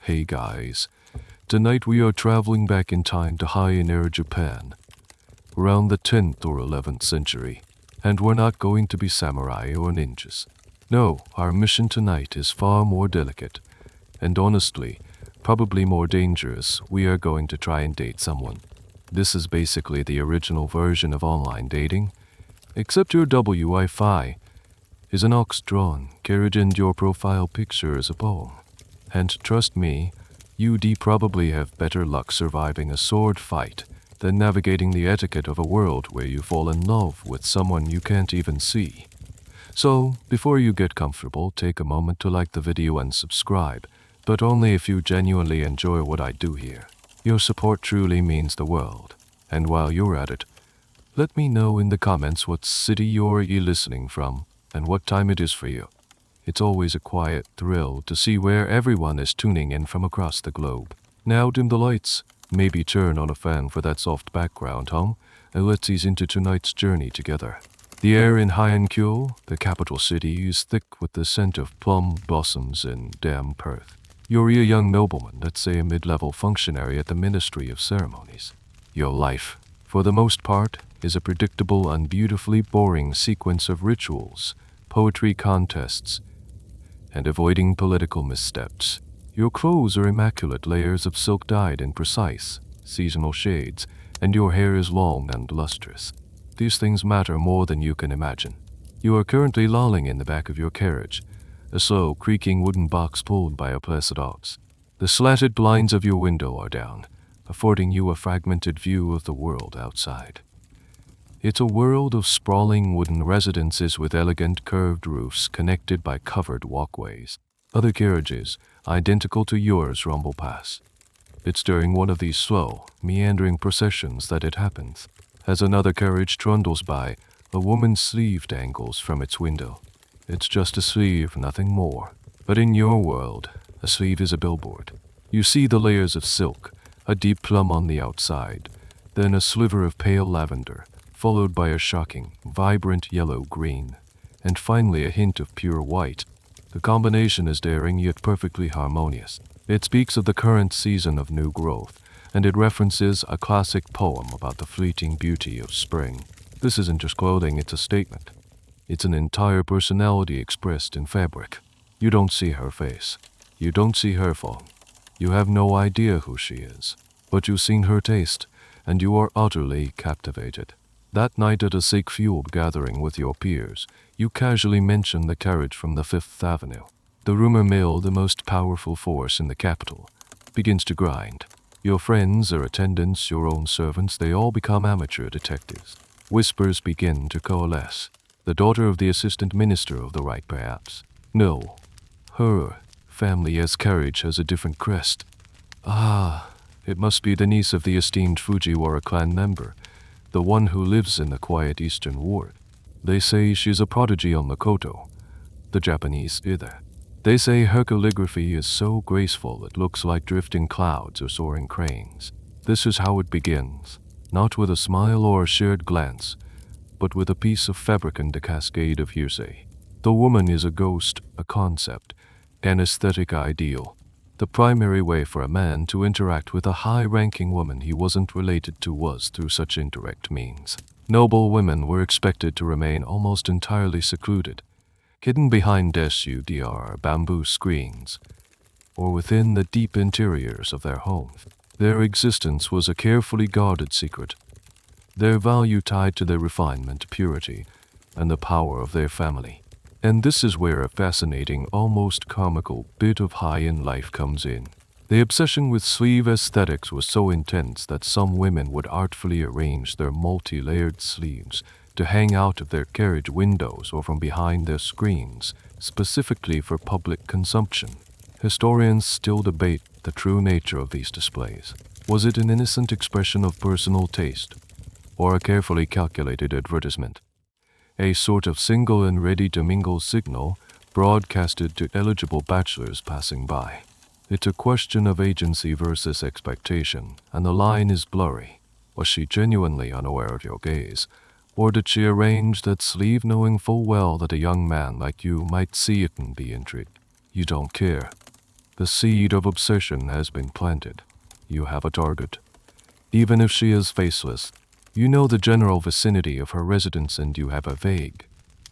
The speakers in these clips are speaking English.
Hey guys, tonight we are traveling back in time to Heian Japan, around the 10th or 11th century, and we're not going to be samurai or ninjas. No, our mission tonight is far more delicate, and honestly, probably more dangerous. We are going to try and date someone. This is basically the original version of online dating, except your Wi-Fi is an ox-drawn carriage and your profile picture is a poem. And trust me, you'd probably have better luck surviving a sword fight than navigating the etiquette of a world where you fall in love with someone you can't even see. So, before you get comfortable, take a moment to like the video and subscribe, but only if you genuinely enjoy what I do here. Your support truly means the world. And while you're at it, let me know in the comments what city you're listening from and what time it is for you. It's always a quiet thrill to see where everyone is tuning in from across the globe. Now dim the lights, maybe turn on a fan for that soft background hum, and let's ease into tonight's journey together. The air in Heian, the capital city, is thick with the scent of plum blossoms and damp earth. You're a young nobleman, let's say a mid-level functionary at the Ministry of Ceremonies. Your life, for the most part, is a predictable and beautifully boring sequence of rituals, poetry contests, and avoiding political missteps. Your clothes are immaculate layers of silk dyed in precise, seasonal shades, and your hair is long and lustrous. These things matter more than you can imagine. You are currently lolling in the back of your carriage, a slow, creaking wooden box pulled by a placid ox. The slatted blinds of your window are down, affording you a fragmented view of the world outside. It's a world of sprawling wooden residences with elegant curved roofs connected by covered walkways. Other carriages, identical to yours, rumble past. It's during one of these slow, meandering processions that it happens. As another carriage trundles by, a woman's sleeve dangles from its window. It's just a sleeve, nothing more. But in your world, a sleeve is a billboard. You see the layers of silk, a deep plum on the outside, then a sliver of pale lavender, followed by a shocking, vibrant yellow-green, and finally a hint of pure white. The combination is daring yet perfectly harmonious. It speaks of the current season of new growth, and it references a classic poem about the fleeting beauty of spring. This isn't just clothing, it's a statement. It's an entire personality expressed in fabric. You don't see her face. You don't see her form. You have no idea who she is. But you've seen her taste, and you are utterly captivated. That night at a Sikh fueled gathering with your peers, you casually mention the carriage from the Fifth Avenue. The rumor mill, the most powerful force in the capital, begins to grind. Your friends, their attendants, your own servants, they all become amateur detectives. Whispers begin to coalesce. The daughter of the assistant minister of the right, perhaps. No, her family-as carriage has a different crest. Ah, it must be the niece of the esteemed Fujiwara clan member, the one who lives in the quiet eastern ward. They say she's a prodigy on Makoto, the Japanese either. They say her calligraphy is so graceful it looks like drifting clouds or soaring cranes. This is how it begins, not with a smile or a shared glance, but with a piece of fabric and a cascade of hearsay. The woman is a ghost, a concept, an aesthetic ideal. The primary way for a man to interact with a high-ranking woman he wasn't related to was through such indirect means. Noble women were expected to remain almost entirely secluded, hidden behind SUDR bamboo screens, or within the deep interiors of their homes. Their existence was a carefully guarded secret, their value tied to their refinement, purity, and the power of their family. And this is where a fascinating, almost comical bit of Heian life comes in. The obsession with sleeve aesthetics was so intense that some women would artfully arrange their multi-layered sleeves to hang out of their carriage windows or from behind their screens, specifically for public consumption. Historians still debate the true nature of these displays. Was it an innocent expression of personal taste, or a carefully calculated advertisement? A sort of single and ready-to-mingle signal broadcasted to eligible bachelors passing by. It's a question of agency versus expectation, and the line is blurry. Was she genuinely unaware of your gaze, or did she arrange that sleeve knowing full well that a young man like you might see it and be intrigued? You don't care. The seed of obsession has been planted. You have a target. Even if she is faceless, you know the general vicinity of her residence and you have a vague,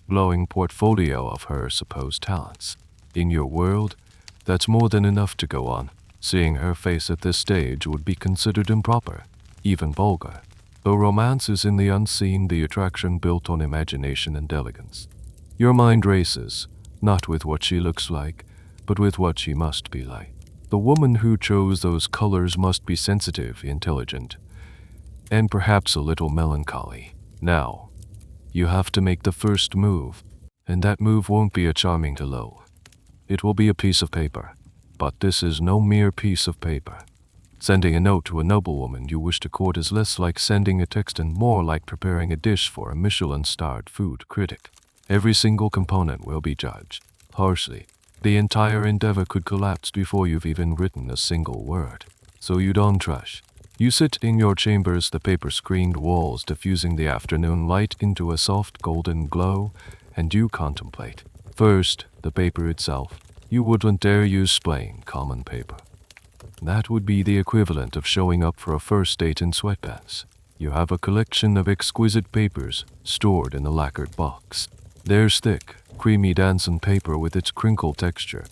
glowing portfolio of her supposed talents. In your world, that's more than enough to go on. Seeing her face at this stage would be considered improper, even vulgar. Though romance is in the unseen, the attraction built on imagination and elegance. Your mind races, not with what she looks like, but with what she must be like. The woman who chose those colors must be sensitive, intelligent, and perhaps a little melancholy. Now, you have to make the first move, and that move won't be a charming hello. It will be a piece of paper. But this is no mere piece of paper. Sending a note to a noblewoman you wish to court is less like sending a text and more like preparing a dish for a Michelin-starred food critic. Every single component will be judged harshly. The entire endeavor could collapse before you've even written a single word. So you don't rush. You sit in your chambers, the paper-screened walls diffusing the afternoon light into a soft golden glow, and you contemplate. First, the paper itself. You wouldn't dare use plain, common paper. That would be the equivalent of showing up for a first date in sweatpants. You have a collection of exquisite papers stored in a lacquered box. There's thick, creamy dancing paper with its crinkled texture,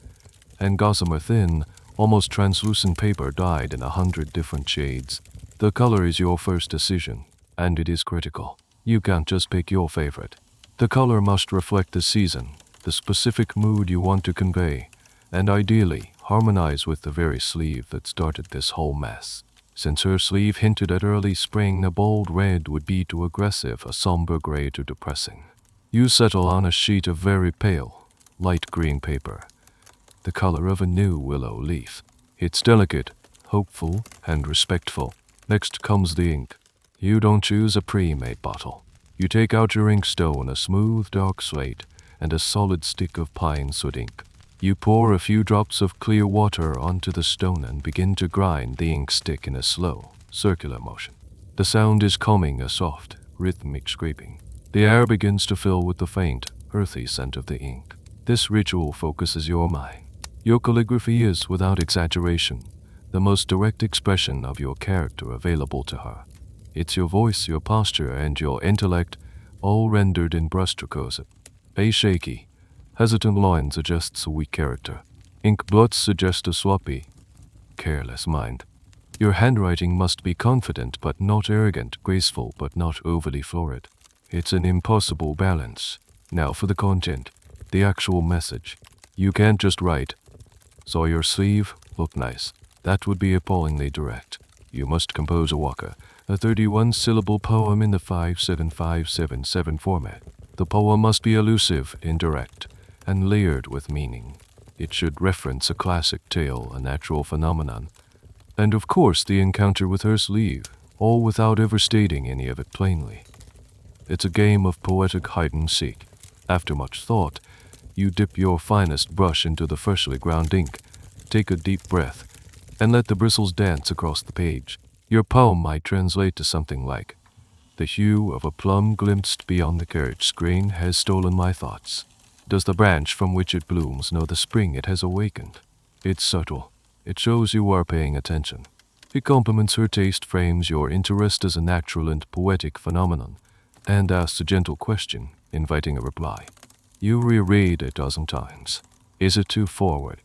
and gossamer thin, almost translucent paper dyed in 100 different shades. The color is your first decision, and it is critical. You can't just pick your favorite. The color must reflect the season, the specific mood you want to convey, and ideally harmonize with the very sleeve that started this whole mess. Since her sleeve hinted at early spring, a bold red would be too aggressive, a somber gray too depressing. You settle on a sheet of very pale, light green paper, the color of a new willow leaf. It's delicate, hopeful, and respectful. Next comes the ink. You don't choose a pre-made bottle. You take out your inkstone, a smooth dark slate, and a solid stick of pine soot ink. You pour a few drops of clear water onto the stone and begin to grind the ink stick in a slow, circular motion. The sound is calming, a soft, rhythmic scraping. The air begins to fill with the faint, earthy scent of the ink. This ritual focuses your mind. Your calligraphy is, without exaggeration, the most direct expression of your character available to her. It's your voice, your posture, and your intellect, all rendered in brushstrokes. A shaky, hesitant line suggests a weak character. Ink blots suggest a sloppy, careless mind. Your handwriting must be confident but not arrogant, graceful but not overly florid. It's an impossible balance. Now for the content, the actual message. You can't just write, "Saw your sleeve, look nice." That would be appallingly direct. You must compose a waka, a 31-syllable poem in the 5-7-5-7-7 format. The poem must be elusive, indirect, and layered with meaning. It should reference a classic tale, a natural phenomenon, and of course the encounter with her sleeve, all without ever stating any of it plainly. It's a game of poetic hide-and-seek. After much thought, you dip your finest brush into the freshly ground ink, take a deep breath, and let the bristles dance across the page. Your poem might translate to something like, "The hue of a plum glimpsed beyond the carriage screen has stolen my thoughts. Does the branch from which it blooms know the spring it has awakened?" It's subtle. It shows you are paying attention. It complements her taste, frames your interest as a natural and poetic phenomenon, and asks a gentle question, inviting a reply. You reread 12 times. Is it too forward?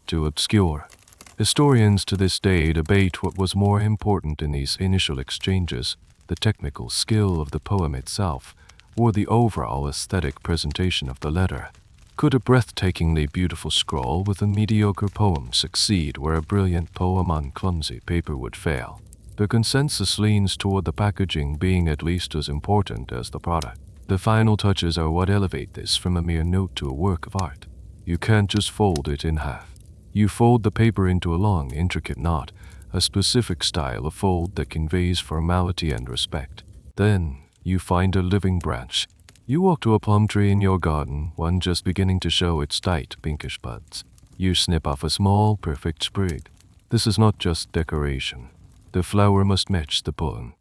Too obscure? Historians to this day debate what was more important in these initial exchanges, the technical skill of the poem itself, or the overall aesthetic presentation of the letter. Could a breathtakingly beautiful scrawl with a mediocre poem succeed where a brilliant poem on clumsy paper would fail? The consensus leans toward the packaging being at least as important as the product. The final touches are what elevate this from a mere note to a work of art. You can't just fold it in half. You fold the paper into a long, intricate knot, a specific style of fold that conveys formality and respect. Then, you find a living branch. You walk to a plum tree in your garden, one just beginning to show its tight, pinkish buds. You snip off a small, perfect sprig. This is not just decoration. The flower must match the poem.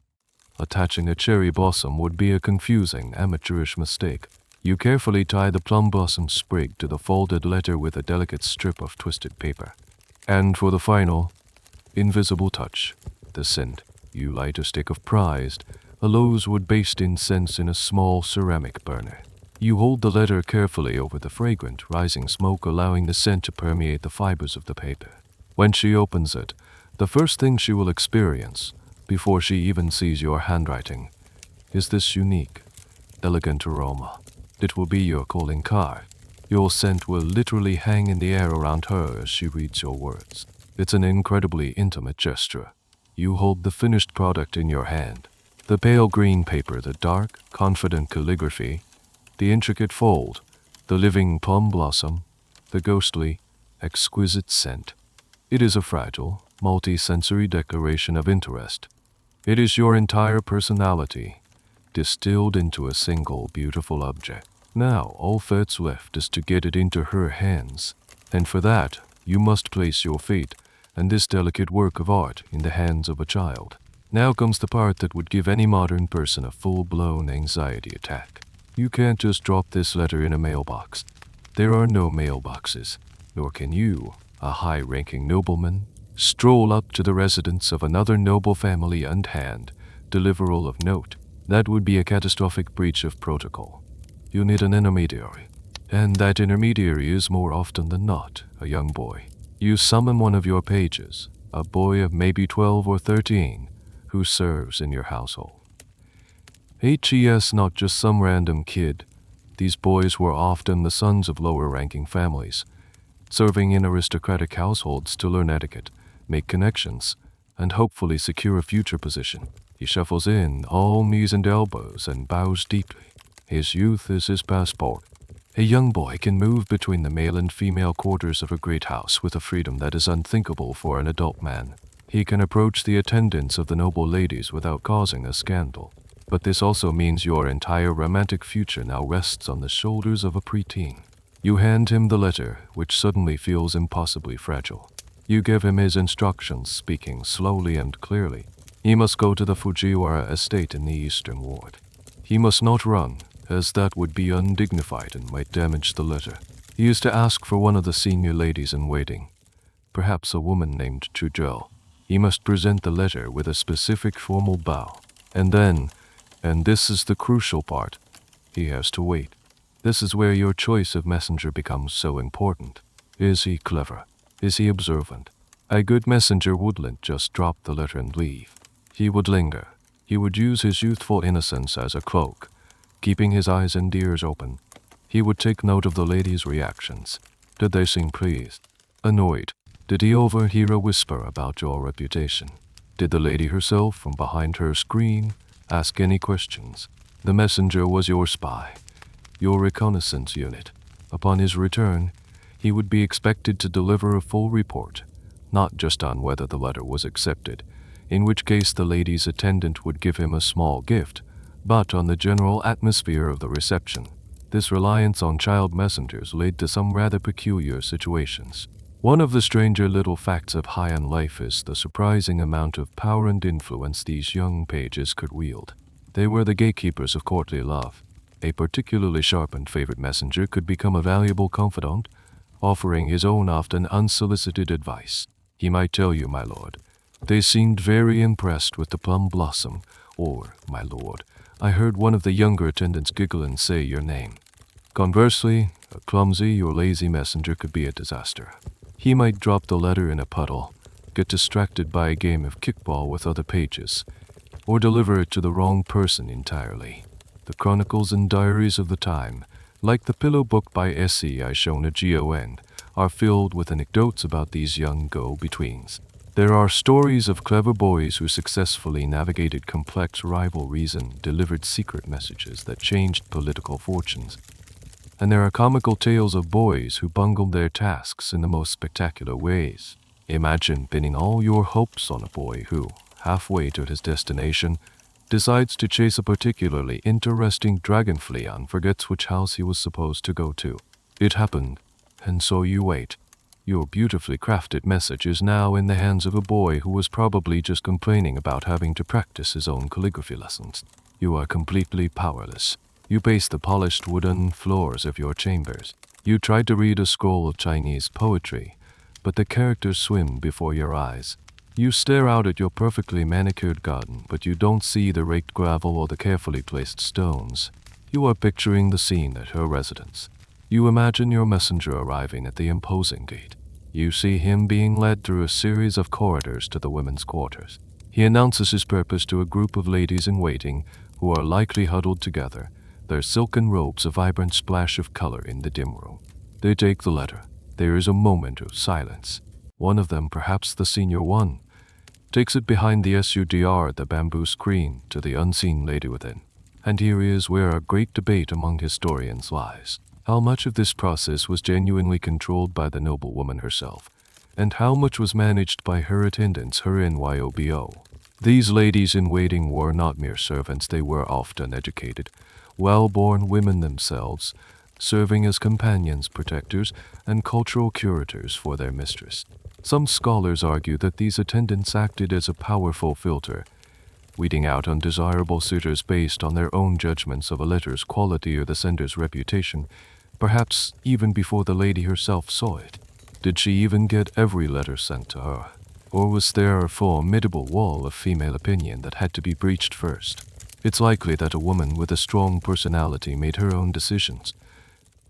Attaching a cherry blossom would be a confusing, amateurish mistake. You carefully tie the plum blossom sprig to the folded letter with a delicate strip of twisted paper. And for the final, invisible touch, the scent. You light a stick of prized, a rosewood-based incense in a small ceramic burner. You hold the letter carefully over the fragrant, rising smoke, allowing the scent to permeate the fibers of the paper. When she opens it, the first thing she will experience, before she even sees your handwriting, is this unique, elegant aroma. It will be your calling card. Your scent will literally hang in the air around her as she reads your words. It's an incredibly intimate gesture. You hold the finished product in your hand. The pale green paper, the dark, confident calligraphy, the intricate fold, the living plum blossom, the ghostly, exquisite scent. It is a fragile, multi-sensory declaration of interest. It is your entire personality, distilled into a single beautiful object. Now, all that's left is to get it into her hands, and for that, you must place your fate and this delicate work of art in the hands of a child. Now comes the part that would give any modern person a full-blown anxiety attack. You can't just drop this letter in a mailbox. There are no mailboxes, nor can you, a high-ranking nobleman, stroll up to the residence of another noble family and hand deliveral of note. That would be a catastrophic breach of protocol. You need an intermediary, and that intermediary is more often than not a young boy. You summon one of your pages, a boy of maybe 12 or 13, who serves in your household. HES, not just some random kid. These boys were often the sons of lower-ranking families, serving in aristocratic households to learn etiquette, make connections, and hopefully secure a future position. He shuffles in, all knees and elbows, and bows deeply. His youth is his passport. A young boy can move between the male and female quarters of a great house with a freedom that is unthinkable for an adult man. He can approach the attendants of the noble ladies without causing a scandal. But this also means your entire romantic future now rests on the shoulders of a preteen. You hand him the letter, which suddenly feels impossibly fragile. You give him his instructions, speaking slowly and clearly. He must go to the Fujiwara estate in the Eastern Ward. He must not run, as that would be undignified and might damage the letter. He is to ask for one of the senior ladies in waiting, perhaps a woman named Chujou. He must present the letter with a specific formal bow. And then, and this is the crucial part, he has to wait. This is where your choice of messenger becomes so important. Is he clever? Is he observant? A good messenger wouldn't just drop the letter and leave. He would linger. He would use his youthful innocence as a cloak, keeping his eyes and ears open. He would take note of the ladies' reactions. Did they seem pleased? Annoyed? Did he overhear a whisper about your reputation? Did the lady herself, from behind her screen, ask any questions? The messenger was your spy, your reconnaissance unit. Upon his return, he would be expected to deliver a full report, not just on whether the letter was accepted, in which case the lady's attendant would give him a small gift, but on the general atmosphere of the reception. This reliance on child messengers led to some rather peculiar situations. One of the stranger little facts of Heian life is the surprising amount of power and influence these young pages could wield. They were the gatekeepers of courtly love. A particularly sharp and favorite messenger could become a valuable confidant, offering his own often unsolicited advice. He might tell you, my lord, they seemed very impressed with the plum blossom, or, my lord, I heard one of the younger attendants giggle and say your name. Conversely, a clumsy or lazy messenger could be a disaster. He might drop the letter in a puddle, get distracted by a game of kickball with other pages, or deliver it to the wrong person entirely. The chronicles and diaries of the time, like the pillow book by S.E. Ishona Gion, are filled with anecdotes about these young go-betweens. There are stories of clever boys who successfully navigated complex rivalries and delivered secret messages that changed political fortunes. And there are comical tales of boys who bungled their tasks in the most spectacular ways. Imagine pinning all your hopes on a boy who, halfway to his destination, decides to chase a particularly interesting dragonfly and forgets which house he was supposed to go to. It happened, and so you wait. Your beautifully crafted message is now in the hands of a boy who was probably just complaining about having to practice his own calligraphy lessons. You are completely powerless. You pace the polished wooden floors of your chambers. You tried to read a scroll of Chinese poetry, but the characters swim before your eyes. You stare out at your perfectly manicured garden, but you don't see the raked gravel or the carefully placed stones. You are picturing the scene at her residence. You imagine your messenger arriving at the imposing gate. You see him being led through a series of corridors to the women's quarters. He announces his purpose to a group of ladies in waiting who are likely huddled together, their silken robes a vibrant splash of color in the dim room. They take the letter. There is a moment of silence. One of them, perhaps the senior one, takes it behind the sudare, the bamboo screen, to the unseen lady within. And here is where a great debate among historians lies. How much of this process was genuinely controlled by the noblewoman herself, and how much was managed by her attendants, her NYOBO. These ladies in waiting were not mere servants, they were often educated, well-born women themselves, serving as companions, protectors, and cultural curators for their mistress. Some scholars argue that these attendants acted as a powerful filter, weeding out undesirable suitors based on their own judgments of a letter's quality or the sender's reputation, perhaps even before the lady herself saw it. Did she even get every letter sent to her? Or was there a formidable wall of female opinion that had to be breached first? It's likely that a woman with a strong personality made her own decisions,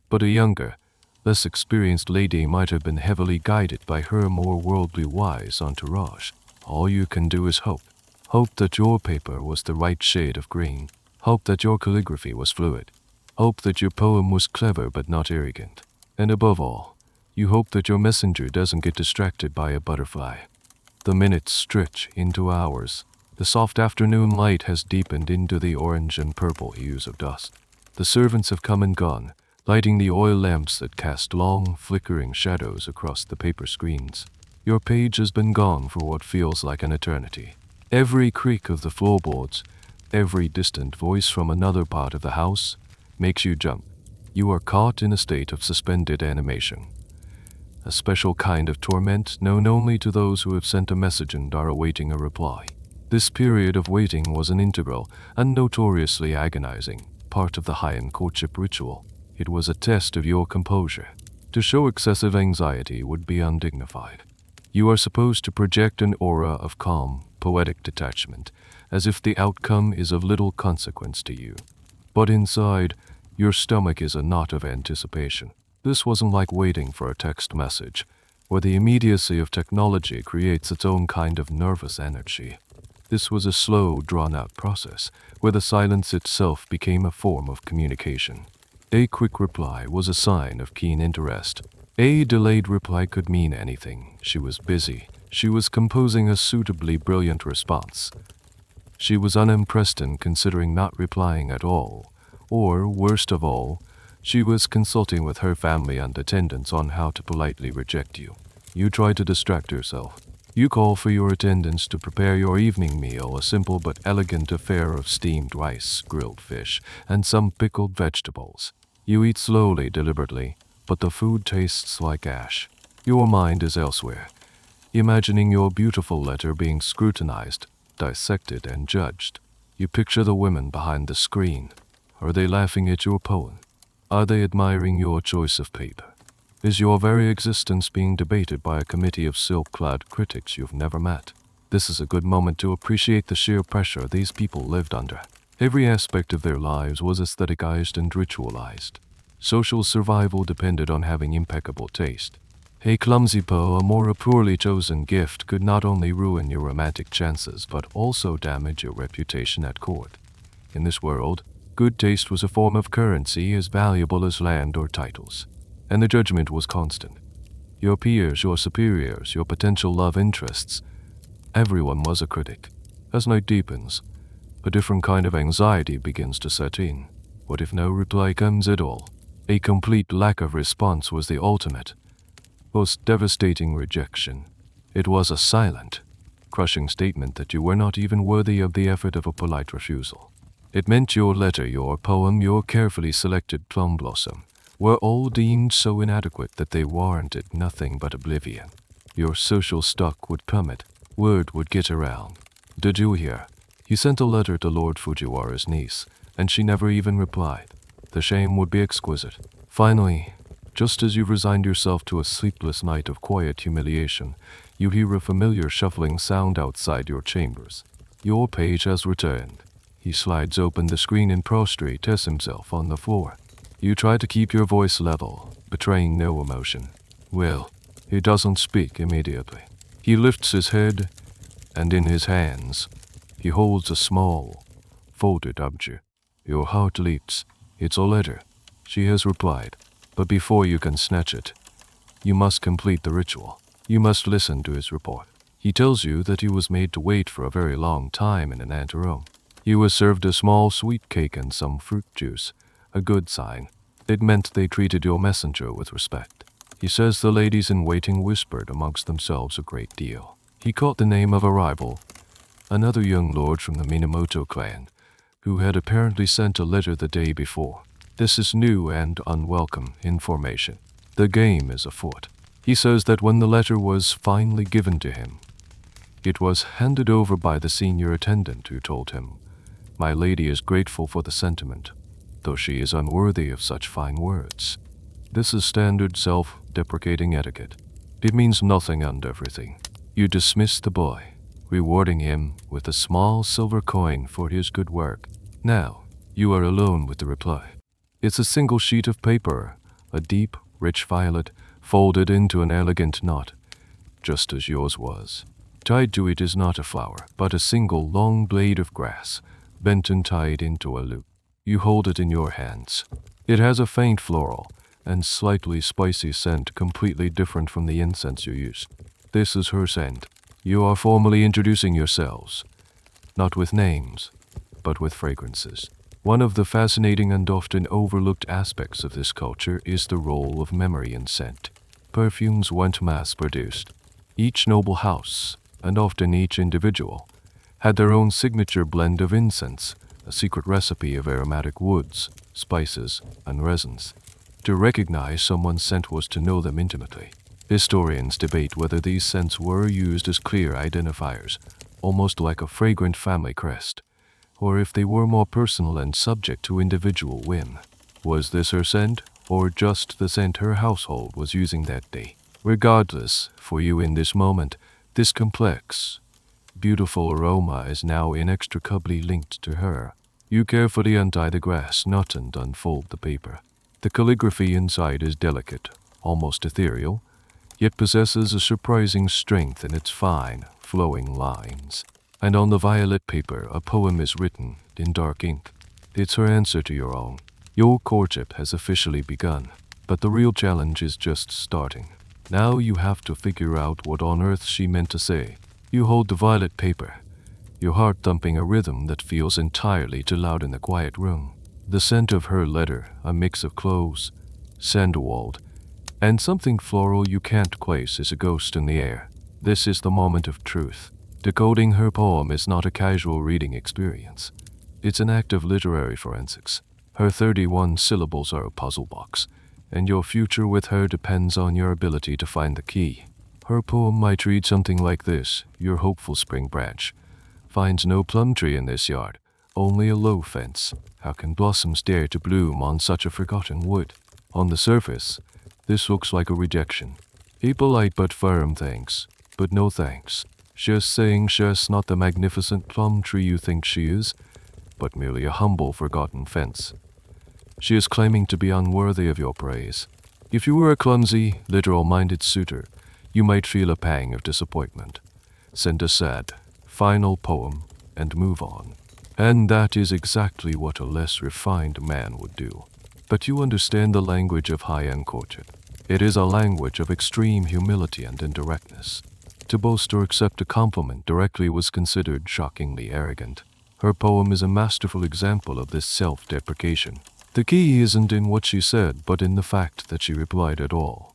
but a younger, less experienced lady might have been heavily guided by her more worldly wise entourage. All you can do is hope. Hope that your paper was the right shade of green. Hope that your calligraphy was fluid. Hope that your poem was clever but not arrogant. And above all, you hope that your messenger doesn't get distracted by a butterfly. The minutes stretch into hours. The soft afternoon light has deepened into the orange and purple hues of dusk. The servants have come and gone, lighting the oil lamps that cast long, flickering shadows across the paper screens. Your page has been gone for what feels like an eternity. Every creak of the floorboards, every distant voice from another part of the house, makes you jump. You are caught in a state of suspended animation. A special kind of torment known only to those who have sent a message and are awaiting a reply. This period of waiting was an integral and notoriously agonizing part of the Heian courtship ritual. It was a test of your composure. To show excessive anxiety would be undignified. You are supposed to project an aura of calm, poetic detachment, as if the outcome is of little consequence to you. But inside, your stomach is a knot of anticipation. This wasn't like waiting for a text message, where the immediacy of technology creates its own kind of nervous energy. This was a slow, drawn-out process, where the silence itself became a form of communication. A quick reply was a sign of keen interest. A delayed reply could mean anything. She was busy. She was composing a suitably brilliant response. She was unimpressed and considering not replying at all. Or, worst of all, she was consulting with her family and attendants on how to politely reject you. You try to distract yourself. You call for your attendants to prepare your evening meal, a simple but elegant affair of steamed rice, grilled fish, and some pickled vegetables. You eat slowly, deliberately, but the food tastes like ash. Your mind is elsewhere, imagining your beautiful letter being scrutinized, dissected, and judged. You picture the women behind the screen. Are they laughing at your poem? Are they admiring your choice of paper? Is your very existence being debated by a committee of silk-clad critics you've never met? This is a good moment to appreciate the sheer pressure these people lived under. Every aspect of their lives was aestheticized and ritualized. Social survival depended on having impeccable taste. A clumsy a more poorly chosen gift could not only ruin your romantic chances but also damage your reputation at court. In this world, good taste was a form of currency as valuable as land or titles, and the judgment was constant. Your peers, your superiors, your potential love interests, everyone was a critic. As night deepens, a different kind of anxiety begins to set in. What if no reply comes at all? A complete lack of response was the ultimate, most devastating rejection. It was a silent, crushing statement that you were not even worthy of the effort of a polite refusal. It meant your letter, your poem, your carefully selected plum blossom were all deemed so inadequate that they warranted nothing but oblivion. Your social stock would plummet. Word would get around. Did you hear? He sent a letter to Lord Fujiwara's niece, and she never even replied. The shame would be exquisite. Finally, Just as you've resigned yourself to a sleepless night of quiet humiliation, you hear a familiar shuffling sound outside your chambers. Your page has returned. He slides open the screen and prostrates himself on the floor. You try to keep your voice level, betraying no emotion. Well, he doesn't speak immediately. He lifts his head, and in his hands, he holds a small, folded object. Your heart leaps. It's a letter, she has replied. But before you can snatch it, you must complete the ritual. You must listen to his report. He tells you that he was made to wait for a very long time in an anteroom. He was served a small sweet cake and some fruit juice, a good sign. It meant they treated your messenger with respect. He says the ladies in waiting whispered amongst themselves a great deal. He caught the name of a rival, another young lord from the Minamoto clan, who had apparently sent a letter the day before. This is new and unwelcome information. The game is afoot. He says that when the letter was finally given to him, it was handed over by the senior attendant who told him, "My lady is grateful for the sentiment, though she is unworthy of such fine words." This is standard self-deprecating etiquette. It means nothing and everything. You dismiss the boy, rewarding him with a small silver coin for his good work. Now, you are alone with the reply. It's a single sheet of paper, a deep, rich violet, folded into an elegant knot, just as yours was. Tied to it is not a flower, but a single long blade of grass, bent and tied into a loop. You hold it in your hands. It has a faint floral and slightly spicy scent completely different from the incense you use. This is her scent. You are formally introducing yourselves, not with names, but with fragrances. One of the fascinating and often overlooked aspects of this culture is the role of memory in scent. Perfumes weren't mass-produced. Each noble house, and often each individual, had their own signature blend of incense, a secret recipe of aromatic woods, spices, and resins. To recognize someone's scent was to know them intimately. Historians debate whether these scents were used as clear identifiers, almost like a fragrant family crest, or if they were more personal and subject to individual whim. Was this her scent, or just the scent her household was using that day? Regardless, for you in this moment, this complex, beautiful aroma is now inextricably linked to her. You carefully untie the grass knot and unfold the paper. The calligraphy inside is delicate, almost ethereal, yet possesses a surprising strength in its fine, flowing lines. And on the violet paper, a poem is written in dark ink. It's her answer to your own. Your courtship has officially begun, but the real challenge is just starting. Now you have to figure out what on earth she meant to say. You hold the violet paper, your heart thumping a rhythm that feels entirely too loud in the quiet room. The scent of her letter, a mix of cloves, sandalwood, and something floral you can't place, is a ghost in the air. This is the moment of truth. Decoding her poem is not a casual reading experience. It's an act of literary forensics. Her 31 syllables are a puzzle box, and your future with her depends on your ability to find the key. Her poem might read something like this: "Your hopeful spring branch finds no plum tree in this yard, only a low fence. How can blossoms dare to bloom on such a forgotten wood?" On the surface, this looks like a rejection. A polite but firm thanks, but no thanks. She's saying she's not the magnificent plum tree you think she is, but merely a humble, forgotten fence. She is claiming to be unworthy of your praise. If you were a clumsy, literal-minded suitor, you might feel a pang of disappointment, send a sad, final poem, and move on. And that is exactly what a less refined man would do. But you understand the language of Heian courtship. It is a language of extreme humility and indirectness. To boast or accept a compliment directly was considered shockingly arrogant. Her poem is a masterful example of this self-deprecation. The key isn't in what she said, but in the fact that she replied at all,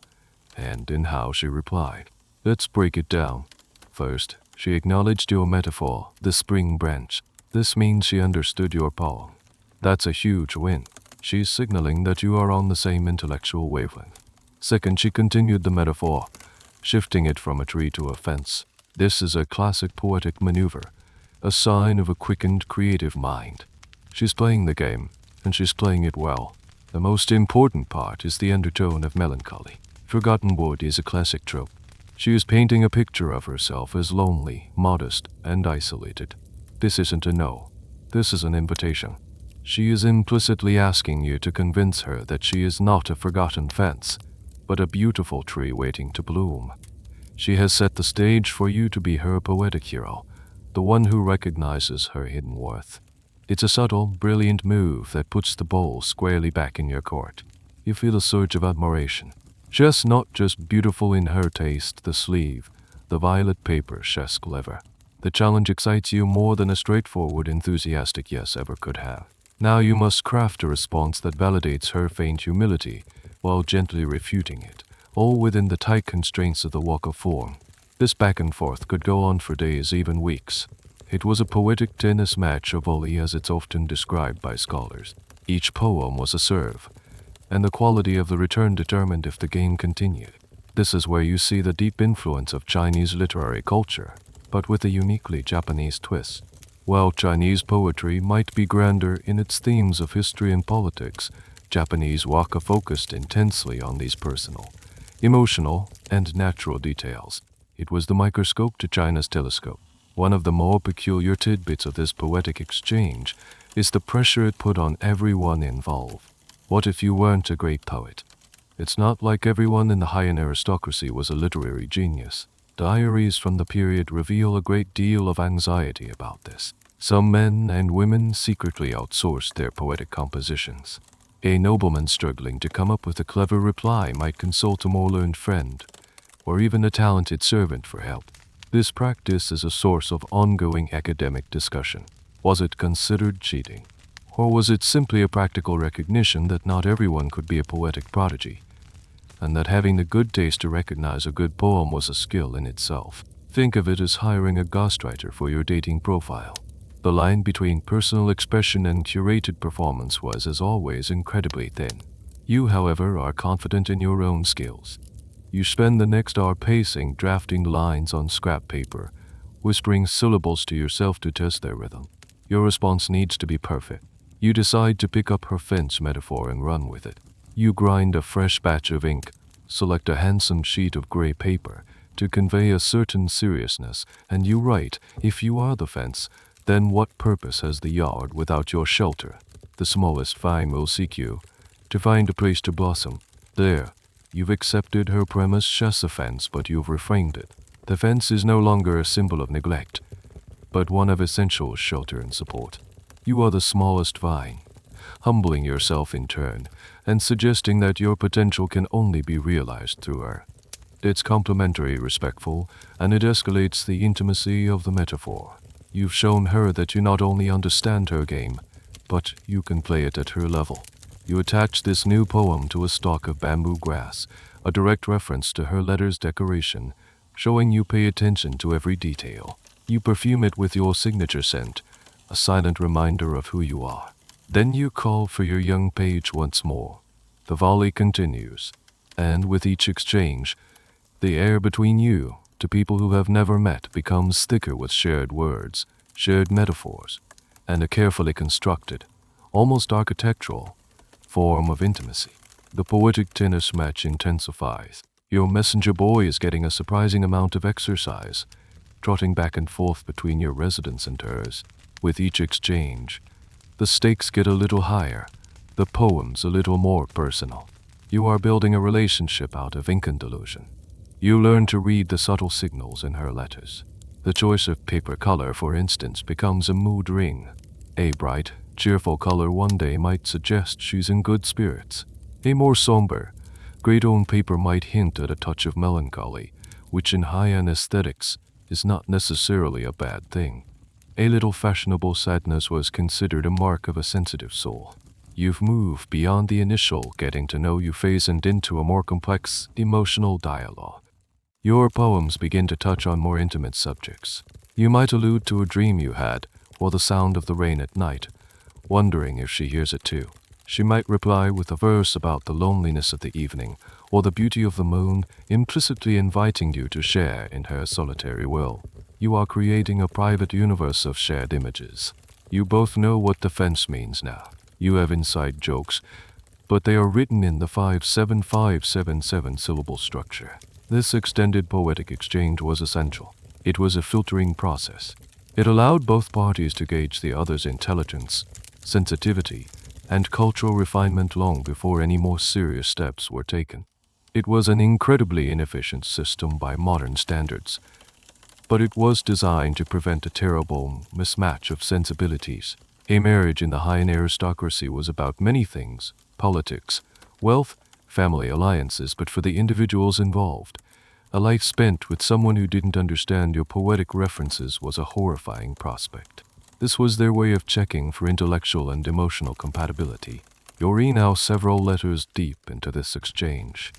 and in how she replied. Let's break it down. First, she acknowledged your metaphor, the spring branch. This means she understood your poem. That's a huge win. She's signaling that you are on the same intellectual wavelength. Second, she continued the metaphor, shifting it from a tree to a fence. This is a classic poetic maneuver, a sign of a quickened creative mind. She's playing the game, and she's playing it well. The most important part is the undertone of melancholy. Forgotten wood is a classic trope. She is painting a picture of herself as lonely, modest, and isolated. This isn't a no. This is an invitation. She is implicitly asking you to convince her that she is not a forgotten fence, but a beautiful tree waiting to bloom. She has set the stage for you to be her poetic hero, the one who recognizes her hidden worth. It's a subtle, brilliant move that puts the ball squarely back in your court. You feel a surge of admiration. She's not just beautiful in her taste, the sleeve, the violet paper, she's clever. The challenge excites you more than a straightforward, enthusiastic yes ever could have. Now you must craft a response that validates her faint humility, while gently refuting it, all within the tight constraints of the waka form. This back and forth could go on for days, even weeks. It was a poetic tennis match of volley as it's often described by scholars. Each poem was a serve, and the quality of the return determined if the game continued. This is where you see the deep influence of Chinese literary culture, but with a uniquely Japanese twist. While Chinese poetry might be grander in its themes of history and politics, Japanese waka focused intensely on these personal, emotional, and natural details. It was the microscope to China's telescope. One of the more peculiar tidbits of this poetic exchange is the pressure it put on everyone involved. What if you weren't a great poet? It's not like everyone in the Heian aristocracy was a literary genius. Diaries from the period reveal a great deal of anxiety about this. Some men and women secretly outsourced their poetic compositions. A nobleman struggling to come up with a clever reply might consult a more learned friend, or even a talented servant for help. This practice is a source of ongoing academic discussion. Was it considered cheating? Or was it simply a practical recognition that not everyone could be a poetic prodigy, and that having the good taste to recognize a good poem was a skill in itself? Think of it as hiring a ghostwriter for your dating profile. The line between personal expression and curated performance was, as always, incredibly thin. You, however, are confident in your own skills. You spend the next hour pacing, drafting lines on scrap paper, whispering syllables to yourself to test their rhythm. Your response needs to be perfect. You decide to pick up her fence metaphor and run with it. You grind a fresh batch of ink, select a handsome sheet of gray paper to convey a certain seriousness, and you write, if you are the fence, then what purpose has the yard without your shelter? The smallest vine will seek you, to find a place to blossom. There, you've accepted her premise, she's a fence, but you've reframed it. The fence is no longer a symbol of neglect, but one of essential shelter and support. You are the smallest vine, humbling yourself in turn, and suggesting that your potential can only be realized through her. It's complimentary, respectful, and it escalates the intimacy of the metaphor. You've shown her that you not only understand her game, but you can play it at her level. You attach this new poem to a stalk of bamboo grass, a direct reference to her letter's decoration, showing you pay attention to every detail. You perfume it with your signature scent, a silent reminder of who you are. Then you call for your young page once more. The volley continues, and with each exchange, the air between you, to people who have never met, becomes thicker with shared words, shared metaphors, and a carefully constructed, almost architectural, form of intimacy. The poetic tennis match intensifies. Your messenger boy is getting a surprising amount of exercise, trotting back and forth between your residence and hers. With each exchange, the stakes get a little higher, the poems a little more personal. You are building a relationship out of ink and delusion. You learn to read the subtle signals in her letters. The choice of paper color, for instance, becomes a mood ring. A bright, cheerful color one day might suggest she's in good spirits. A more somber, gray-tone paper might hint at a touch of melancholy, which in Heian aesthetics is not necessarily a bad thing. A little fashionable sadness was considered a mark of a sensitive soul. You've moved beyond the initial getting to know you phase and into a more complex, emotional dialogue. Your poems begin to touch on more intimate subjects. You might allude to a dream you had, or the sound of the rain at night, wondering if she hears it too. She might reply with a verse about the loneliness of the evening, or the beauty of the moon, implicitly inviting you to share in her solitary will. You are creating a private universe of shared images. You both know what the fence means now. You have inside jokes, but they are written in the 5-7-5-7-7 syllable structure. This extended poetic exchange was essential. It was a filtering process. It allowed both parties to gauge the other's intelligence, sensitivity, and cultural refinement long before any more serious steps were taken. It was an incredibly inefficient system by modern standards, but it was designed to prevent a terrible mismatch of sensibilities. A marriage in the Heian aristocracy was about many things: politics, wealth, family alliances, but for the individuals involved, a life spent with someone who didn't understand your poetic references was a horrifying prospect. This was their way of checking for intellectual and emotional compatibility. You're now several letters deep into this exchange.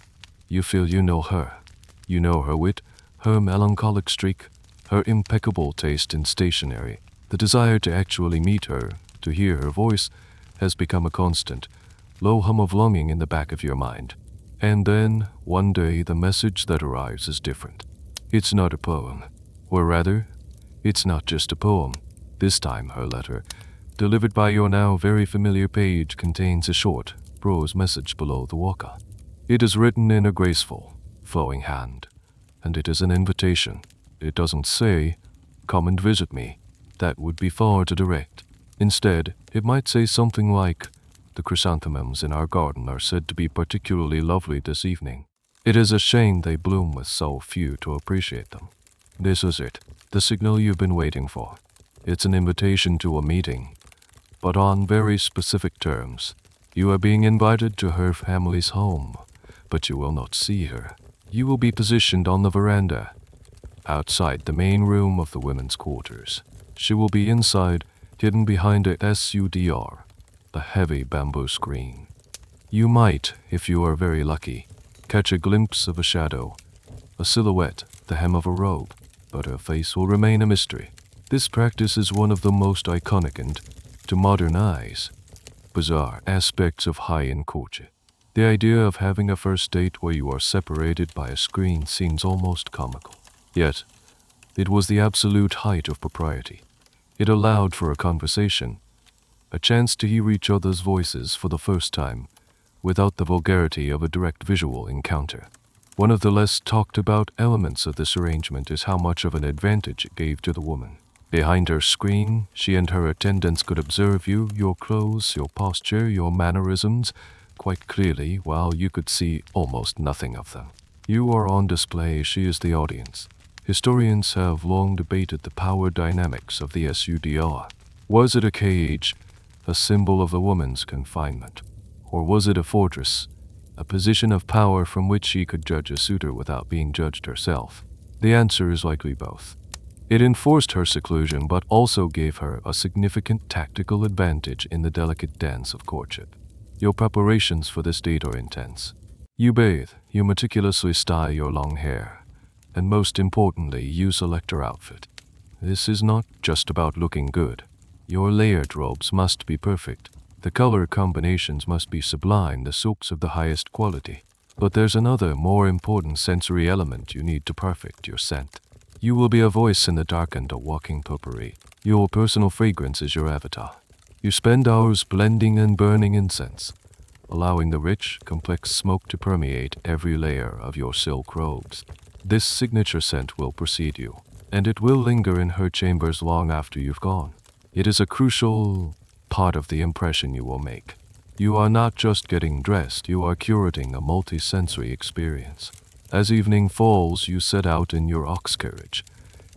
You feel you know her. You know her wit, her melancholic streak, her impeccable taste in stationery. The desire to actually meet her, to hear her voice, has become a constant, low hum of longing in the back of your mind. And then, one day, the message that arrives is different. It's not a poem. Or rather, it's not just a poem. This time, her letter, delivered by your now very familiar page, contains a short, prose message below the waka. It is written in a graceful, flowing hand, and it is an invitation. It doesn't say, "Come and visit me." That would be far too direct. Instead, it might say something like, "The chrysanthemums in our garden are said to be particularly lovely this evening. It is a shame they bloom with so few to appreciate them." This is it, the signal you've been waiting for. It's an invitation to a meeting, but on very specific terms. You are being invited to her family's home, but you will not see her. You will be positioned on the veranda, outside the main room of the women's quarters. She will be inside, hidden behind a sudare, a heavy bamboo screen. You might, if you are very lucky, catch a glimpse of a shadow, a silhouette, the hem of a robe, but her face will remain a mystery. This practice is one of the most iconic and, to modern eyes, bizarre aspects of Heian courtship. The idea of having a first date where you are separated by a screen seems almost comical. Yet, it was the absolute height of propriety. It allowed for a conversation, a chance to hear each other's voices for the first time, without the vulgarity of a direct visual encounter. One of the less talked about elements of this arrangement is how much of an advantage it gave to the woman. Behind her screen, she and her attendants could observe you, your clothes, your posture, your mannerisms, quite clearly, while you could see almost nothing of them. You are on display, she is the audience. Historians have long debated the power dynamics of the sudare. Was it a cage, a symbol of the woman's confinement? Or was it a fortress, a position of power from which she could judge a suitor without being judged herself? The answer is likely both. It enforced her seclusion, but also gave her a significant tactical advantage in the delicate dance of courtship. Your preparations for this date are intense. You bathe, you meticulously style your long hair, and most importantly, you select her outfit. This is not just about looking good. Your layered robes must be perfect. The color combinations must be sublime, the silks of the highest quality. But there's another, more important sensory element you need to perfect your scent. You will be a voice in the darkened, a walking potpourri. Your personal fragrance is your avatar. You spend hours blending and burning incense, allowing the rich, complex smoke to permeate every layer of your silk robes. This signature scent will precede you, and it will linger in her chambers long after you've gone. It is a crucial part of the impression you will make. You are not just getting dressed, you are curating a multi-sensory experience. As evening falls, you set out in your ox carriage,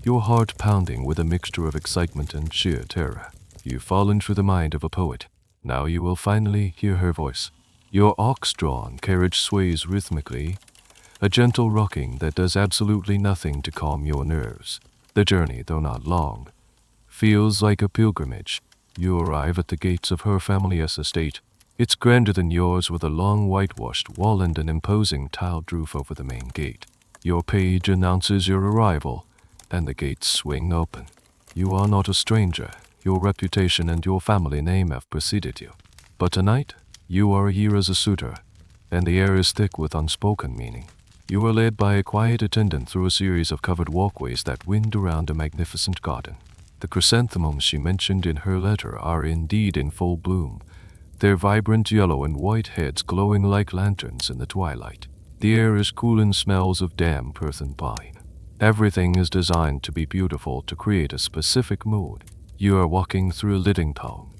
your heart pounding with a mixture of excitement and sheer terror. You fall into the mind of a poet. Now you will finally hear her voice. Your ox-drawn carriage sways rhythmically, a gentle rocking that does absolutely nothing to calm your nerves. The journey, though not long, feels like a pilgrimage. You arrive at the gates of her family's estate. It's grander than yours, with a long whitewashed wall and an imposing tiled roof over the main gate. Your page announces your arrival, and the gates swing open. You are not a stranger. Your reputation and your family name have preceded you. But tonight, you are here as a suitor, and the air is thick with unspoken meaning. You are led by a quiet attendant through a series of covered walkways that wind around a magnificent garden. The chrysanthemums she mentioned in her letter are indeed in full bloom, their vibrant yellow and white heads glowing like lanterns in the twilight. The air is cool and smells of damp earth and pine. Everything is designed to be beautiful to create a specific mood. You are walking through a living town.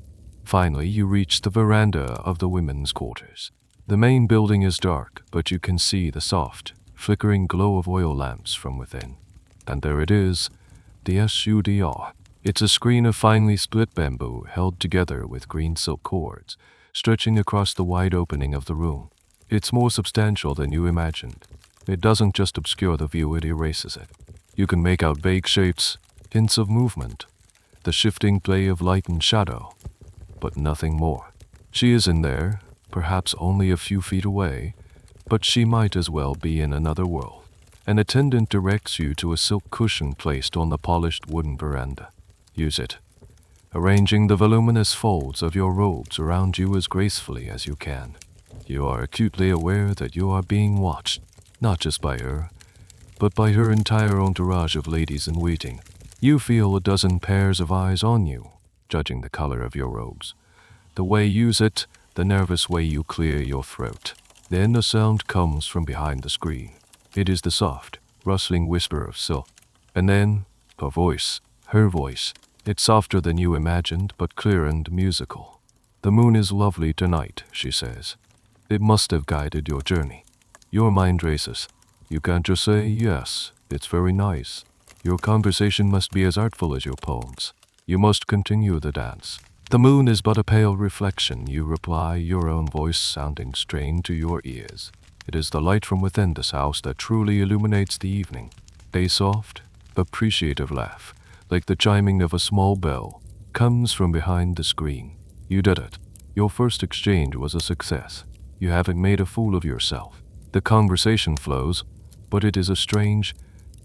Finally, you reach the veranda of the women's quarters. The main building is dark, but you can see the soft, flickering glow of oil lamps from within. And there it is, the sudare. It's a screen of finely split bamboo held together with green silk cords, stretching across the wide opening of the room. It's more substantial than you imagined. It doesn't just obscure the view, it erases it. You can make out vague shapes, hints of movement, the shifting play of light and shadow, but nothing more. She is in there, perhaps only a few feet away, but she might as well be in another world. An attendant directs you to a silk cushion placed on the polished wooden veranda. Use it, arranging the voluminous folds of your robes around you as gracefully as you can. You are acutely aware that you are being watched, not just by her, but by her entire entourage of ladies in waiting. You feel a dozen pairs of eyes on you, judging the color of your robes, the way you use it, the nervous way you clear your throat. Then a sound comes from behind the screen. It is the soft, rustling whisper of silk. And then, her voice. It's softer than you imagined, but clear and musical. "The moon is lovely tonight," she says. "It must have guided your journey." Your mind races. You can't just say, "Yes, it's very nice." Your conversation must be as artful as your poems. You must continue the dance. "The moon is but a pale reflection," you reply, your own voice sounding strained to your ears. "It is the light from within this house that truly illuminates the evening." A soft, appreciative laugh, like the chiming of a small bell, comes from behind the screen. You did it. Your first exchange was a success. You haven't made a fool of yourself. The conversation flows, but it is a strange,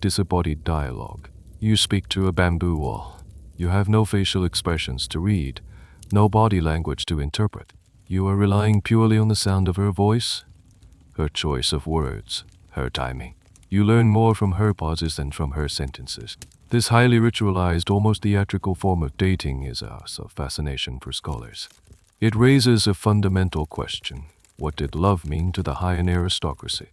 disembodied dialogue. You speak to a bamboo wall. You have no facial expressions to read, no body language to interpret. You are relying purely on the sound of her voice, her choice of words, her timing. You learn more from her pauses than from her sentences. This highly ritualized, almost theatrical form of dating is a source of fascination for scholars. It raises a fundamental question. What did love mean to the Heian aristocracy?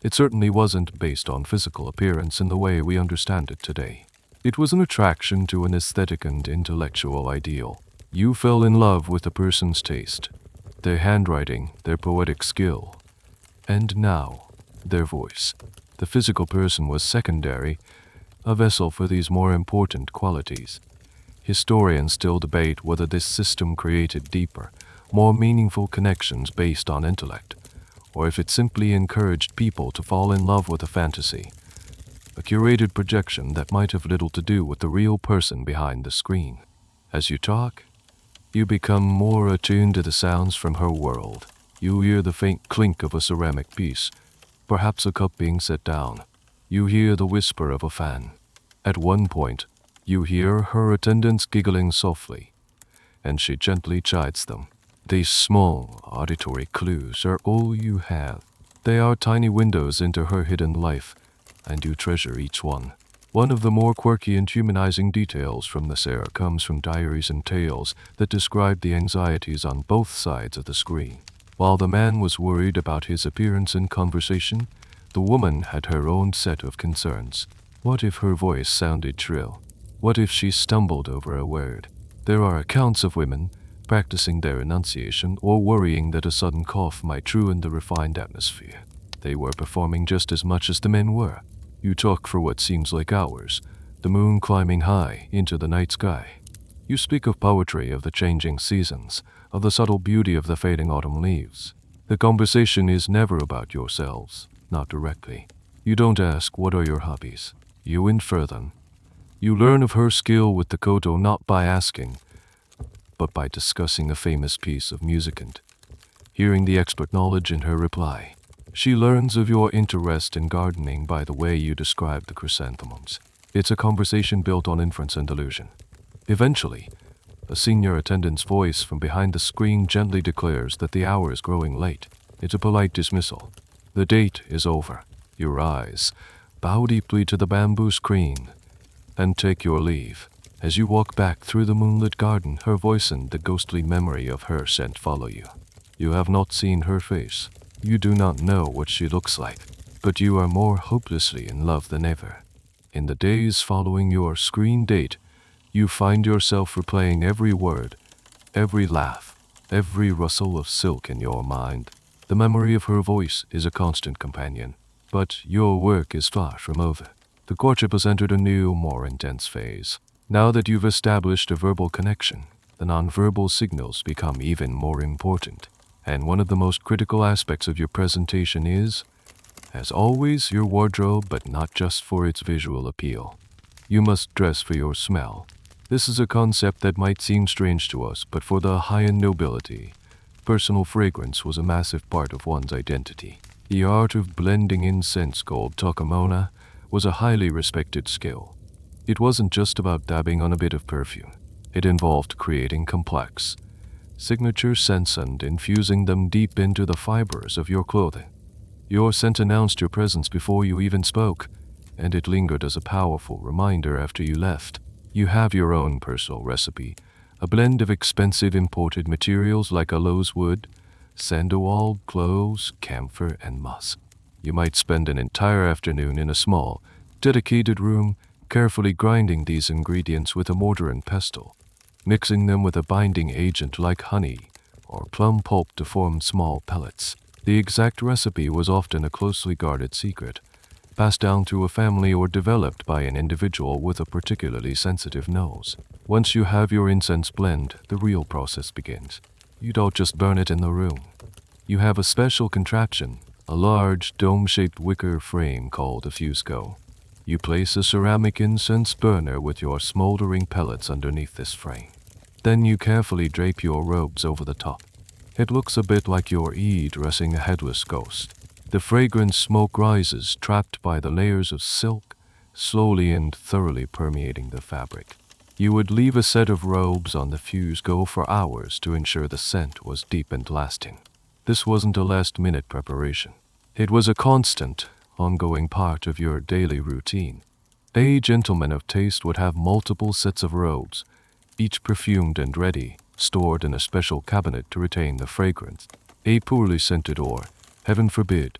It certainly wasn't based on physical appearance in the way we understand it today. It was an attraction to an aesthetic and intellectual ideal. You fell in love with a person's taste, their handwriting, their poetic skill, and now, their voice. The physical person was secondary, a vessel for these more important qualities. Historians still debate whether this system created deeper, more meaningful connections based on intellect, or if it simply encouraged people to fall in love with a fantasy, a curated projection that might have little to do with the real person behind the screen. As you talk, you become more attuned to the sounds from her world. You hear the faint clink of a ceramic piece, perhaps a cup being set down. You hear the whisper of a fan. At one point, you hear her attendants giggling softly, and she gently chides them. These small auditory clues are all you have. They are tiny windows into her hidden life, and you treasure each one. One of the more quirky and humanizing details from this era comes from diaries and tales that describe the anxieties on both sides of the screen. While the man was worried about his appearance and conversation, the woman had her own set of concerns. What if her voice sounded shrill? What if she stumbled over a word? There are accounts of women practicing their enunciation or worrying that a sudden cough might ruin the refined atmosphere. They were performing just as much as the men were. You talk for what seems like hours, the moon climbing high into the night sky. You speak of poetry, of the changing seasons, of the subtle beauty of the fading autumn leaves. The conversation is never about yourselves, not directly. You don't ask, "What are your hobbies?" You infer them. You learn of her skill with the koto not by asking, but by discussing a famous piece of music and hearing the expert knowledge in her reply. She learns of your interest in gardening by the way you describe the chrysanthemums. It's a conversation built on inference and illusion. Eventually, a senior attendant's voice from behind the screen gently declares that the hour is growing late. It's a polite dismissal. The date is over. Your eyes bow deeply to the bamboo screen and take your leave. As you walk back through the moonlit garden, her voice and the ghostly memory of her scent follow you. You have not seen her face. You do not know what she looks like, but you are more hopelessly in love than ever. In the days following your screen date, you find yourself replaying every word, every laugh, every rustle of silk in your mind. The memory of her voice is a constant companion, but your work is far from over. The courtship has entered a new, more intense phase. Now that you've established a verbal connection, the nonverbal signals become even more important. And one of the most critical aspects of your presentation is, as always, your wardrobe, but not just for its visual appeal. You must dress for your smell. This is a concept that might seem strange to us, but for the Heian nobility, personal fragrance was a massive part of one's identity. The art of blending incense, called takamona, was a highly respected skill. It wasn't just about dabbing on a bit of perfume. It involved creating complex, signature scents and infusing them deep into the fibers of your clothing. Your scent announced your presence before you even spoke, and it lingered as a powerful reminder after you left. You have your own personal recipe, a blend of expensive imported materials like aloes wood, sandalwood, cloves, camphor, and musk. You might spend an entire afternoon in a small, dedicated room, carefully grinding these ingredients with a mortar and pestle, mixing them with a binding agent like honey or plum pulp to form small pellets. The exact recipe was often a closely guarded secret, passed down through a family or developed by an individual with a particularly sensitive nose. Once you have your incense blend, the real process begins. You don't just burn it in the room. You have a special contraption, a large dome-shaped wicker frame called a fusco. You place a ceramic incense burner with your smoldering pellets underneath this frame. Then you carefully drape your robes over the top. It looks a bit like you're dressing a headless ghost. The fragrant smoke rises, trapped by the layers of silk, slowly and thoroughly permeating the fabric. You would leave a set of robes on the fusco for hours to ensure the scent was deep and lasting. This wasn't a last-minute preparation. It was a constant, ongoing part of your daily routine. A gentleman of taste would have multiple sets of robes, each perfumed and ready, stored in a special cabinet to retain the fragrance. A poorly scented or, heaven forbid,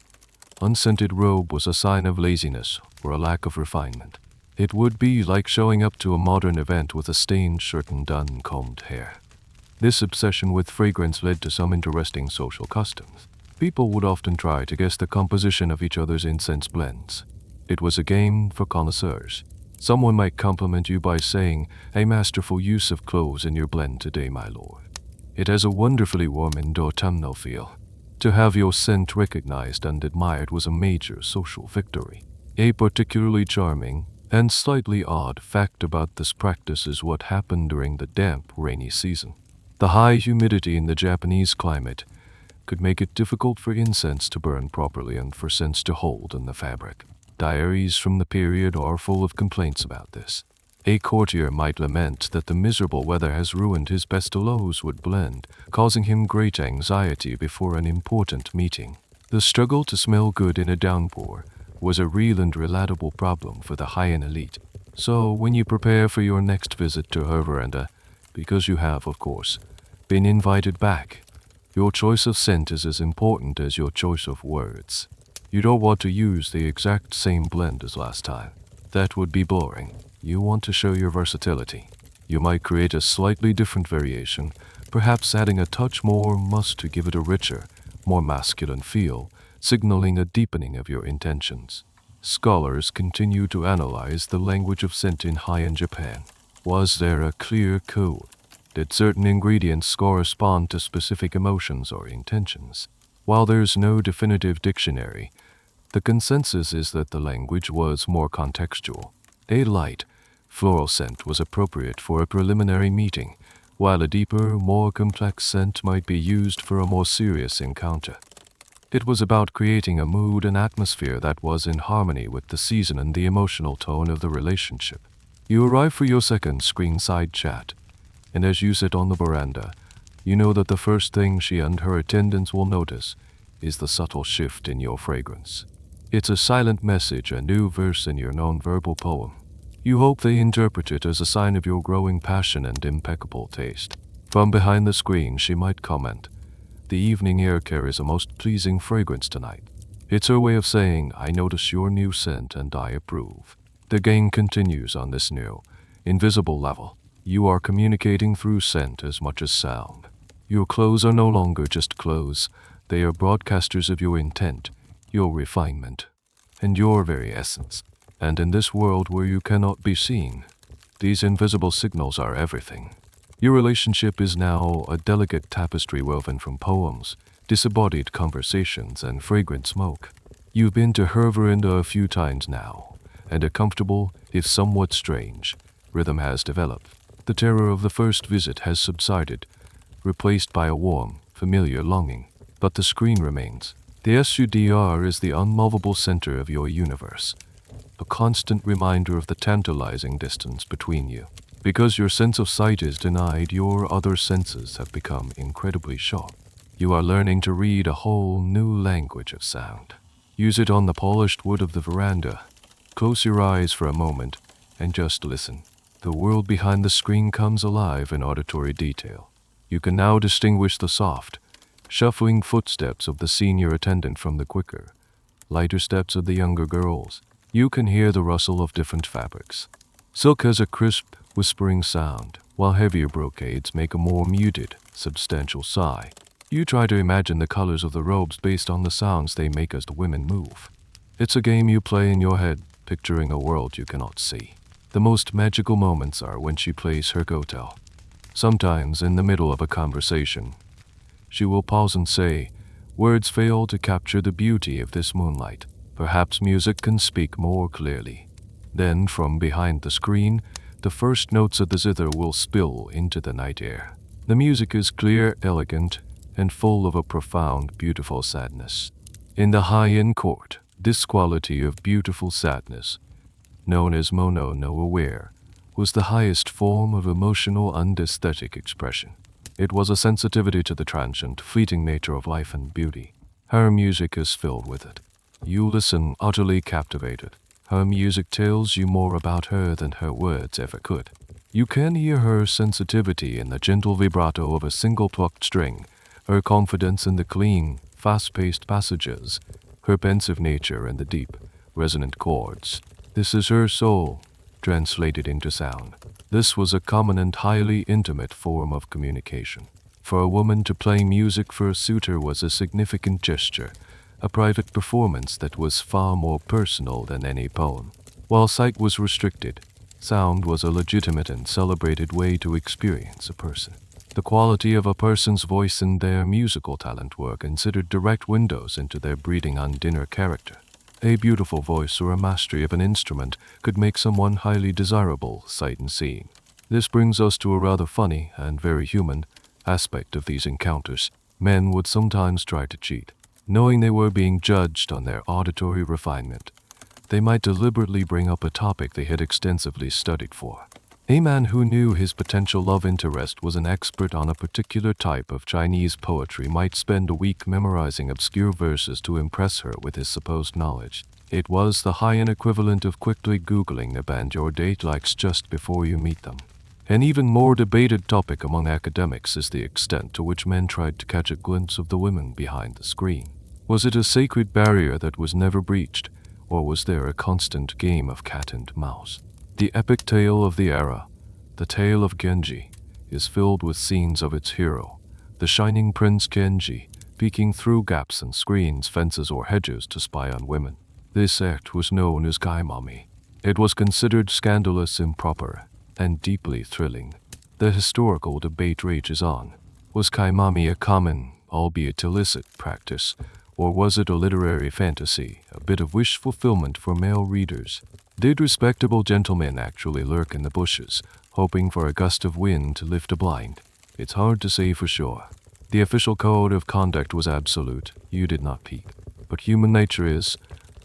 unscented robe was a sign of laziness or a lack of refinement. It would be like showing up to a modern event with a stained shirt and uncombed hair. This obsession with fragrance led to some interesting social customs. People would often try to guess the composition of each other's incense blends. It was a game for connoisseurs. Someone might compliment you by saying, "A masterful use of cloves in your blend today, my lord. It has a wonderfully warm and autumnal feel." To have your scent recognized and admired was a major social victory. A particularly charming and slightly odd fact about this practice is what happened during the damp, rainy season. The high humidity in the Japanese climate could make it difficult for incense to burn properly and for scents to hold in the fabric. Diaries from the period are full of complaints about this. A courtier might lament that the miserable weather has ruined his best aloes wood blend, causing him great anxiety before an important meeting. The struggle to smell good in a downpour was a real and relatable problem for the Heian elite. So when you prepare for your next visit to her veranda, because you have, of course, been invited back, your choice of scent is as important as your choice of words. You don't want to use the exact same blend as last time. That would be boring. You want to show your versatility. You might create a slightly different variation, perhaps adding a touch more musk to give it a richer, more masculine feel, signaling a deepening of your intentions. Scholars continue to analyze the language of scent in Heian Japan. Was there a clear code? Did certain ingredients correspond to specific emotions or intentions? While there's no definitive dictionary, the consensus is that the language was more contextual. A light, floral scent was appropriate for a preliminary meeting, while a deeper, more complex scent might be used for a more serious encounter. It was about creating a mood and atmosphere that was in harmony with the season and the emotional tone of the relationship. You arrive for your second screen-side chat, and as you sit on the veranda, you know that the first thing she and her attendants will notice is the subtle shift in your fragrance. It's a silent message, a new verse in your non-verbal poem. You hope they interpret it as a sign of your growing passion and impeccable taste. From behind the screen, she might comment, "The evening air carries a most pleasing fragrance tonight." It's her way of saying, "I notice your new scent and I approve." The game continues on this new, invisible level. You are communicating through scent as much as sound. Your clothes are no longer just clothes. They are broadcasters of your intent, your refinement, and your very essence. And in this world where you cannot be seen, these invisible signals are everything. Your relationship is now a delicate tapestry woven from poems, disembodied conversations, and fragrant smoke. You've been to her veranda a few times now, and a comfortable, if somewhat strange, rhythm has developed. The terror of the first visit has subsided, replaced by a warm, familiar longing. But the screen remains. The SUDR is the unmovable center of your universe, a constant reminder of the tantalizing distance between you. Because your sense of sight is denied, your other senses have become incredibly sharp. You are learning to read a whole new language of sound. Use it on the polished wood of the veranda. Close your eyes for a moment and just listen. The world behind the screen comes alive in auditory detail. You can now distinguish the soft, shuffling footsteps of the senior attendant from the quicker, lighter steps of the younger girls. You can hear the rustle of different fabrics. Silk has a crisp, whispering sound, while heavier brocades make a more muted, substantial sigh. You try to imagine the colors of the robes based on the sounds they make as the women move. It's a game you play in your head, picturing a world you cannot see. The most magical moments are when she plays her koto. Sometimes, in the middle of a conversation, she will pause and say, "Words fail to capture the beauty of this moonlight. Perhaps music can speak more clearly." Then, from behind the screen, the first notes of the zither will spill into the night air. The music is clear, elegant, and full of a profound, beautiful sadness. In the Heian court, this quality of beautiful sadness, known as mono no aware, was the highest form of emotional undesthetic expression. It was a sensitivity to the transient, fleeting nature of life and beauty. Her music is filled with it. You listen utterly captivated. Her music tells you more about her than her words ever could. You can hear her sensitivity in the gentle vibrato of a single plucked string, her confidence in the clean, fast-paced passages, her pensive nature in the deep, resonant chords. This is her soul, translated into sound. This was a common and highly intimate form of communication. For a woman to play music for a suitor was a significant gesture, a private performance that was far more personal than any poem. While sight was restricted, sound was a legitimate and celebrated way to experience a person. The quality of a person's voice and their musical talent were considered direct windows into their breeding and inner character. A beautiful voice or a mastery of an instrument could make someone highly desirable, sight unseen. This brings us to a rather funny and very human aspect of these encounters. Men would sometimes try to cheat. Knowing they were being judged on their auditory refinement, they might deliberately bring up a topic they had extensively studied for. A man who knew his potential love interest was an expert on a particular type of Chinese poetry might spend a week memorizing obscure verses to impress her with his supposed knowledge. It was the Heian equivalent of quickly Googling a band your date likes just before you meet them. An even more debated topic among academics is the extent to which men tried to catch a glimpse of the women behind the screen. Was it a sacred barrier that was never breached, or was there a constant game of cat and mouse? The epic tale of the era, the tale of Genji, is filled with scenes of its hero, the shining prince Genji, peeking through gaps in screens, fences, or hedges to spy on women. This act was known as kaimami. It was considered scandalous, improper, and deeply thrilling. The historical debate rages on. Was kaimami a common, albeit illicit, practice, or was it a literary fantasy, a bit of wish fulfillment for male readers? Did respectable gentlemen actually lurk in the bushes, hoping for a gust of wind to lift a blind? It's hard to say for sure. The official code of conduct was absolute. You did not peek. But human nature is,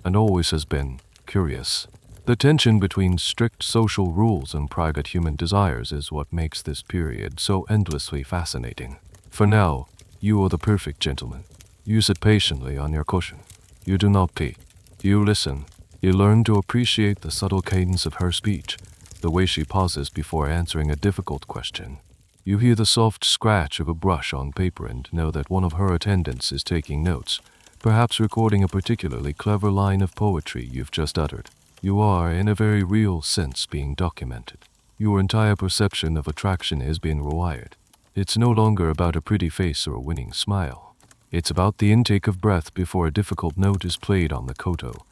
and always has been, curious. The tension between strict social rules and private human desires is what makes this period so endlessly fascinating. For now, you are the perfect gentleman. You sit patiently on your cushion. You do not peek. You listen, You learn to appreciate the subtle cadence of her speech, the way she pauses before answering a difficult question. You hear the soft scratch of a brush on paper and know that one of her attendants is taking notes, perhaps recording a particularly clever line of poetry you've just uttered. You are, in a very real sense, being documented. Your entire perception of attraction is being rewired. It's no longer about a pretty face or a winning smile. It's about the intake of breath before a difficult note is played on the koto,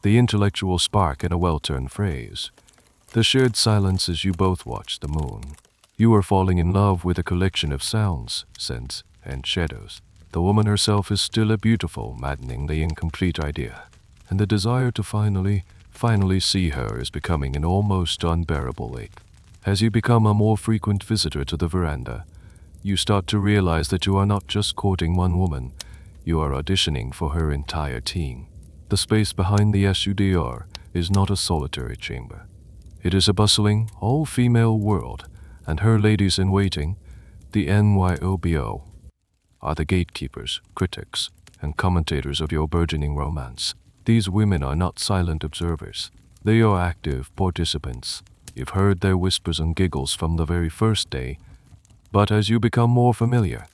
the intellectual spark in a well-turned phrase, the shared silence as you both watch the moon. You are falling in love with a collection of sounds, scents, and shadows. The woman herself is still a beautiful, maddeningly incomplete idea, and the desire to finally see her is becoming an almost unbearable ache. As you become a more frequent visitor to the veranda, you start to realize that you are not just courting one woman, you are auditioning for her entire team. The space behind the SUDR is not a solitary chamber. It is a bustling, all-female world, and her ladies-in-waiting, the NYOBO, are the gatekeepers, critics, and commentators of your burgeoning romance. These women are not silent observers. They are active participants. You've heard their whispers and giggles from the very first day, but as you become more familiar,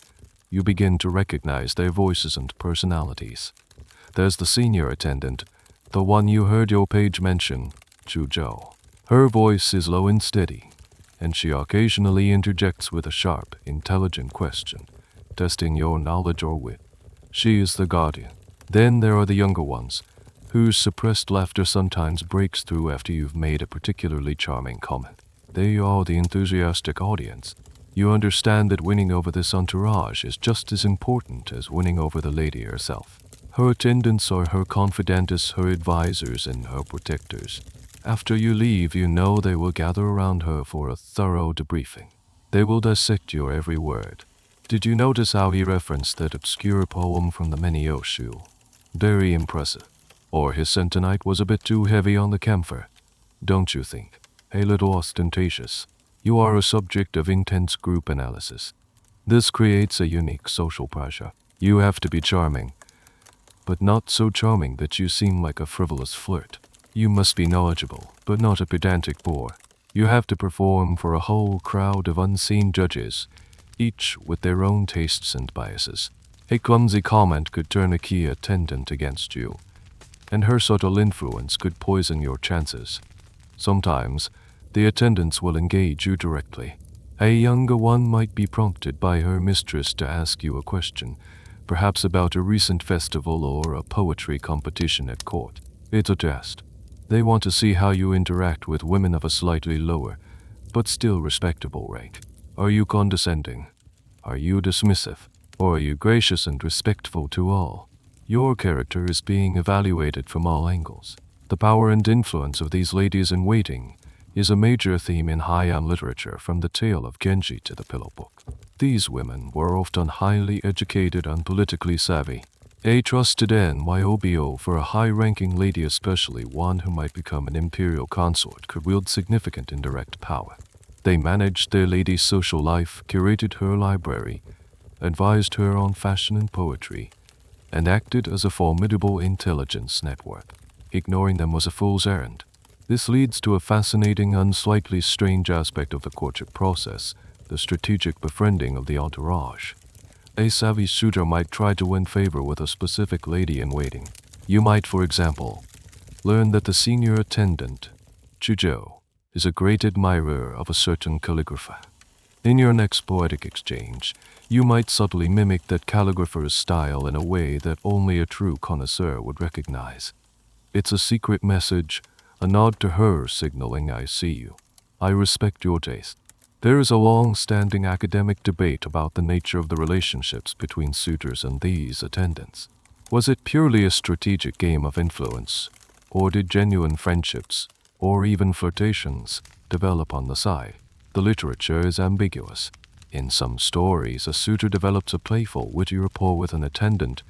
you begin to recognize their voices and personalities. There's the senior attendant, the one you heard your page mention, Chuzhou. Her voice is low and steady, and she occasionally interjects with a sharp, intelligent question, testing your knowledge or wit. She is the guardian. Then there are the younger ones, whose suppressed laughter sometimes breaks through after you've made a particularly charming comment. They are the enthusiastic audience. You understand that winning over this entourage is just as important as winning over the lady herself. Her attendants are her confidants, her advisors, and her protectors. After you leave, you know they will gather around her for a thorough debriefing. They will dissect your every word. Did you notice how he referenced that obscure poem from the Meniyoshu? Very impressive. Or his centonite was a bit too heavy on the camphor, don't you think? A little ostentatious. You are a subject of intense group analysis. This creates a unique social pressure. You have to be charming, but not so charming that you seem like a frivolous flirt. You must be knowledgeable, but not a pedantic bore. You have to perform for a whole crowd of unseen judges, each with their own tastes and biases. A clumsy comment could turn a key attendant against you, and her subtle influence could poison your chances. Sometimes, the attendants will engage you directly. A younger one might be prompted by her mistress to ask you a question, perhaps about a recent festival or a poetry competition at court. It's a test. They want to see how you interact with women of a slightly lower, but still respectable rank. Are you condescending? Are you dismissive? Or are you gracious and respectful to all? Your character is being evaluated from all angles. The power and influence of these ladies-in-waiting is a major theme in Heian literature, from the tale of Genji to the Pillow Book. These women were often highly educated and politically savvy. A trusted NYOBO for a high-ranking lady, especially one who might become an imperial consort, could wield significant indirect power. They managed their lady's social life, curated her library, advised her on fashion and poetry, and acted as a formidable intelligence network. Ignoring them was a fool's errand. This leads to a fascinating and slightly strange aspect of the courtship process, the strategic befriending of the entourage. A savvy suitor might try to win favor with a specific lady-in-waiting. You might, for example, learn that the senior attendant, Chuzhou, is a great admirer of a certain calligrapher. In your next poetic exchange, you might subtly mimic that calligrapher's style in a way that only a true connoisseur would recognize. It's a secret message, a nod to her signaling, "I see you. I respect your taste." There is a long-standing academic debate about the nature of the relationships between suitors and these attendants. Was it purely a strategic game of influence, or did genuine friendships, or even flirtations, develop on the side? The literature is ambiguous. In some stories, a suitor develops a playful, witty rapport with an attendant,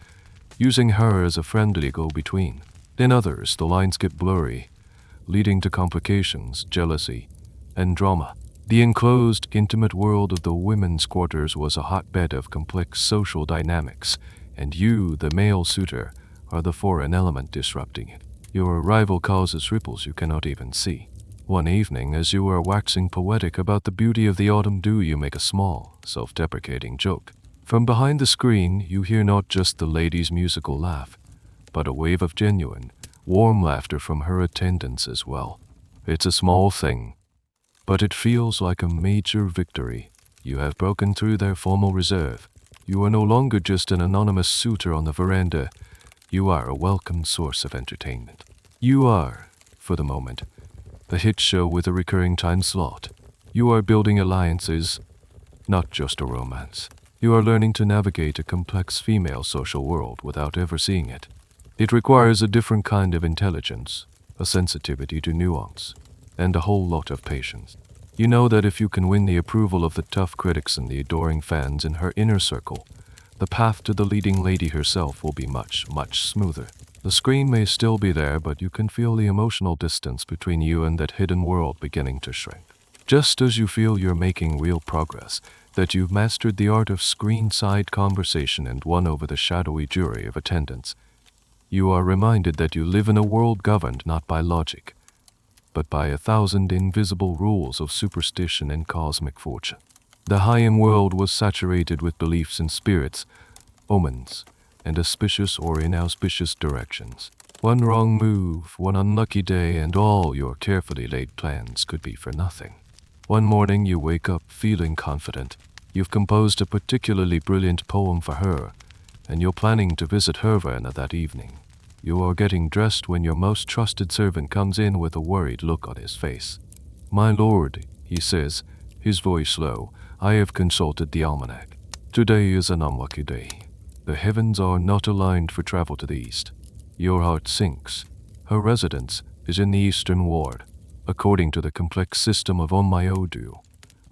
using her as a friendly go-between. In others, the lines get blurry, leading to complications, jealousy, and drama. The enclosed, intimate world of the women's quarters was a hotbed of complex social dynamics, and you, the male suitor, are the foreign element disrupting it. Your arrival causes ripples you cannot even see. One evening, as you are waxing poetic about the beauty of the autumn dew, you make a small, self-deprecating joke. From behind the screen, you hear not just the lady's musical laugh, but a wave of genuine, warm laughter from her attendants as well. It's a small thing, but it feels like a major victory. You have broken through their formal reserve. You are no longer just an anonymous suitor on the veranda. You are a welcome source of entertainment. You are, for the moment, the hit show with a recurring time slot. You are building alliances, not just a romance. You are learning to navigate a complex female social world without ever seeing it. It requires a different kind of intelligence, a sensitivity to nuance, and a whole lot of patience. You know that if you can win the approval of the tough critics and the adoring fans in her inner circle, the path to the leading lady herself will be much, much smoother. The screen may still be there, but you can feel the emotional distance between you and that hidden world beginning to shrink. Just as you feel you're making real progress, that you've mastered the art of screen-side conversation and won over the shadowy jury of attendants, you are reminded that you live in a world governed not by logic, but by 1,000 invisible rules of superstition and cosmic fortune. The Heian world was saturated with beliefs in spirits, omens, and auspicious or inauspicious directions. One wrong move, one unlucky day, and all your carefully laid plans could be for nothing. One morning you wake up feeling confident. You've composed a particularly brilliant poem for her, and you're planning to visit her veranda that evening. You are getting dressed when your most trusted servant comes in with a worried look on his face. "My lord," he says, his voice low, "I have consulted the almanac. Today is an unlucky day. The heavens are not aligned for travel to the east." Your heart sinks. Her residence is in the eastern ward, according to the complex system of Onmyodu,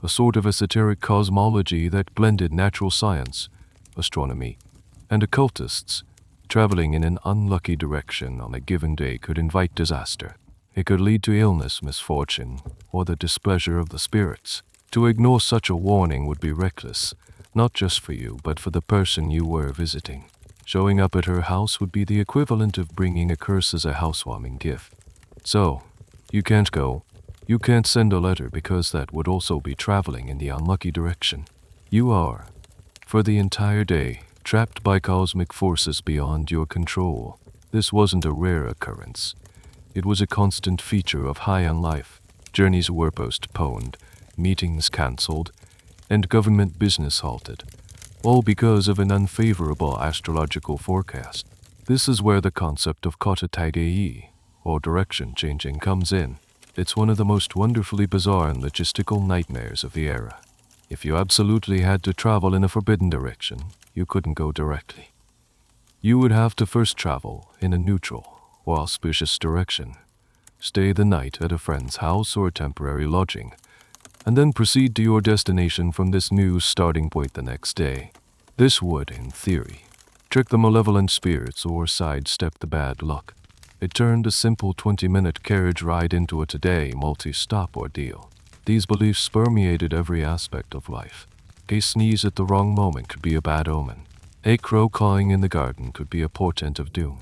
a sort of esoteric cosmology that blended natural science, astronomy, and occultists. Traveling in an unlucky direction on a given day could invite disaster. It could lead to illness, misfortune, or the displeasure of the spirits. To ignore such a warning would be reckless, not just for you, but for the person you were visiting. Showing up at her house would be the equivalent of bringing a curse as a housewarming gift. So, you can't go. You can't send a letter because that would also be traveling in the unlucky direction. You are, for the entire day, trapped by cosmic forces beyond your control. This wasn't a rare occurrence. It was a constant feature of Heian life. Journeys were postponed, meetings cancelled, and government business halted, all because of an unfavorable astrological forecast. This is where the concept of kata taigei, or direction changing, comes in. It's one of the most wonderfully bizarre and logistical nightmares of the era. If you absolutely had to travel in a forbidden direction, you couldn't go directly. You would have to first travel in a neutral or auspicious direction, stay the night at a friend's house or a temporary lodging, and then proceed to your destination from this new starting point the next day. This would, in theory, trick the malevolent spirits or sidestep the bad luck. It turned a simple 20-minute carriage ride into a today multi-stop ordeal. These beliefs permeated every aspect of life. A sneeze at the wrong moment could be a bad omen. A crow cawing in the garden could be a portent of doom.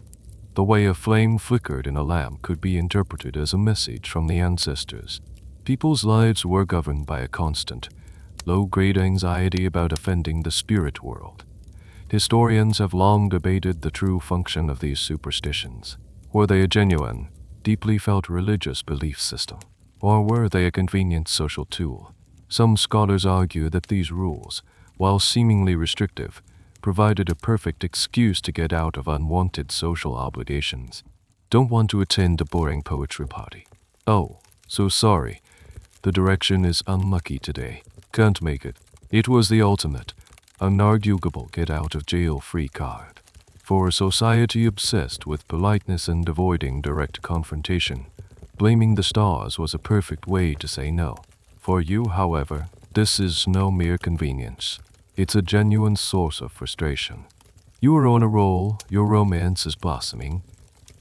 The way a flame flickered in a lamp could be interpreted as a message from the ancestors. People's lives were governed by a constant, low-grade anxiety about offending the spirit world. Historians have long debated the true function of these superstitions. Were they a genuine, deeply felt religious belief system, or were they a convenient social tool? Some scholars argue that these rules, while seemingly restrictive, provided a perfect excuse to get out of unwanted social obligations. Don't want to attend a boring poetry party. Oh, so sorry. The direction is unlucky today. Can't make it. It was the ultimate, unarguable get-out-of-jail-free card. For a society obsessed with politeness and avoiding direct confrontation, blaming the stars was a perfect way to say no. For you, however, this is no mere convenience. It's a genuine source of frustration. You are on a roll, your romance is blossoming,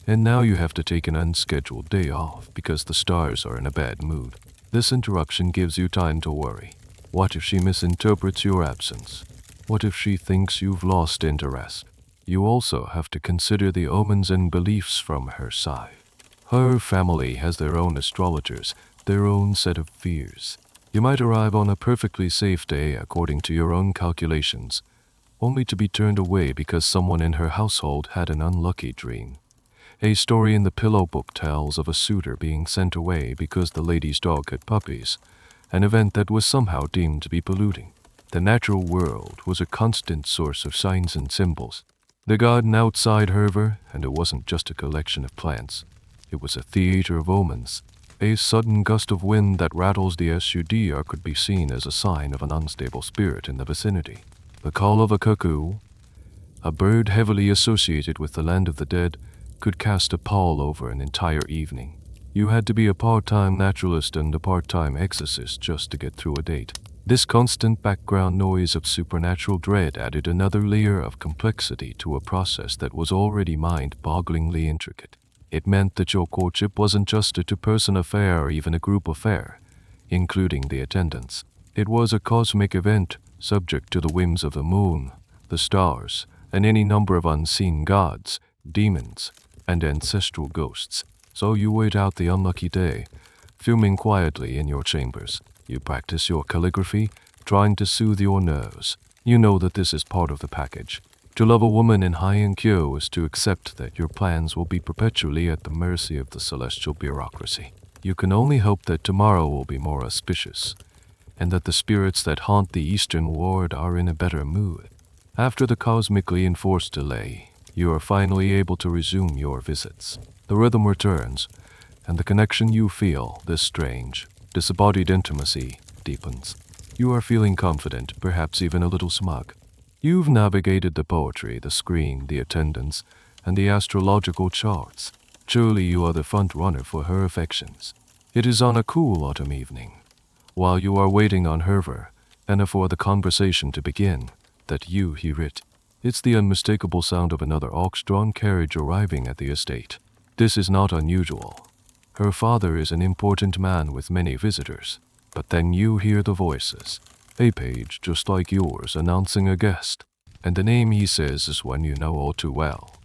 and now you have to take an unscheduled day off because the stars are in a bad mood. This interruption gives you time to worry. What if she misinterprets your absence? What if she thinks you've lost interest? You also have to consider the omens and beliefs from her side. Her family has their own astrologers, their own set of fears. You might arrive on a perfectly safe day according to your own calculations, only to be turned away because someone in her household had an unlucky dream. A story in the pillow book tells of a suitor being sent away because the lady's dog had puppies, an event that was somehow deemed to be polluting. The natural world was a constant source of signs and symbols. The garden outside, however, and it wasn't just a collection of plants. It was a theater of omens. A sudden gust of wind that rattles the sudare could be seen as a sign of an unstable spirit in the vicinity. The call of a cuckoo, a bird heavily associated with the land of the dead, could cast a pall over an entire evening. You had to be a part-time naturalist and a part-time exorcist just to get through a date. This constant background noise of supernatural dread added another layer of complexity to a process that was already mind-bogglingly intricate. It meant that your courtship wasn't just a two-person affair or even a group affair, including the attendants. It was a cosmic event, subject to the whims of the moon, the stars, and any number of unseen gods, demons, and ancestral ghosts. So you wait out the unlucky day, fuming quietly in your chambers. You practice your calligraphy, trying to soothe your nerves. You know that this is part of the package. To love a woman in Heian Japan is to accept that your plans will be perpetually at the mercy of the celestial bureaucracy. You can only hope that tomorrow will be more auspicious, and that the spirits that haunt the eastern ward are in a better mood. After the cosmically enforced delay, you are finally able to resume your visits. The rhythm returns, and the connection you feel, this strange, disembodied intimacy, deepens. You are feeling confident, perhaps even a little smug. You've navigated the poetry, the screen, the attendance, and the astrological charts. Truly you are the front runner for her affections. It is on a cool autumn evening, while you are waiting on her and for the conversation to begin, that you hear it. It's the unmistakable sound of another ox-drawn carriage arriving at the estate. This is not unusual. Her father is an important man with many visitors. But then you hear the voices. A page just like yours announcing a guest. And the name he says is one you know all too well.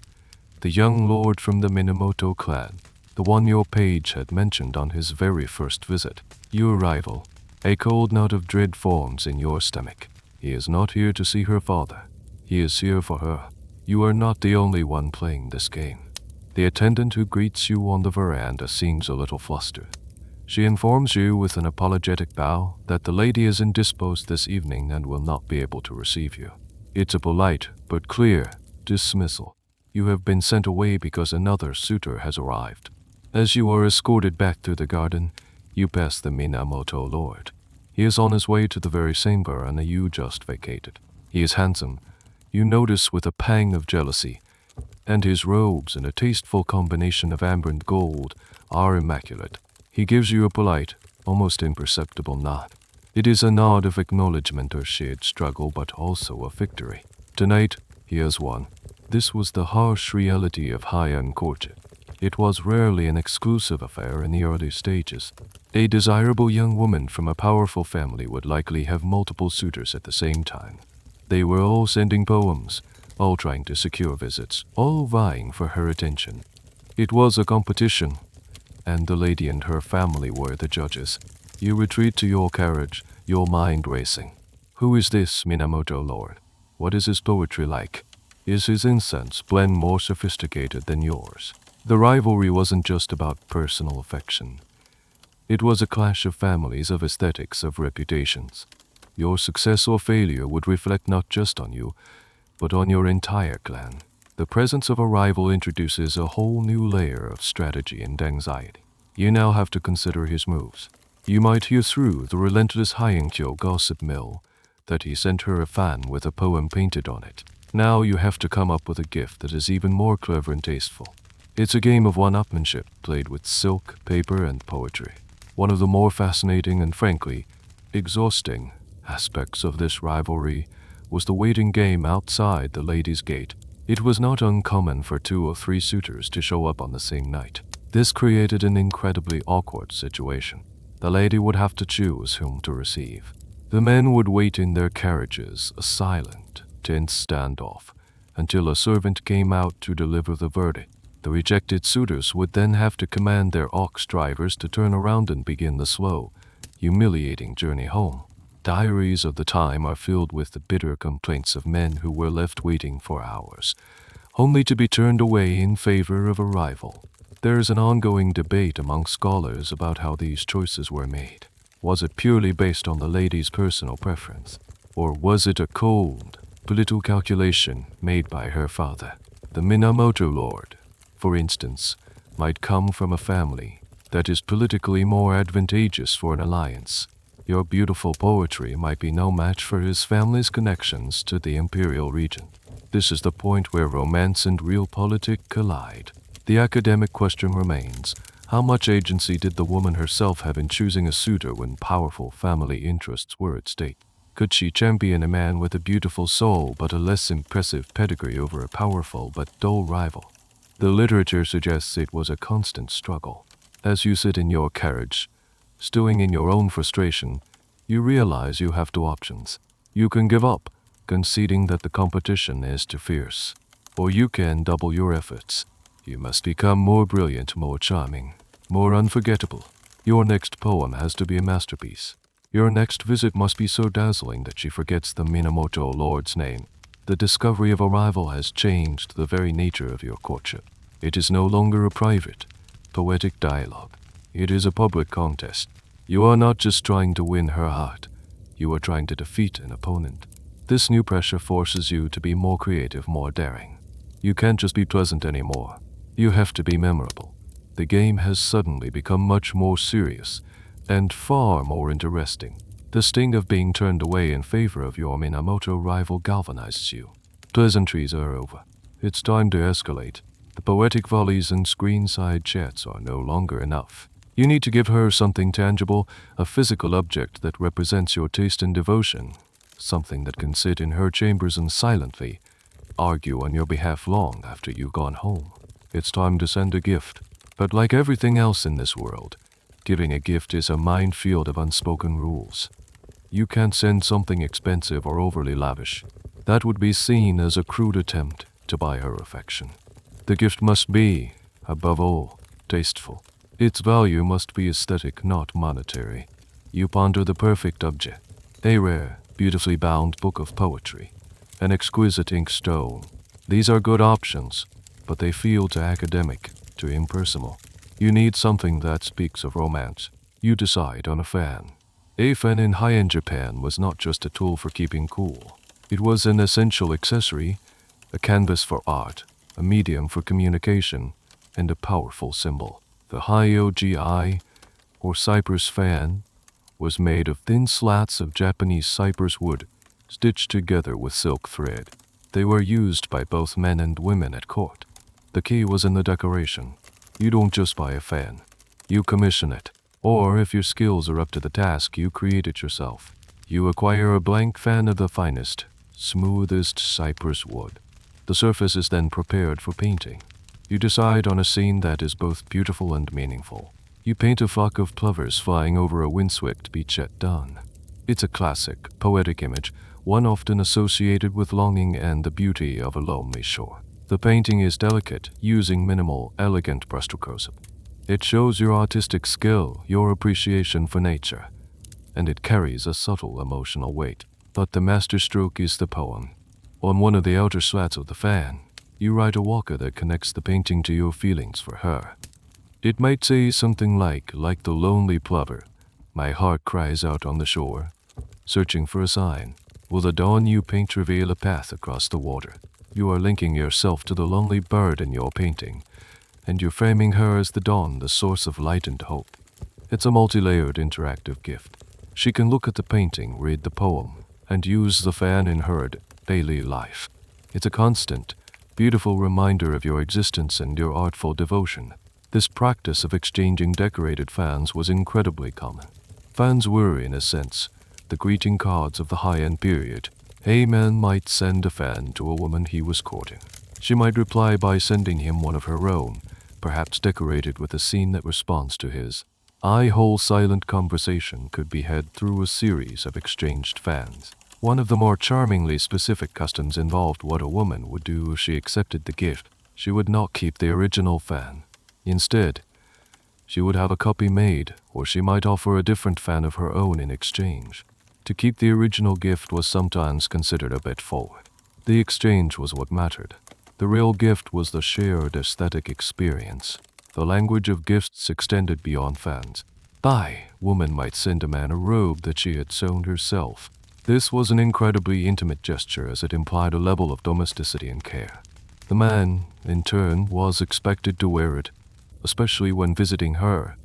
The young lord from the Minamoto clan. The one your page had mentioned on his very first visit. Your rival. A cold knot of dread forms in your stomach. He is not here to see her father. He is here for her. You are not the only one playing this game. The attendant who greets you on the veranda seems a little flustered. She informs you with an apologetic bow that the lady is indisposed this evening and will not be able to receive you. It's a polite but clear dismissal. You have been sent away because another suitor has arrived. As you are escorted back through the garden, you pass the Minamoto lord. He is on his way to the very same veranda you just vacated. He is handsome, you notice with a pang of jealousy, and his robes in a tasteful combination of amber and gold are immaculate. He gives you a polite, almost imperceptible nod. It is a nod of acknowledgement or shared struggle, but also of victory. Tonight, he has won. This was the harsh reality of Heian courtship. It was rarely an exclusive affair in the early stages. A desirable young woman from a powerful family would likely have multiple suitors at the same time. They were all sending poems, all trying to secure visits, all vying for her attention. It was a competition, and the lady and her family were the judges. You retreat to your carriage, your mind racing. Who is this Minamoto lord? What is his poetry like? Is his incense blend more sophisticated than yours? The rivalry wasn't just about personal affection. It was a clash of families, of aesthetics, of reputations. Your success or failure would reflect not just on you, but on your entire clan. The presence of a rival introduces a whole new layer of strategy and anxiety. You now have to consider his moves. You might hear through the relentless Heian gossip mill that he sent her a fan with a poem painted on it. Now you have to come up with a gift that is even more clever and tasteful. It's a game of one-upmanship played with silk, paper, and poetry. One of the more fascinating and frankly exhausting aspects of this rivalry was the waiting game outside the lady's gate. It was not uncommon for 2 or 3 suitors to show up on the same night. This created an incredibly awkward situation. The lady would have to choose whom to receive. The men would wait in their carriages, a silent, tense standoff, until a servant came out to deliver the verdict. The rejected suitors would then have to command their ox drivers to turn around and begin the slow, humiliating journey home. Diaries of the time are filled with the bitter complaints of men who were left waiting for hours, only to be turned away in favor of a rival. There is an ongoing debate among scholars about how these choices were made. Was it purely based on the lady's personal preference, or was it a cold, political calculation made by her father? The Minamoto lord, for instance, might come from a family that is politically more advantageous for an alliance. Your beautiful poetry might be no match for his family's connections to the imperial region. This is the point where romance and realpolitik collide. The academic question remains, how much agency did the woman herself have in choosing a suitor when powerful family interests were at stake? Could she champion a man with a beautiful soul but a less impressive pedigree over a powerful but dull rival? The literature suggests it was a constant struggle. As you sit in your carriage, stewing in your own frustration, you realize you have two options. You can give up, conceding that the competition is too fierce, or you can double your efforts. You must become more brilliant, more charming, more unforgettable. Your next poem has to be a masterpiece. Your next visit must be so dazzling that she forgets the Minamoto lord's name. The discovery of a rival has changed the very nature of your courtship. It is no longer a private, poetic dialogue. It is a public contest. You are not just trying to win her heart. You are trying to defeat an opponent. This new pressure forces you to be more creative, more daring. You can't just be pleasant anymore. You have to be memorable. The game has suddenly become much more serious and far more interesting. The sting of being turned away in favor of your Minamoto rival galvanizes you. Pleasantries are over. It's time to escalate. The poetic volleys and screen-side chats are no longer enough. You need to give her something tangible, a physical object that represents your taste and devotion, something that can sit in her chambers and silently argue on your behalf long after you've gone home. It's time to send a gift. But like everything else in this world, giving a gift is a minefield of unspoken rules. You can't send something expensive or overly lavish. That would be seen as a crude attempt to buy her affection. The gift must be, above all, tasteful. Its value must be aesthetic, not monetary. You ponder the perfect object. A rare, beautifully bound book of poetry. An exquisite inkstone. These are good options, but they feel too academic, too impersonal. You need something that speaks of romance. You decide on a fan. A fan in Heian Japan was not just a tool for keeping cool. It was an essential accessory, a canvas for art, a medium for communication, and a powerful symbol. The Hyogi, or cypress fan, was made of thin slats of Japanese cypress wood, stitched together with silk thread. They were used by both men and women at court. The key was in the decoration. You don't just buy a fan. You commission it. Or, if your skills are up to the task, you create it yourself. You acquire a blank fan of the finest, smoothest cypress wood. The surface is then prepared for painting. You decide on a scene that is both beautiful and meaningful. You paint a flock of plovers flying over a windswept beach at dawn. It's a classic, poetic image, one often associated with longing and the beauty of a lonely shore. The painting is delicate, using minimal, elegant brushstrokes. It shows your artistic skill, your appreciation for nature, and it carries a subtle emotional weight. But the masterstroke is the poem. On one of the outer slats of the fan, you write a waka that connects the painting to your feelings for her. It might say something like the lonely plover, my heart cries out on the shore, searching for a sign. Will the dawn you paint reveal a path across the water? You are linking yourself to the lonely bird in your painting, and you're framing her as the dawn, the source of light and hope. It's a multi-layered interactive gift. She can look at the painting, read the poem, and use the fan in her daily life. It's a constant, beautiful reminder of your existence and your artful devotion. This practice of exchanging decorated fans was incredibly common. Fans were, in a sense, the greeting cards of the Heian period. A man might send a fan to a woman he was courting. She might reply by sending him one of her own, perhaps decorated with a scene that responds to his. A whole silent conversation could be had through a series of exchanged fans. One of the more charmingly specific customs involved what a woman would do if she accepted the gift. She would not keep the original fan. Instead, she would have a copy made, or she might offer a different fan of her own in exchange. To keep the original gift was sometimes considered a bit forward. The exchange was what mattered. The real gift was the shared aesthetic experience. The language of gifts extended beyond fans. Woman might send a man a robe that she had sewn herself. This was an incredibly intimate gesture as it implied a level of domesticity and care. The man, in turn, was expected to wear it, especially when visiting her,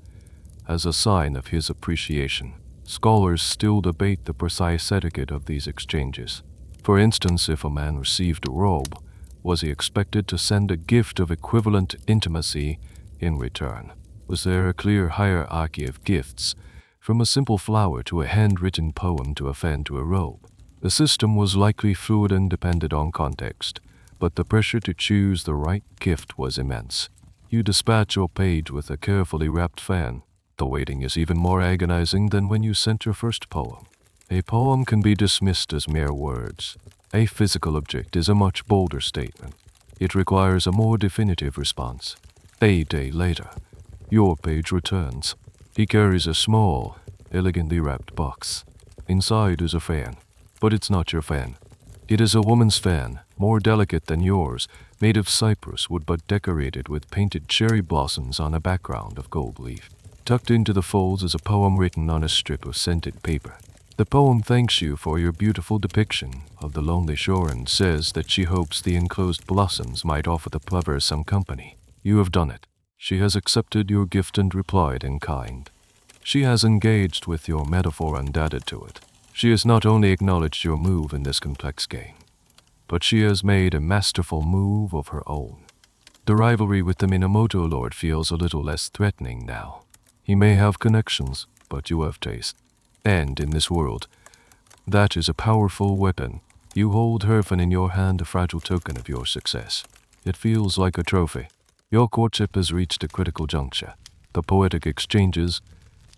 as a sign of his appreciation. Scholars still debate the precise etiquette of these exchanges. For instance, if a man received a robe, was he expected to send a gift of equivalent intimacy in return? Was there a clear hierarchy of gifts, from a simple flower to a handwritten poem to a fan to a robe? The system was likely fluid and depended on context, but the pressure to choose the right gift was immense. You dispatch your page with a carefully wrapped fan. The waiting is even more agonizing than when you sent your first poem. A poem can be dismissed as mere words. A physical object is a much bolder statement. It requires a more definitive response. A day later, your page returns. He carries a small, elegantly wrapped box. Inside is a fan, but it's not your fan. It is a woman's fan, more delicate than yours, made of cypress wood but decorated with painted cherry blossoms on a background of gold leaf. Tucked into the folds is a poem written on a strip of scented paper. The poem thanks you for your beautiful depiction of the lonely shore and says that she hopes the enclosed blossoms might offer the plover some company. You have done it. She has accepted your gift and replied in kind. She has engaged with your metaphor and added to it. She has not only acknowledged your move in this complex game, but she has made a masterful move of her own. The rivalry with the Minamoto Lord feels a little less threatening now. He may have connections, but you have taste. And in this world, that is a powerful weapon. You hold her fan in your hand, a fragile token of your success. It feels like a trophy. Your courtship has reached a critical juncture. The poetic exchanges,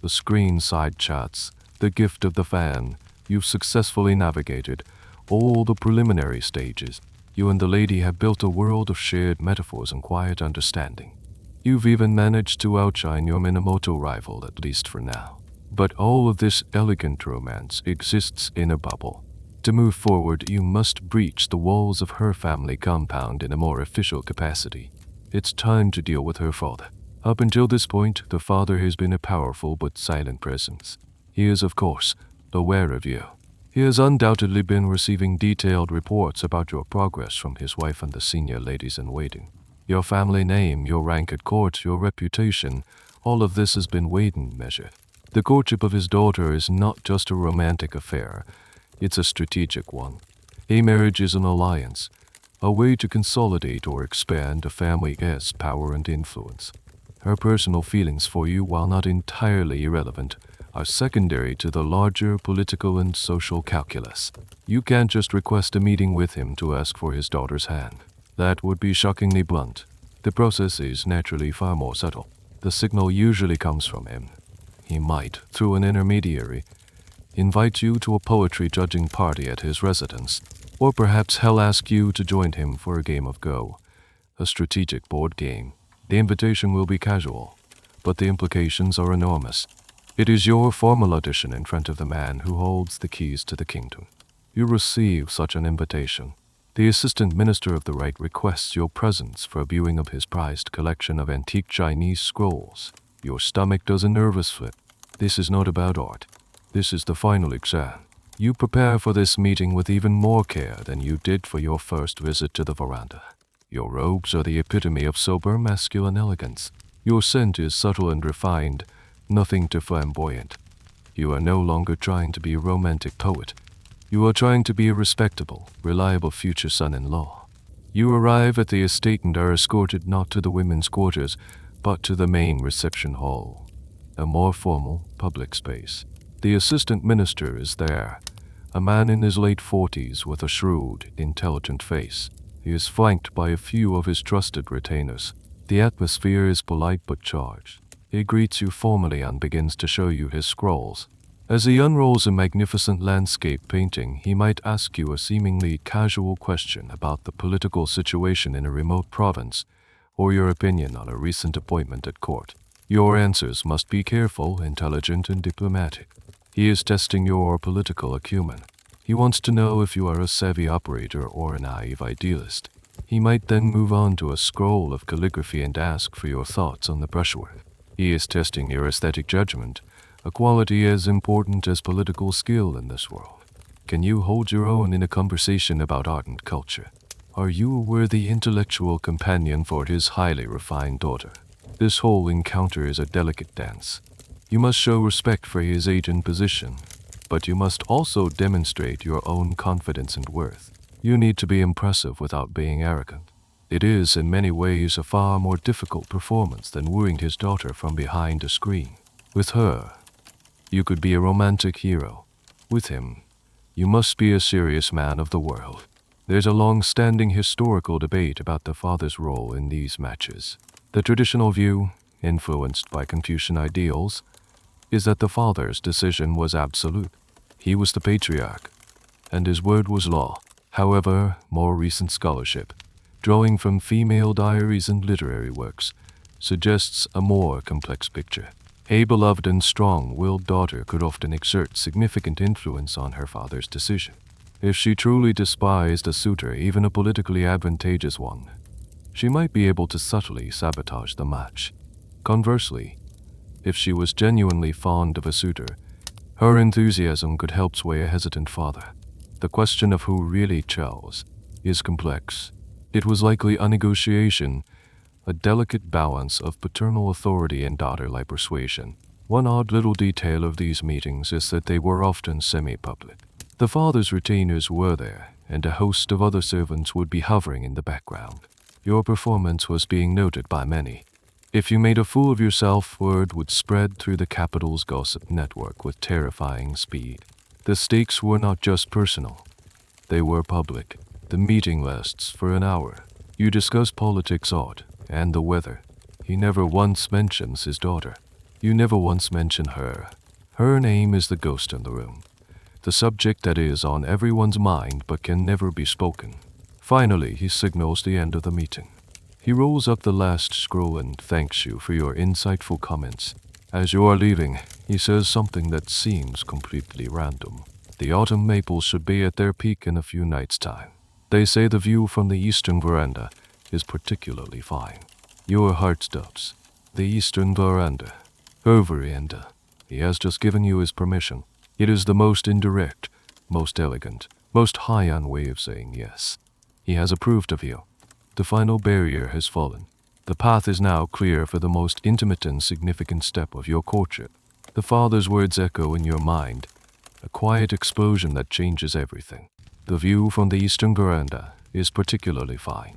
the screen side chats, the gift of the fan, you've successfully navigated all the preliminary stages. You and the lady have built a world of shared metaphors and quiet understanding. You've even managed to outshine your Minamoto rival, at least for now. But all of this elegant romance exists in a bubble. To move forward, you must breach the walls of her family compound in a more official capacity. It's time to deal with her father. Up until this point, the father has been a powerful but silent presence. He is, of course, aware of you. He has undoubtedly been receiving detailed reports about your progress from his wife and the senior ladies in waiting. Your family name, your rank at court, your reputation, all of this has been weighed and measured. The courtship of his daughter is not just a romantic affair, it's a strategic one. A marriage is an alliance, a way to consolidate or expand a family's power and influence. Her personal feelings for you, while not entirely irrelevant, are secondary to the larger political and social calculus. You can't just request a meeting with him to ask for his daughter's hand. That would be shockingly blunt. The process is naturally far more subtle. The signal usually comes from him. He might, through an intermediary, invite you to a poetry judging party at his residence, or perhaps he'll ask you to join him for a game of Go, a strategic board game. The invitation will be casual, but the implications are enormous. It is your formal audition in front of the man who holds the keys to the kingdom. You receive such an invitation. The assistant minister of the rite requests your presence for a viewing of his prized collection of antique Chinese scrolls. Your stomach does a nervous flip. This is not about art. This is the final exam. You prepare for this meeting with even more care than you did for your first visit to the veranda. Your robes are the epitome of sober masculine elegance. Your scent is subtle and refined, nothing too flamboyant. You are no longer trying to be a romantic poet. You are trying to be a respectable, reliable future son-in-law. You arrive at the estate and are escorted not to the women's quarters, but to the main reception hall, a more formal public space. The assistant minister is there, a man in his late 40s with a shrewd, intelligent face. He is flanked by a few of his trusted retainers. The atmosphere is polite but charged. He greets you formally and begins to show you his scrolls. As he unrolls a magnificent landscape painting, he might ask you a seemingly casual question about the political situation in a remote province, or your opinion on a recent appointment at court. Your answers must be careful, intelligent, and diplomatic. He is testing your political acumen. He wants to know if you are a savvy operator or a naive idealist. He might then move on to a scroll of calligraphy and ask for your thoughts on the brushwork. He is testing your aesthetic judgment, a quality as important as political skill in this world. Can you hold your own in a conversation about art and culture? Are you a worthy intellectual companion for his highly refined daughter? This whole encounter is a delicate dance. You must show respect for his age and position, but you must also demonstrate your own confidence and worth. You need to be impressive without being arrogant. It is, in many ways, a far more difficult performance than wooing his daughter from behind a screen. With her, you could be a romantic hero. With him, you must be a serious man of the world. There's a long-standing historical debate about the father's role in these matches. The traditional view, influenced by Confucian ideals, is that the father's decision was absolute. He was the patriarch, and his word was law. However, more recent scholarship, drawing from female diaries and literary works, suggests a more complex picture. A beloved and strong-willed daughter could often exert significant influence on her father's decision. If she truly despised a suitor, even a politically advantageous one, she might be able to subtly sabotage the match. Conversely, if she was genuinely fond of a suitor, her enthusiasm could help sway a hesitant father. The question of who really chose is complex. It was likely a negotiation, a delicate balance of paternal authority and daughterly persuasion. One odd little detail of these meetings is that they were often semi-public. The father's retainers were there, and a host of other servants would be hovering in the background. Your performance was being noted by many. If you made a fool of yourself, word would spread through the capital's gossip network with terrifying speed. The stakes were not just personal. They were public. The meeting lasts for an hour. You discuss politics, art, and the weather. He never once mentions his daughter. You never once mention her. Her name is the ghost in the room, the subject that is on everyone's mind but can never be spoken. Finally, he signals the end of the meeting. He rolls up the last scroll and thanks you for your insightful comments. As you are leaving, he says something that seems completely random. The autumn maples should be at their peak in a few nights' time. They say the view from the eastern veranda is particularly fine. Your heart stops. The eastern veranda. Her veranda. He has just given you his permission. It is the most indirect, most elegant, most Heian way of saying yes. He has approved of you. The final barrier has fallen. The path is now clear for the most intimate and significant step of your courtship. The father's words echo in your mind, a quiet explosion that changes everything. The view from the eastern veranda is particularly fine.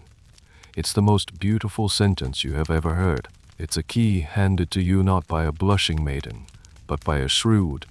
It's the most beautiful sentence you have ever heard. It's a key handed to you not by a blushing maiden, but by a shrewd,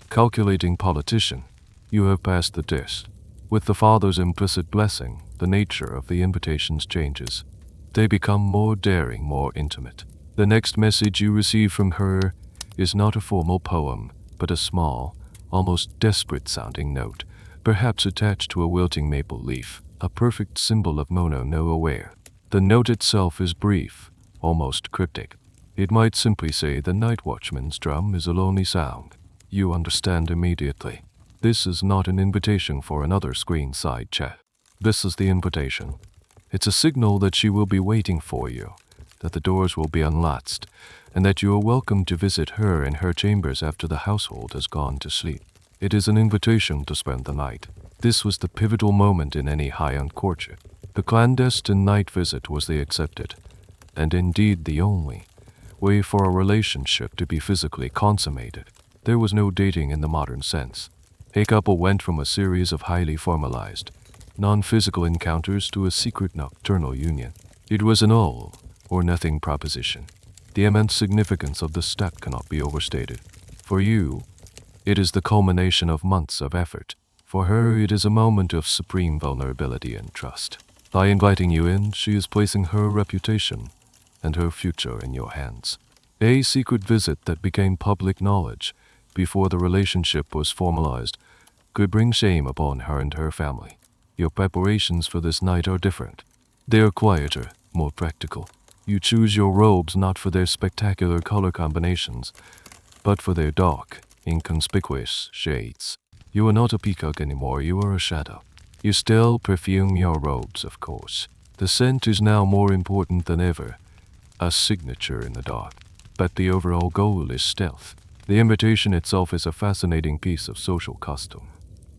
calculating politician. You have passed the test. With the father's implicit blessing, the nature of the invitations changes. They become more daring, more intimate. The next message you receive from her is not a formal poem, but a small, almost desperate-sounding note, perhaps attached to a wilting maple leaf, a perfect symbol of Mono no aware. The note itself is brief, almost cryptic. It might simply say, "The night watchman's drum is a lonely sound." You understand immediately. This is not an invitation for another screen-side chat. This is the invitation. It's a signal that she will be waiting for you, that the doors will be unlatched, and that you are welcome to visit her in her chambers after the household has gone to sleep. It is an invitation to spend the night. This was the pivotal moment in any Heian courtship. The clandestine night visit was the accepted, and indeed the only, way for a relationship to be physically consummated. There was no dating in the modern sense. A couple went from a series of highly formalized, non-physical encounters to a secret nocturnal union. It was an all or nothing proposition. The immense significance of the step cannot be overstated. For you, it is the culmination of months of effort. For her, it is a moment of supreme vulnerability and trust. By inviting you in, she is placing her reputation and her future in your hands. A secret visit that became public knowledge, before the relationship was formalized, could bring shame upon her and her family. Your preparations for this night are different. They are quieter, more practical. You choose your robes not for their spectacular color combinations, but for their dark, inconspicuous shades. You are not a peacock anymore, you are a shadow. You still perfume your robes, of course. The scent is now more important than ever, a signature in the dark. But the overall goal is stealth. The invitation itself is a fascinating piece of social custom.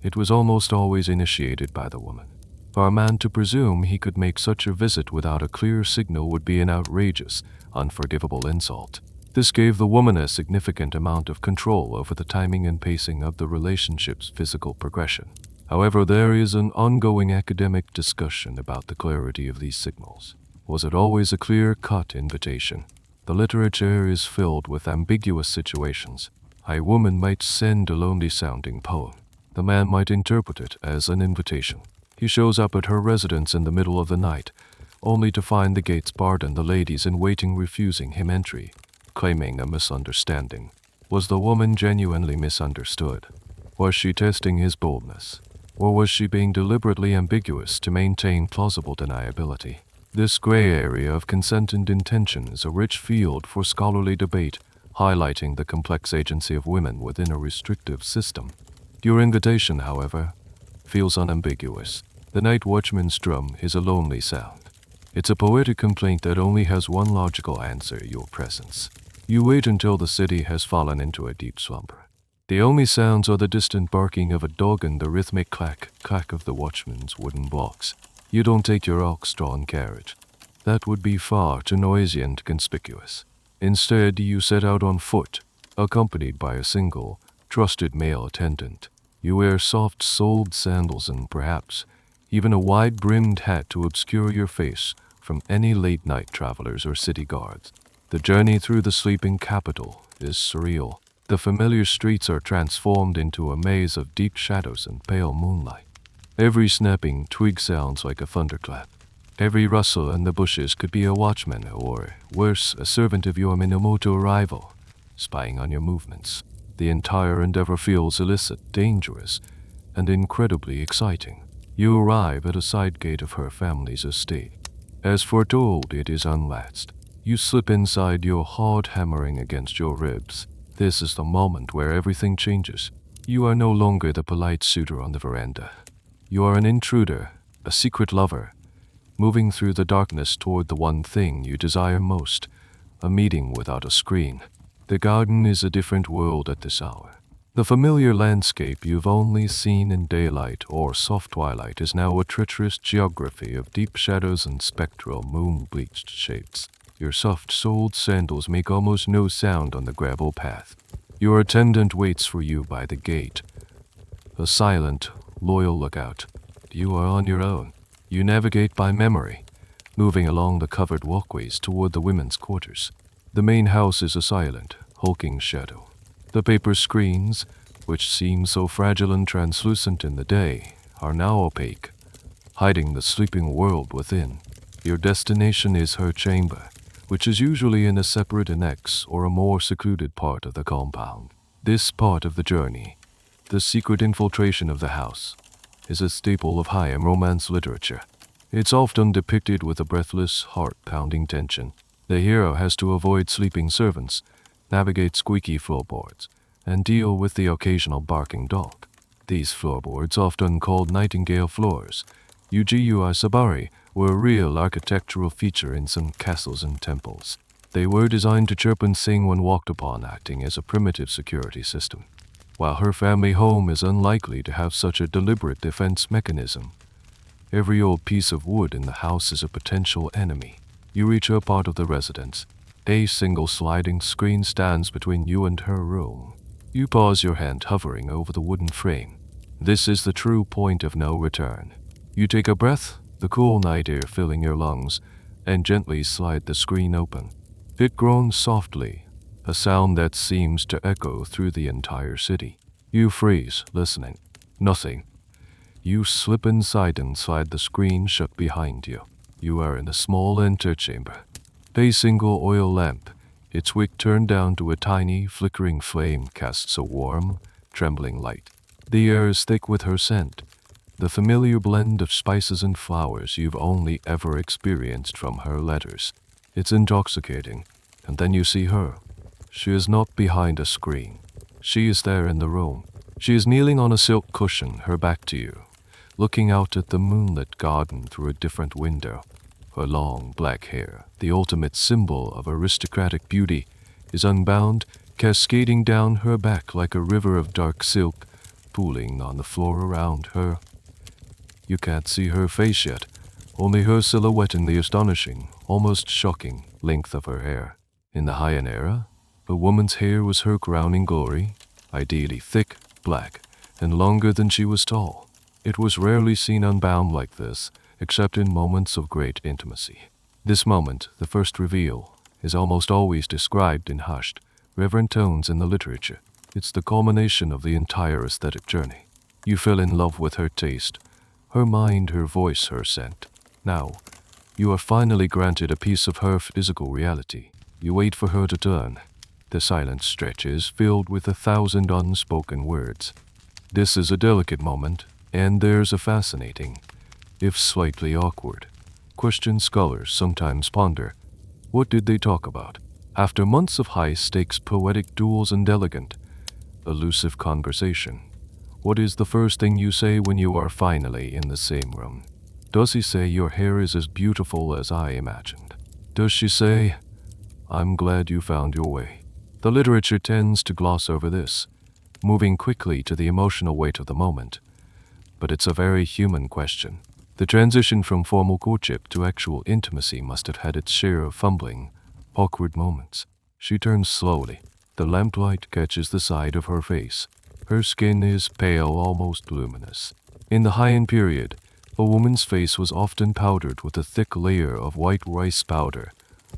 It was almost always initiated by the woman. For a man to presume he could make such a visit without a clear signal would be an outrageous, unforgivable insult. This gave the woman a significant amount of control over the timing and pacing of the relationship's physical progression. However, there is an ongoing academic discussion about the clarity of these signals. Was it always a clear-cut invitation? The literature is filled with ambiguous situations. A woman might send a lonely-sounding poem. The man might interpret it as an invitation. He shows up at her residence in the middle of the night, only to find the gates barred and the ladies in waiting refusing him entry, claiming a misunderstanding. Was the woman genuinely misunderstood? Was she testing his boldness? Or was she being deliberately ambiguous to maintain plausible deniability? This gray area of consent and intention is a rich field for scholarly debate, highlighting the complex agency of women within a restrictive system. Your invitation, however, feels unambiguous. The night watchman's drum is a lonely sound. It's a poetic complaint that only has one logical answer: your presence. You wait until the city has fallen into a deep slumber. The only sounds are the distant barking of a dog and the rhythmic clack of the watchman's wooden blocks. You don't take your ox-drawn carriage. That would be far too noisy and conspicuous. Instead, you set out on foot, accompanied by a single, trusted male attendant. You wear soft-soled sandals and perhaps even a wide-brimmed hat to obscure your face from any late-night travelers or city guards. The journey through the sleeping capital is surreal. The familiar streets are transformed into a maze of deep shadows and pale moonlight. Every snapping twig sounds like a thunderclap. Every rustle in the bushes could be a watchman, or, worse, a servant of your Minamoto rival, spying on your movements. The entire endeavor feels illicit, dangerous, and incredibly exciting. You arrive at a side gate of her family's estate. As foretold, it is unlatched. You slip inside, your heart hammering against your ribs. This is the moment where everything changes. You are no longer the polite suitor on the veranda. You are an intruder, a secret lover, moving through the darkness toward the one thing you desire most, a meeting without a screen. The garden is a different world at this hour. The familiar landscape you've only seen in daylight or soft twilight is now a treacherous geography of deep shadows and spectral moon-bleached shapes. Your soft-soled sandals make almost no sound on the gravel path. Your attendant waits for you by the gate, a silent, loyal lookout. You are on your own. You navigate by memory, moving along the covered walkways toward the women's quarters. The main house is a silent, hulking shadow. The paper screens, which seem so fragile and translucent in the day, are now opaque, hiding the sleeping world within. Your destination is her chamber, which is usually in a separate annex or a more secluded part of the compound. This part of the journey, the secret infiltration of the house, is a staple of Heian romance literature. It's often depicted with a breathless, heart-pounding tension. The hero has to avoid sleeping servants, navigate squeaky floorboards, and deal with the occasional barking dog. These floorboards, often called nightingale floors, Sabari, were a real architectural feature in some castles and temples. They were designed to chirp and sing when walked upon, acting as a primitive security system. While her family home is unlikely to have such a deliberate defense mechanism, every old piece of wood in the house is a potential enemy. You reach her part of the residence. A single sliding screen stands between you and her room. You pause, your hand hovering over the wooden frame. This is the true point of no return. You take a breath, the cool night air filling your lungs, and gently slide the screen open. It groans softly, a sound that seems to echo through the entire city. You freeze, listening. Nothing. You slip inside and slide the screen shut behind you. You are in a small antechamber. A single oil lamp, Its wick turned down to a tiny, flickering flame casts a warm, trembling light. The air is thick with her scent, the familiar blend of spices and flowers you've only ever experienced from her letters. It's intoxicating, and then you see her. She is not behind a screen. She is there in the room. She is kneeling on a silk cushion, her back to you, looking out at the moonlit garden through a different window. Her long black hair, the ultimate symbol of aristocratic beauty, is unbound, cascading down her back like a river of dark silk, pooling on the floor around her. You can't see her face yet, only her silhouette in the astonishing, almost shocking, length of her hair. In the Heian era, a woman's hair was her crowning glory, ideally thick, black, and longer than she was tall. It was rarely seen unbound like this, except in moments of great intimacy. This moment, the first reveal, is almost always described in hushed, reverent tones in the literature. It's the culmination of the entire aesthetic journey. You fell in love with her taste, her mind, her voice, her scent. Now, you are finally granted a piece of her physical reality. You wait for her to turn. The silence stretches, filled with 1,000 unspoken words. This is a delicate moment, and there's a fascinating, if slightly awkward, question scholars sometimes ponder. What did they talk about? After months of high-stakes poetic duels and elegant, elusive conversation, what is the first thing you say when you are finally in the same room? Does he say your hair is as beautiful as I imagined? Does she say, I'm glad you found your way? The literature tends to gloss over this, moving quickly to the emotional weight of the moment. But it's a very human question. The transition from formal courtship to actual intimacy must have had its share of fumbling, awkward moments. She turns slowly. The lamplight catches the side of her face. Her skin is pale, almost luminous. In the Heian period, a woman's face was often powdered with a thick layer of white rice powder,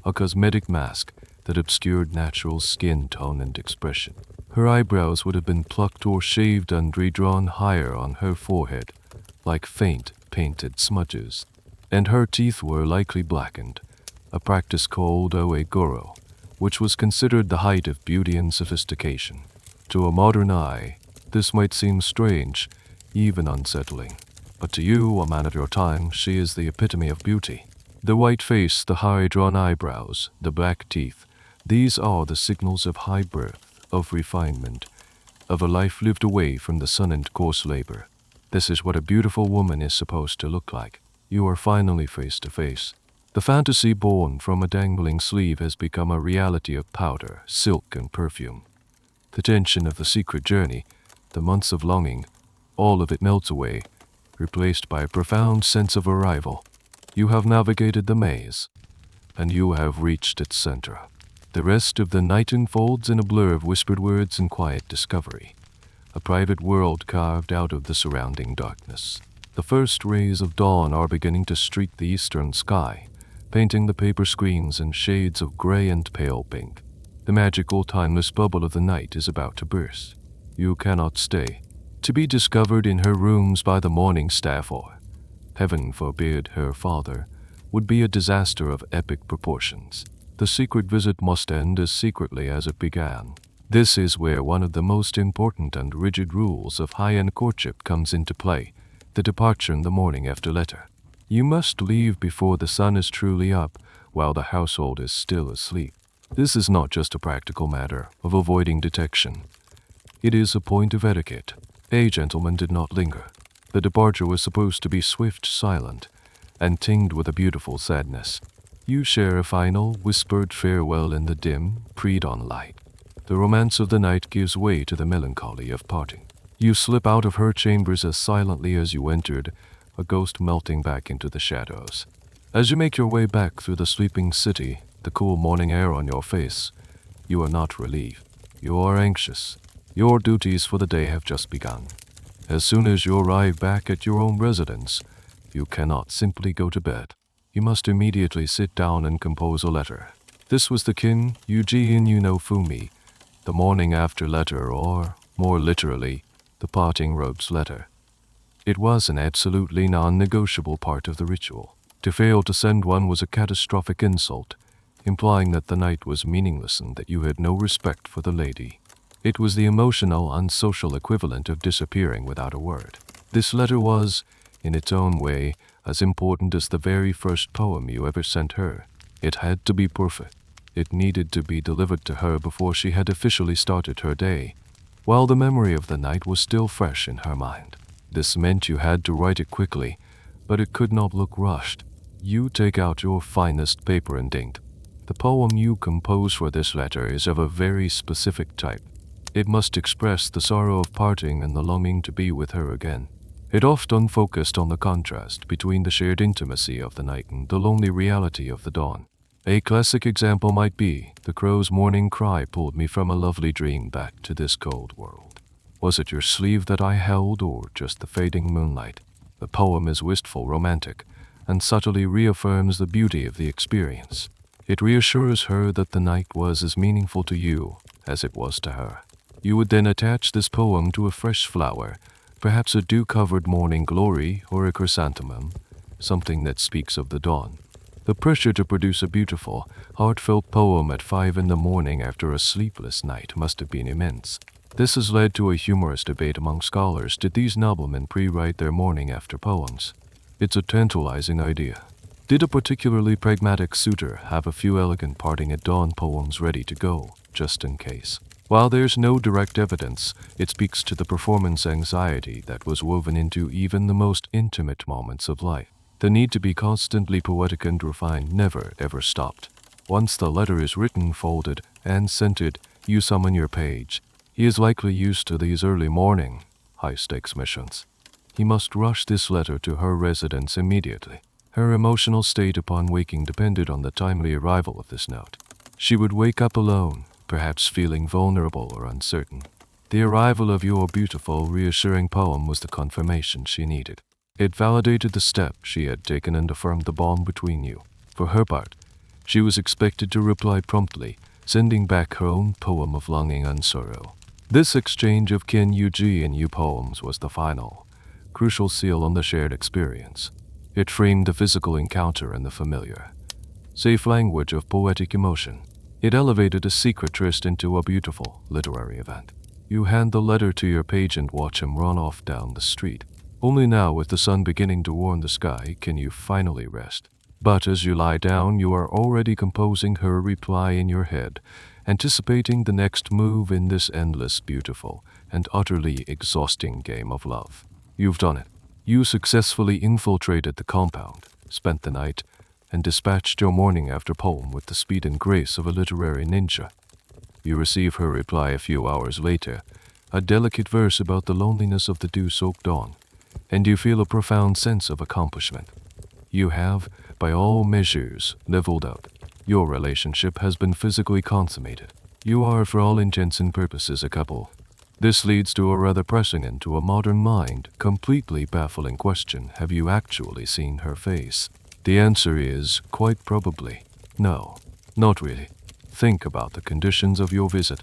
a cosmetic mask that obscured natural skin tone and expression. Her eyebrows would have been plucked or shaved and redrawn higher on her forehead, like faint, painted smudges, and her teeth were likely blackened, a practice called oegoro, which was considered the height of beauty and sophistication. To a modern eye, this might seem strange, even unsettling, but to you, a man of your time, she is the epitome of beauty. The white face, the high-drawn eyebrows, the black teeth, these are the signals of high birth, of refinement, of a life lived away from the sun and coarse labor. This is what a beautiful woman is supposed to look like. You are finally face to face. The fantasy born from a dangling sleeve has become a reality of powder, silk, and perfume. The tension of the secret journey, the months of longing, all of it melts away, replaced by a profound sense of arrival. You have navigated the maze, and you have reached its center. The rest of the night unfolds in a blur of whispered words and quiet discovery, a private world carved out of the surrounding darkness. The first rays of dawn are beginning to streak the eastern sky, painting the paper screens in shades of gray and pale pink. The magical, timeless bubble of the night is about to burst. You cannot stay, to be discovered in her rooms by the morning staff or, heaven forbid, her father, would be a disaster of epic proportions. The secret visit must end as secretly as it began. This is where one of the most important and rigid rules of Heian courtship comes into play, the departure in the morning after letter. You must leave before the sun is truly up, while the household is still asleep. This is not just a practical matter of avoiding detection. It is a point of etiquette. A gentleman did not linger. The departure was supposed to be swift, silent, and tinged with a beautiful sadness. You share a final, whispered farewell in the dim, pre-dawn light. The romance of the night gives way to the melancholy of parting. You slip out of her chambers as silently as you entered, a ghost melting back into the shadows. As you make your way back through the sleeping city, the cool morning air on your face, you are not relieved. You are anxious. Your duties for the day have just begun. As soon as you arrive back at your own residence, you cannot simply go to bed. You must immediately sit down and compose a letter. This was the Kin Yuji no Fumi, the morning after letter, or, more literally, the parting robe's letter. It was an absolutely non-negotiable part of the ritual. To fail to send one was a catastrophic insult. implying that the night was meaningless and that you had no respect for the lady. It was the emotional, unsocial equivalent of disappearing without a word. This letter was, in its own way, as important as the very first poem you ever sent her. It had to be perfect. It needed to be delivered to her before she had officially started her day, while the memory of the night was still fresh in her mind. This meant you had to write it quickly, but it could not look rushed. You take out your finest paper and ink. The poem you compose for this letter is of a very specific type. It must express the sorrow of parting and the longing to be with her again. It often focused on the contrast between the shared intimacy of the night and the lonely reality of the dawn. A classic example might be, "The crow's morning cry pulled me from a lovely dream back to this cold world. Was it your sleeve that I held, or just the fading moonlight?" The poem is wistful, romantic, and subtly reaffirms the beauty of the experience. It reassures her that the night was as meaningful to you as it was to her. You would then attach this poem to a fresh flower, perhaps a dew-covered morning glory or a chrysanthemum, something that speaks of the dawn. The pressure to produce a beautiful, heartfelt poem at 5 in the morning after a sleepless night must have been immense. This has led to a humorous debate among scholars. Did these noblemen pre-write their morning after poems? It's a tantalizing idea. Did a particularly pragmatic suitor have a few elegant parting at dawn poems ready to go, just in case? While there's no direct evidence, it speaks to the performance anxiety that was woven into even the most intimate moments of life. The need to be constantly poetic and refined never ever stopped. Once the letter is written, folded, and scented, you summon your page. He is likely used to these early morning, high-stakes missions. He must rush this letter to her residence immediately. Her emotional state upon waking depended on the timely arrival of this note. She would wake up alone, perhaps feeling vulnerable or uncertain. The arrival of your beautiful, reassuring poem was the confirmation she needed. It validated the step she had taken and affirmed the bond between you. For her part, she was expected to reply promptly, sending back her own poem of longing and sorrow. This exchange of Genji and you poems was the final, crucial seal on the shared experience. It framed the physical encounter and the familiar, safe language of poetic emotion. It elevated a secret tryst into a beautiful literary event. You hand the letter to your page and watch him run off down the street. Only now, with the sun beginning to warm the sky, can you finally rest. But as you lie down, you are already composing her reply in your head, anticipating the next move in this endless, beautiful, and utterly exhausting game of love. You've done it. You successfully infiltrated the compound, spent the night, and dispatched your morning after poem with the speed and grace of a literary ninja. You receive her reply a few hours later, a delicate verse about the loneliness of the dew-soaked dawn, and you feel a profound sense of accomplishment. You have, by all measures, leveled up. Your relationship has been physically consummated. You are, for all intents and purposes, a couple. This leads to a rather pressing and, to a modern mind, completely baffling question: have you actually seen her face? The answer is, quite probably, no, not really. Think about the conditions of your visit.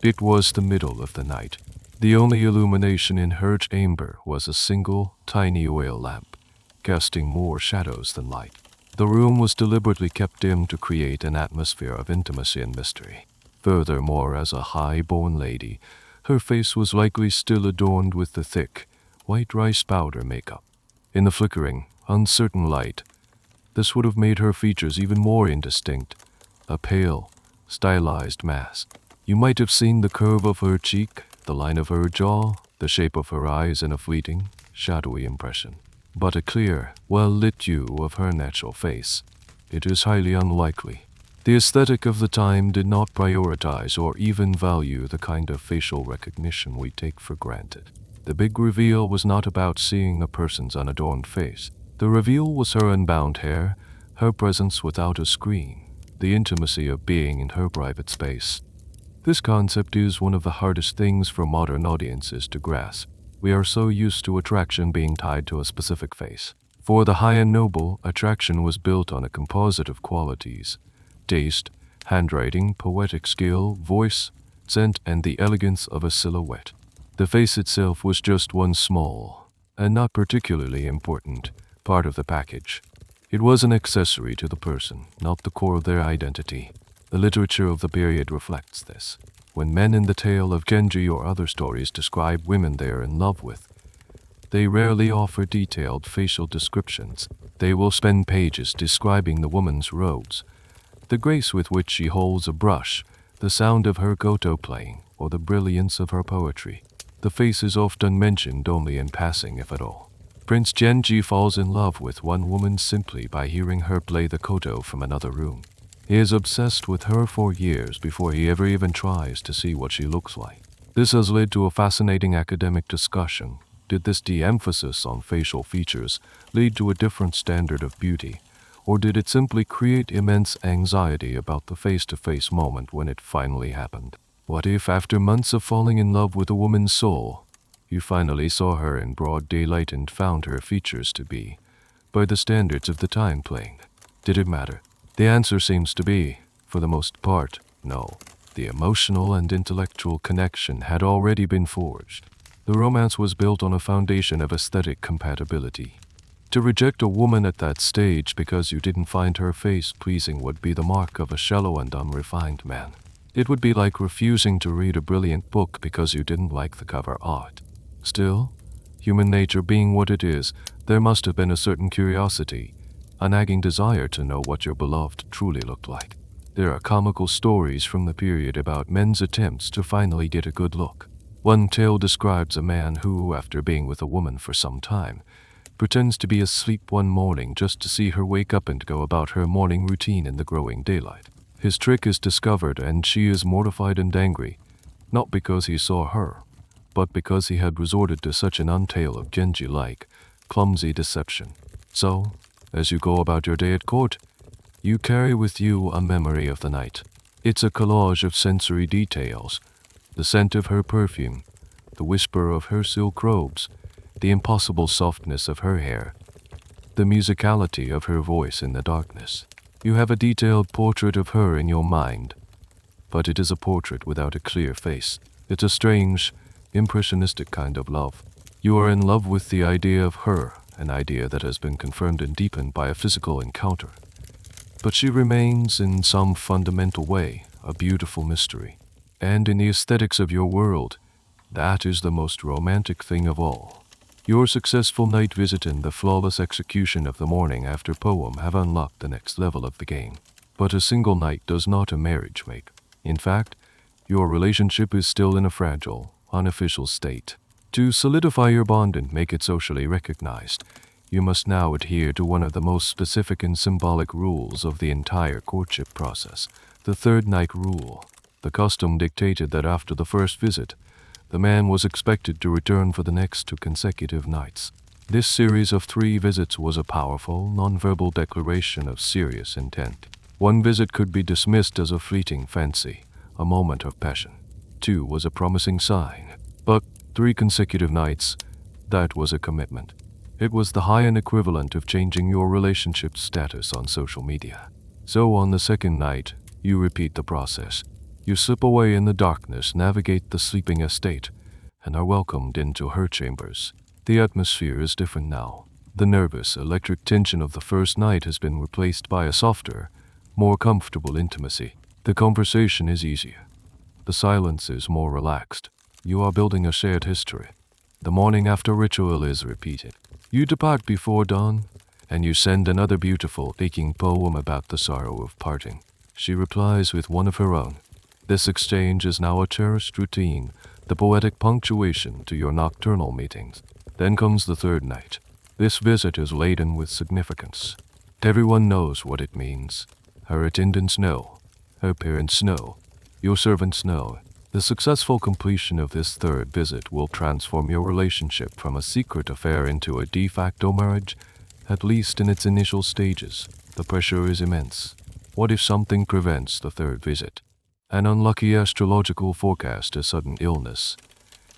It was the middle of the night. The only illumination in her chamber was a single, tiny oil lamp, casting more shadows than light. The room was deliberately kept dim to create an atmosphere of intimacy and mystery. Furthermore, as a high-born lady, her face was likely still adorned with the thick, white rice powder makeup. In the flickering, uncertain light, this would have made her features even more indistinct, a pale, stylized mask. You might have seen the curve of her cheek, the line of her jaw, the shape of her eyes in a fleeting, shadowy impression. But a clear, well-lit view of her natural face, it is highly unlikely. The aesthetic of the time did not prioritize or even value the kind of facial recognition we take for granted. The big reveal was not about seeing a person's unadorned face. The reveal was her unbound hair, her presence without a screen, the intimacy of being in her private space. This concept is one of the hardest things for modern audiences to grasp. We are so used to attraction being tied to a specific face. For the Heian noble, attraction was built on a composite of qualities: taste, handwriting, poetic skill, voice, scent, and the elegance of a silhouette. The face itself was just one small, and not particularly important, part of the package. It was an accessory to the person, not the core of their identity. The literature of the period reflects this. When men in the tale of Genji or other stories describe women they are in love with, they rarely offer detailed facial descriptions. They will spend pages describing the woman's robes, the grace with which she holds a brush, the sound of her koto playing, or the brilliance of her poetry. The face is often mentioned only in passing, if at all. Prince Genji falls in love with one woman simply by hearing her play the koto from another room. He is obsessed with her for years before he ever even tries to see what she looks like. This has led to a fascinating academic discussion. Did this de-emphasis on facial features lead to a different standard of beauty, or did it simply create immense anxiety about the face-to-face moment when it finally happened? What if, after months of falling in love with a woman's soul, you finally saw her in broad daylight and found her features to be, by the standards of the time, plain? Did it matter? The answer seems to be, for the most part, no. The emotional and intellectual connection had already been forged. The romance was built on a foundation of aesthetic compatibility. To reject a woman at that stage because you didn't find her face pleasing would be the mark of a shallow and unrefined man. It would be like refusing to read a brilliant book because you didn't like the cover art. Still, human nature being what it is, there must have been a certain curiosity, a nagging desire to know what your beloved truly looked like. There are comical stories from the period about men's attempts to finally get a good look. One tale describes a man who, after being with a woman for some time, pretends to be asleep one morning just to see her wake up and go about her morning routine in the growing daylight. His trick is discovered and she is mortified and angry, not because he saw her, but because he had resorted to such an untale of Genji-like, clumsy deception. So, as you go about your day at court, you carry with you a memory of the night. It's a collage of sensory details, the scent of her perfume, the whisper of her silk robes, the impossible softness of her hair, the musicality of her voice in the darkness. You have a detailed portrait of her in your mind, but it is a portrait without a clear face. It's a strange, impressionistic kind of love. You are in love with the idea of her, an idea that has been confirmed and deepened by a physical encounter. But she remains, in some fundamental way, a beautiful mystery. And in the aesthetics of your world, that is the most romantic thing of all. Your successful night visit and the flawless execution of the morning after poem have unlocked the next level of the game. But a single night does not a marriage make. In fact, your relationship is still in a fragile, unofficial state. To solidify your bond and make it socially recognized, you must now adhere to one of the most specific and symbolic rules of the entire courtship process, the third night rule. The custom dictated that after the first visit, the man was expected to return for the next 2 consecutive nights. This series of 3 visits was a powerful, nonverbal declaration of serious intent. 1 visit could be dismissed as a fleeting fancy, a moment of passion. 2 was a promising sign. But 3 consecutive nights, that was a commitment. It was the Heian equivalent of changing your relationship status on social media. So on the second night, you repeat the process. You slip away in the darkness, navigate the sleeping estate, and are welcomed into her chambers. The atmosphere is different now. The nervous, electric tension of the first night has been replaced by a softer, more comfortable intimacy. The conversation is easier. The silence is more relaxed. You are building a shared history. The morning after ritual is repeated. You depart before dawn, and you send another beautiful, aching poem about the sorrow of parting. She replies with one of her own. This exchange is now a cherished routine, the poetic punctuation to your nocturnal meetings. Then comes the third night. This visit is laden with significance. Everyone knows what it means. Her attendants know. Her parents know. Your servants know. The successful completion of this third visit will transform your relationship from a secret affair into a de facto marriage, at least in its initial stages. The pressure is immense. What if something prevents the third visit? An unlucky astrological forecast, a sudden illness,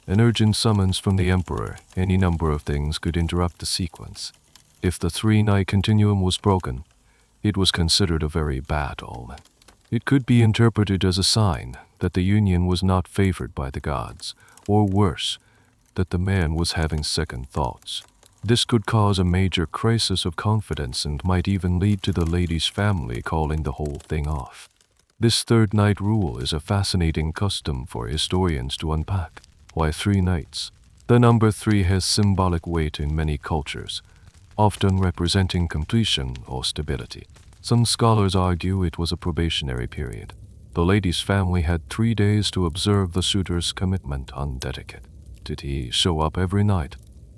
an urgent summons from the emperor, any number of things could interrupt the sequence. If the 3-night continuum was broken, it was considered a very bad omen. It could be interpreted as a sign that the union was not favored by the gods, or worse, that the man was having second thoughts. This could cause a major crisis of confidence and might even lead to the lady's family calling the whole thing off. This third night rule is a fascinating custom for historians to unpack. Why 3 nights? The number 3 has symbolic weight in many cultures, often representing completion or stability. Some scholars argue it was a probationary period. The lady's family had 3 days to observe the suitor's commitment on etiquette. Did he show up every night?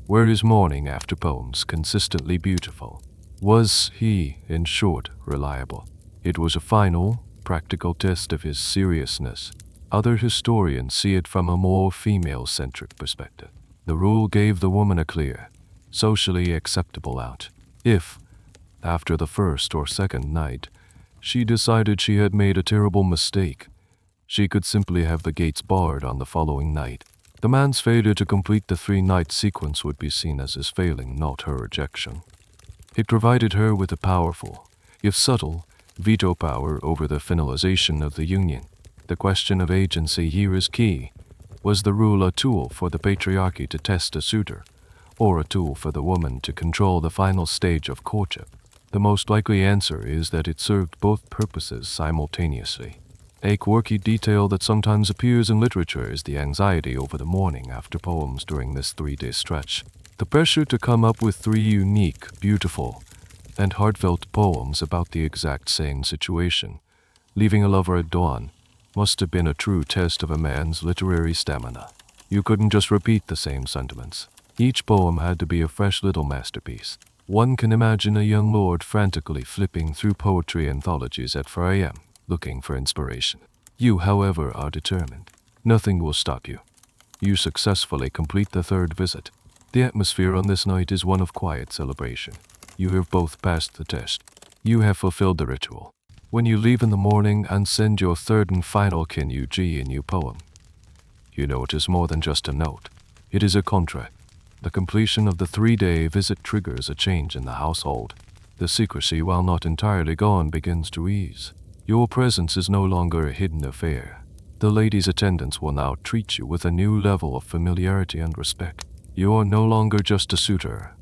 Were his morning after poems consistently beautiful? Was he, in short, reliable? It was a final, practical test of his seriousness. Other historians see it from a more female-centric perspective. The rule gave the woman a clear, socially acceptable out. If, after the first or second night, she decided she had made a terrible mistake, she could simply have the gates barred on the following night. The man's failure to complete the 3-night sequence would be seen as his failing, not her rejection. It provided her with a powerful, if subtle, veto power over the finalization of the union. The question of agency here is key. Was the rule a tool for the patriarchy to test a suitor, or a tool for the woman to control the final stage of courtship? The most likely answer is that it served both purposes simultaneously. A quirky detail that sometimes appears in literature is the anxiety over the morning after poems during this 3-day stretch. The pressure to come up with 3 unique, beautiful, and heartfelt poems about the exact same situation, leaving a lover at dawn, must have been a true test of a man's literary stamina. You couldn't just repeat the same sentiments. Each poem had to be a fresh little masterpiece. One can imagine a young lord frantically flipping through poetry anthologies at 4 a.m., looking for inspiration. You, however, are determined. Nothing will stop you. You successfully complete the 3rd visit. The atmosphere on this night is one of quiet celebration. You have both passed the test. You have fulfilled the ritual. When you leave in the morning and send your 3rd and final Genji in your poem, you know it is more than just a note. It is a contract. The completion of the 3-day visit triggers a change in the household. The secrecy, while not entirely gone, begins to ease. Your presence is no longer a hidden affair. The lady's attendants will now treat you with a new level of familiarity and respect. You are no longer just a suitor.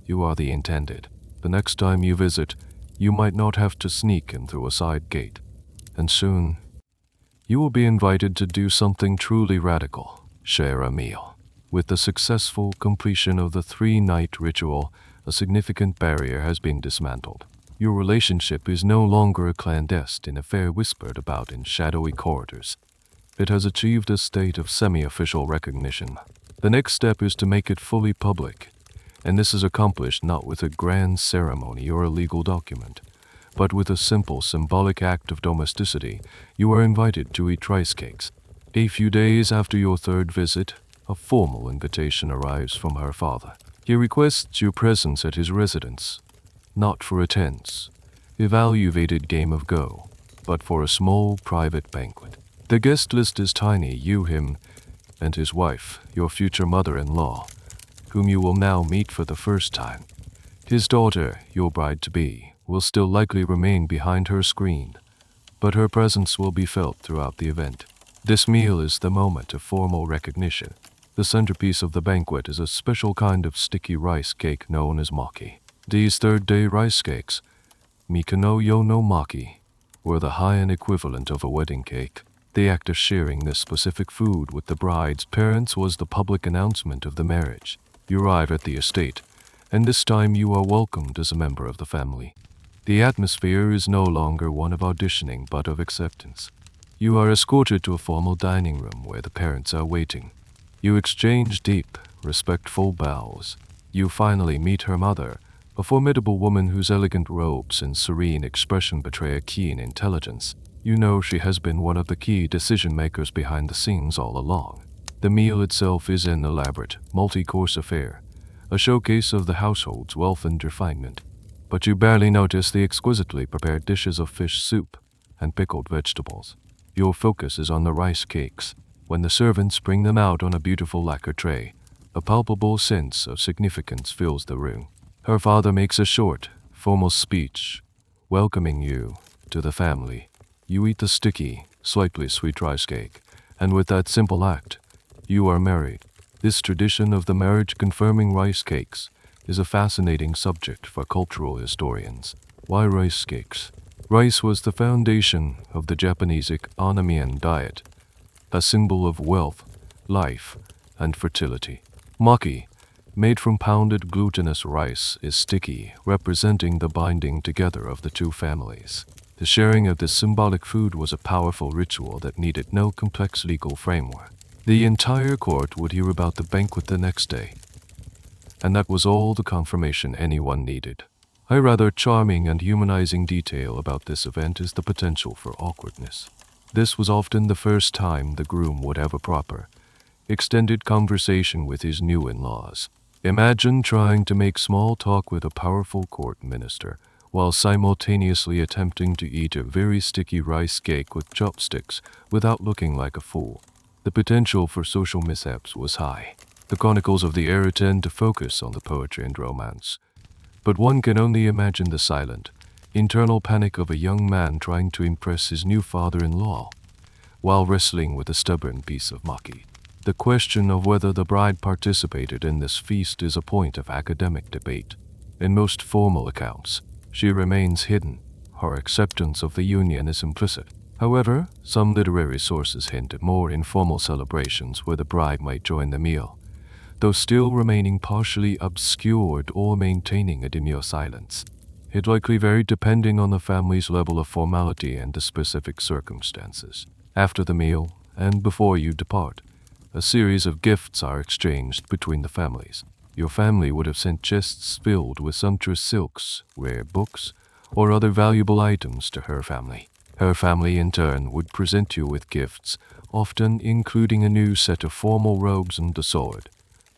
You are the intended. The next time you visit, you might not have to sneak in through a side gate. And soon, you will be invited to do something truly radical. Share a meal. With the successful completion of the 3-night ritual, a significant barrier has been dismantled. Your relationship is no longer a clandestine affair whispered about in shadowy corridors. It has achieved a state of semi-official recognition. The next step is to make it fully public, and this is accomplished not with a grand ceremony or a legal document, but with a simple symbolic act of domesticity. You are invited to eat rice cakes. A few days after your 3rd visit, a formal invitation arrives from her father. He requests your presence at his residence, not for a tense, evaluated game of Go, but for a small private banquet. The guest list is tiny. You, him, and his wife, your future mother-in-law, whom you will now meet for the first time. His daughter, your bride-to-be, will still likely remain behind her screen, but her presence will be felt throughout the event. This meal is the moment of formal recognition. The centerpiece of the banquet is a special kind of sticky rice cake known as maki. These 3rd-day rice cakes, Mikano yo no maki, were the Heian equivalent of a wedding cake. The act of sharing this specific food with the bride's parents was the public announcement of the marriage. You arrive at the estate, and this time you are welcomed as a member of the family. The atmosphere is no longer one of auditioning but of acceptance. You are escorted to a formal dining room where the parents are waiting. You exchange deep, respectful bows. You finally meet her mother, a formidable woman whose elegant robes and serene expression betray a keen intelligence. You know she has been one of the key decision-makers behind the scenes all along. The meal itself is an elaborate, multi-course affair, a showcase of the household's wealth and refinement. But you barely notice the exquisitely prepared dishes of fish soup and pickled vegetables. Your focus is on the rice cakes. When the servants bring them out on a beautiful lacquer tray, a palpable sense of significance fills the room. Her father makes a short, formal speech, welcoming you to the family. You eat the sticky, slightly sweet rice cake, and with that simple act, you are married. This tradition of the marriage-confirming rice cakes is a fascinating subject for cultural historians. Why rice cakes? Rice was the foundation of the Japanese ambience diet, a symbol of wealth, life, and fertility. Maki, made from pounded glutinous rice, is sticky, representing the binding together of the two families. The sharing of this symbolic food was a powerful ritual that needed no complex legal framework. The entire court would hear about the banquet the next day, and that was all the confirmation anyone needed. A rather charming and humanizing detail about this event is the potential for awkwardness. This was often the first time the groom would have a proper, extended conversation with his new in-laws. Imagine trying to make small talk with a powerful court minister while simultaneously attempting to eat a very sticky rice cake with chopsticks without looking like a fool. The potential for social mishaps was high. The chronicles of the era tend to focus on the poetry and romance, but one can only imagine the silent, internal panic of a young man trying to impress his new father-in-law while wrestling with a stubborn piece of maki. The question of whether the bride participated in this feast is a point of academic debate. In most formal accounts, she remains hidden. Her acceptance of the union is implicit. However, some literary sources hint at more informal celebrations where the bride might join the meal, though still remaining partially obscured or maintaining a demure silence. It likely varied depending on the family's level of formality and the specific circumstances. After the meal, and before you depart, a series of gifts are exchanged between the families. Your family would have sent chests filled with sumptuous silks, rare books, or other valuable items to her family. Her family, in turn, would present you with gifts, often including a new set of formal robes and a sword,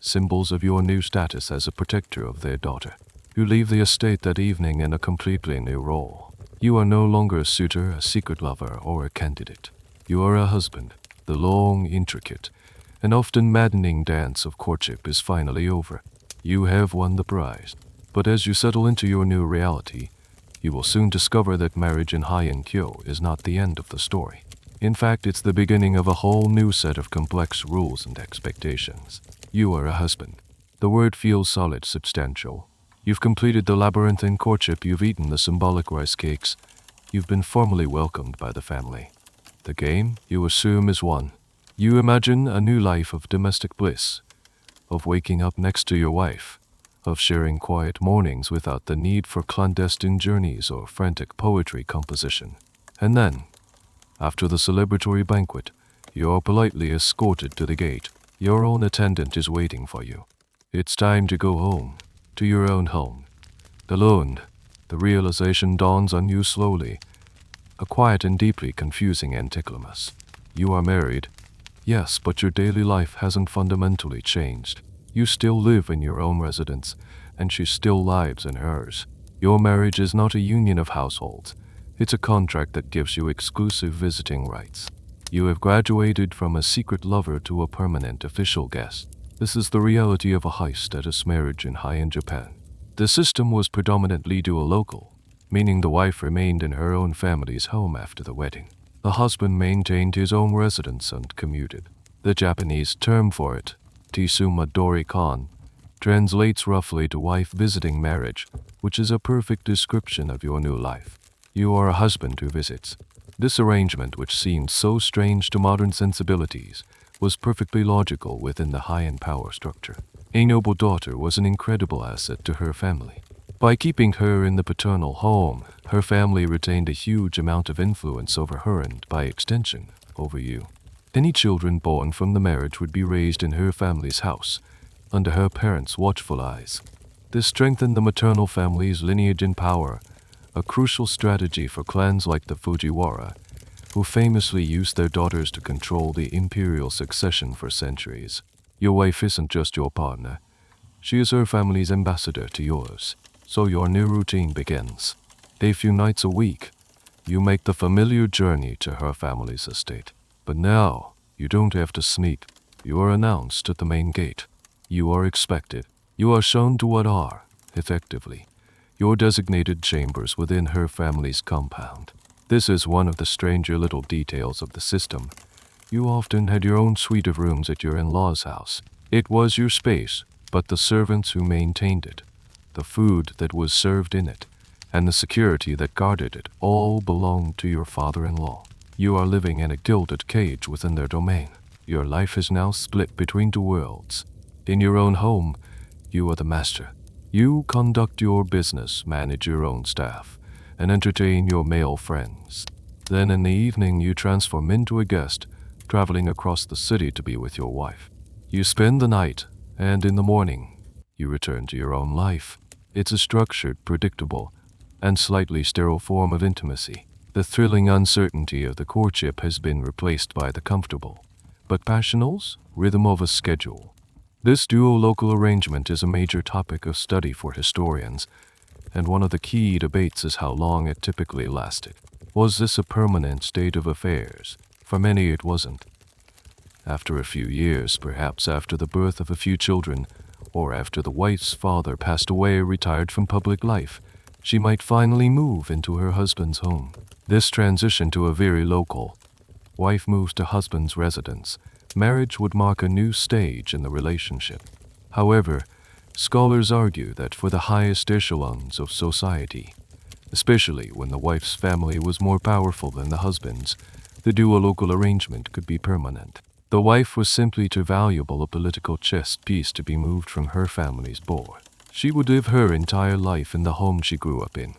symbols of your new status as a protector of their daughter. You leave the estate that evening in a completely new role. You are no longer a suitor, a secret lover, or a candidate. You are a husband. The long, intricate, and often maddening dance of courtship is finally over. You have won the prize. But as you settle into your new reality, you will soon discover that marriage in Heian Kyo is not the end of the story. In fact, it's the beginning of a whole new set of complex rules and expectations. You are a husband. The word feels solid, substantial. You've completed the labyrinthine courtship, you've eaten the symbolic rice cakes, you've been formally welcomed by the family. The game, you assume, is won. You imagine a new life of domestic bliss, of waking up next to your wife, of sharing quiet mornings without the need for clandestine journeys or frantic poetry composition. And then, after the celebratory banquet, you are politely escorted to the gate. Your own attendant is waiting for you. It's time to go home, to your own home. Alone, the realization dawns on you slowly, a quiet and deeply confusing anticlimax. You are married, yes, but your daily life hasn't fundamentally changed. You still live in your own residence, and she still lives in hers. Your marriage is not a union of households. It's a contract that gives you exclusive visiting rights. You have graduated from a secret lover to a permanent official guest. This is the reality of a high-status marriage in Heian Japan. The system was predominantly dual-local, meaning the wife remained in her own family's home after the wedding. The husband maintained his own residence and commuted. The Japanese term for it, Tisuma Dori-kan, translates roughly to wife visiting marriage, which is a perfect description of your new life. You are a husband who visits. This arrangement, which seemed so strange to modern sensibilities, was perfectly logical within the Heian power structure. A noble daughter was an incredible asset to her family. By keeping her in the paternal home, her family retained a huge amount of influence over her and, by extension, over you. Any children born from the marriage would be raised in her family's house, under her parents' watchful eyes. This strengthened the maternal family's lineage and power, a crucial strategy for clans like the Fujiwara, who famously used their daughters to control the imperial succession for centuries. Your wife isn't just your partner. She is her family's ambassador to yours. So your new routine begins. A few nights a week, you make the familiar journey to her family's estate. But now, you don't have to sneak. You are announced at the main gate. You are expected. You are shown to what are, effectively, your designated chambers within her family's compound. This is one of the stranger little details of the system. You often had your own suite of rooms at your in-laws' house. It was your space, but the servants who maintained it the food that was served in it, and the security that guarded it all belonged to your father-in-law. You are living in a gilded cage within their domain. Your life is now split between two worlds. In your own home, you are the master. You conduct your business, manage your own staff, and entertain your male friends. Then in the evening you transform into a guest, traveling across the city to be with your wife. You spend the night, and in the morning, you return to your own life. It's a structured, predictable, and slightly sterile form of intimacy. The thrilling uncertainty of the courtship has been replaced by the comfortable, but passional rhythm of a schedule. This dual local arrangement is a major topic of study for historians, and one of the key debates is how long it typically lasted. Was this a permanent state of affairs? For many it wasn't. After a few years, perhaps after the birth of a few children, or after the wife's father passed away or retired from public life, she might finally move into her husband's home. This transition to a very local, wife moves to husband's residence, marriage would mark a new stage in the relationship. However, scholars argue that for the highest echelons of society, especially when the wife's family was more powerful than the husband's, the dual local arrangement could be permanent. The wife was simply too valuable a political chess piece to be moved from her family's board. She would live her entire life in the home she grew up in,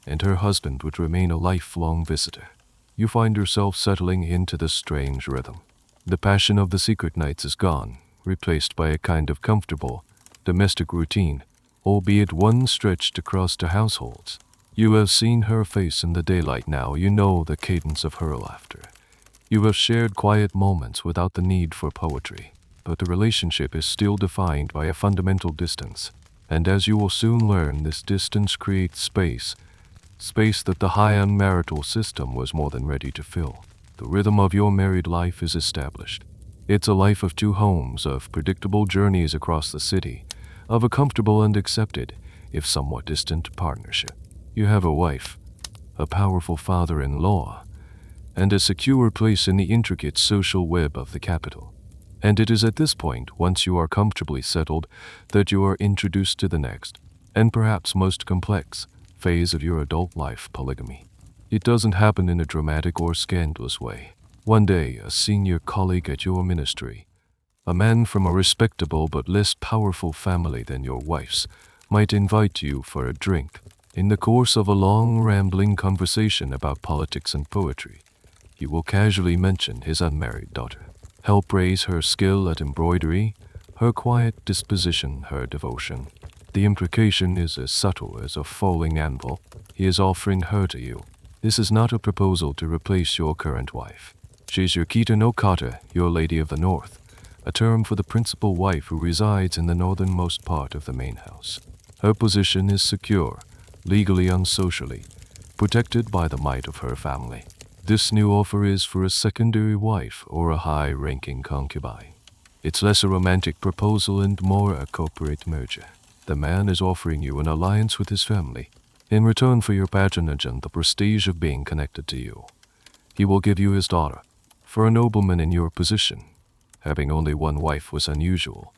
and her husband would remain a lifelong visitor. You find yourself settling into this strange rhythm. The passion of the secret nights is gone, replaced by a kind of comfortable, domestic routine, albeit one stretched across the households. You have seen her face in the daylight now, you know the cadence of her laughter. You have shared quiet moments without the need for poetry, but the relationship is still defined by a fundamental distance. And as you will soon learn, this distance creates space that the Heian marital system was more than ready to fill. The rhythm of your married life is established. It's a life of two homes, of predictable journeys across the city, of a comfortable and accepted, if somewhat distant, partnership. You have a wife, a powerful father-in-law, and a secure place in the intricate social web of the capital. And it is at this point, once you are comfortably settled, that you are introduced to the next, and perhaps most complex, phase of your adult life, polygamy. It doesn't happen in a dramatic or scandalous way. One day, a senior colleague at your ministry, a man from a respectable but less powerful family than your wife's, might invite you for a drink. In the course of a long, rambling conversation about politics and poetry, you will casually mention his unmarried daughter. Help raise her skill at embroidery, her quiet disposition, her devotion. The implication is as subtle as a falling anvil. He is offering her to you. This is not a proposal to replace your current wife. She is your Kita no Kata, your Lady of the North, a term for the principal wife who resides in the northernmost part of the main house. Her position is secure, legally and socially, protected by the might of her family. This new offer is for a secondary wife or a high-ranking concubine. It's less a romantic proposal and more a corporate merger. The man is offering you an alliance with his family, in return for your patronage and the prestige of being connected to you. He will give you his daughter. For a nobleman in your position, having only one wife was unusual,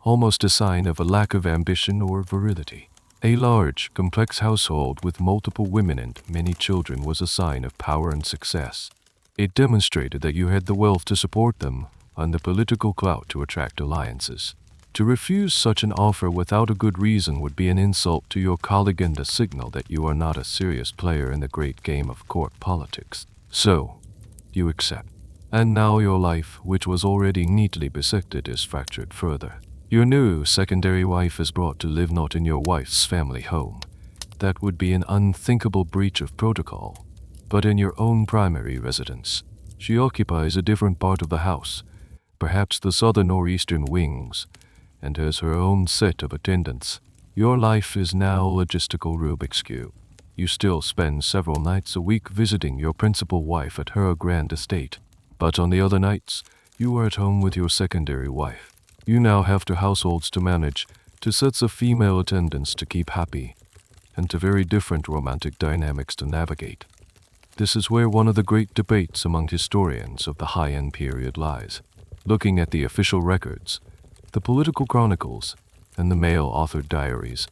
almost a sign of a lack of ambition or virility. A large, complex household with multiple women and many children was a sign of power and success. It demonstrated that you had the wealth to support them and the political clout to attract alliances. To refuse such an offer without a good reason would be an insult to your colleague and a signal that you are not a serious player in the great game of court politics. So, you accept. And now your life, which was already neatly bisected, is fractured further. Your new secondary wife is brought to live not in your wife's family home. That would be an unthinkable breach of protocol, but in your own primary residence. She occupies a different part of the house, perhaps the southern or eastern wings, and has her own set of attendants. Your life is now a logistical Rubik's Cube. You still spend several nights a week visiting your principal wife at her grand estate, but on the other nights, you are at home with your secondary wife. You now have two households to manage, two sets of female attendants to keep happy, and two very different romantic dynamics to navigate. This is where one of the great debates among historians of the Heian period lies. Looking at the official records, the political chronicles, and the male-authored diaries,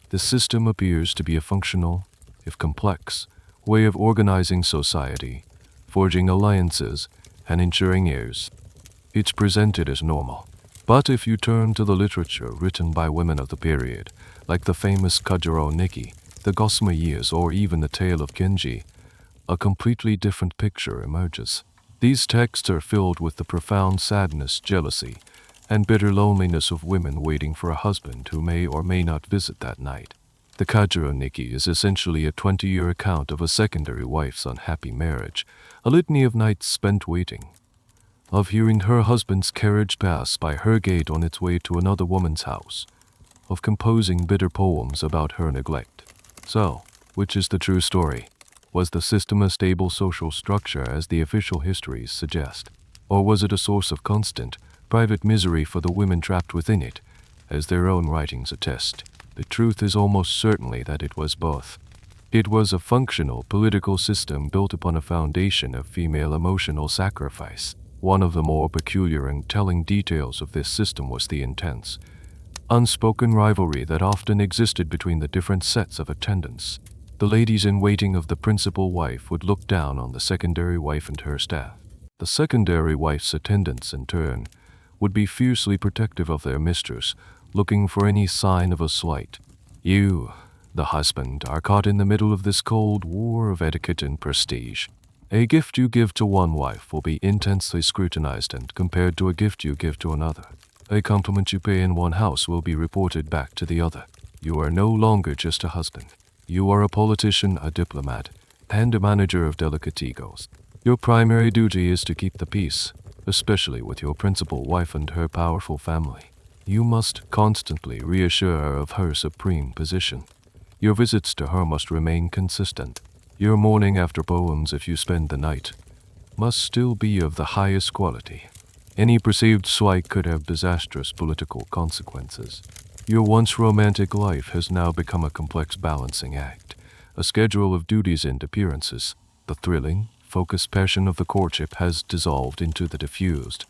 The system appears to be a functional, if complex, way of organizing society, forging alliances, and ensuring heirs. It's presented as normal. But if you turn to the literature written by women of the period, like the famous Kajuro Nikki, the Gossamer Years, or even the tale of Genji, a completely different picture emerges. These texts are filled with the profound sadness, jealousy, and bitter loneliness of women waiting for a husband who may or may not visit that night. The Kajuro Nikki is essentially a 20-year account of a secondary wife's unhappy marriage, a litany of nights spent waiting, of hearing her husband's carriage pass by her gate on its way to another woman's house, of composing bitter poems about her neglect. So, which is the true story? Was the system a stable social structure as the official histories suggest? Or was it a source of constant, private misery for the women trapped within it, as their own writings attest? The truth is almost certainly that it was both. It was a functional political system built upon a foundation of female emotional sacrifice. One of the more peculiar and telling details of this system was the intense, unspoken rivalry that often existed between the different sets of attendants. The ladies-in-waiting of the principal wife would look down on the secondary wife and her staff. The secondary wife's attendants, in turn, would be fiercely protective of their mistress, looking for any sign of a slight. You, the husband, are caught in the middle of this cold war of etiquette and prestige. A gift you give to one wife will be intensely scrutinized and compared to a gift you give to another. A compliment you pay in one house will be reported back to the other. You are no longer just a husband. You are a politician, a diplomat, and a manager of delicate egos. Your primary duty is to keep the peace, especially with your principal wife and her powerful family. You must constantly reassure her of her supreme position. Your visits to her must remain consistent. Your morning after poems, if you spend the night, must still be of the highest quality. Any perceived slight could have disastrous political consequences. Your once romantic life has now become a complex balancing act, a schedule of duties and appearances. The thrilling, focused passion of the courtship has dissolved into the diffused,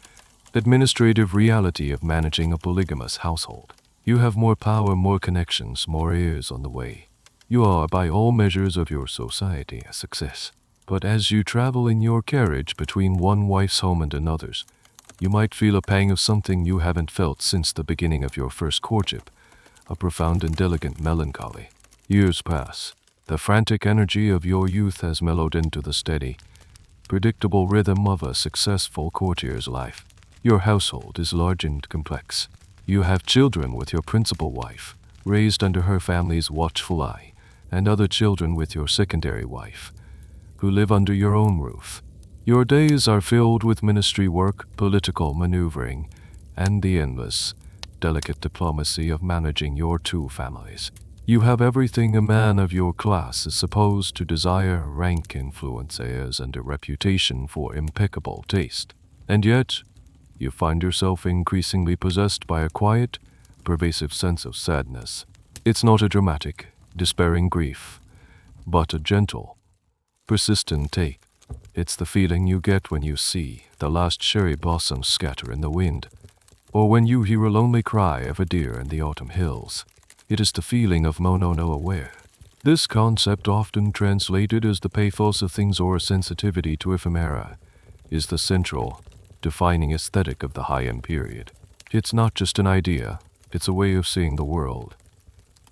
administrative reality of managing a polygamous household. You have more power, more connections, more heirs on the way. You are, by all measures of your society, a success. But as you travel in your carriage between one wife's home and another's, you might feel a pang of something you haven't felt since the beginning of your first courtship, a profound and delicate melancholy. Years pass. The frantic energy of your youth has mellowed into the steady, predictable rhythm of a successful courtier's life. Your household is large and complex. You have children with your principal wife, raised under her family's watchful eye, and other children with your secondary wife, who live under your own roof. Your days are filled with ministry work, political maneuvering, and the endless, delicate diplomacy of managing your two families. You have everything a man of your class is supposed to desire: rank, influence, heirs, and a reputation for impeccable taste. And yet, you find yourself increasingly possessed by a quiet, pervasive sense of sadness. It's not a dramatic, despairing grief, but a gentle, persistent take. It's the feeling you get when you see the last cherry blossoms scatter in the wind, or when you hear a lonely cry of a deer in the autumn hills. It is the feeling of mono no aware. This concept, often translated as the pathos of things or a sensitivity to ephemera, is the central, defining aesthetic of the Heian period. It's not just an idea, it's a way of seeing the world.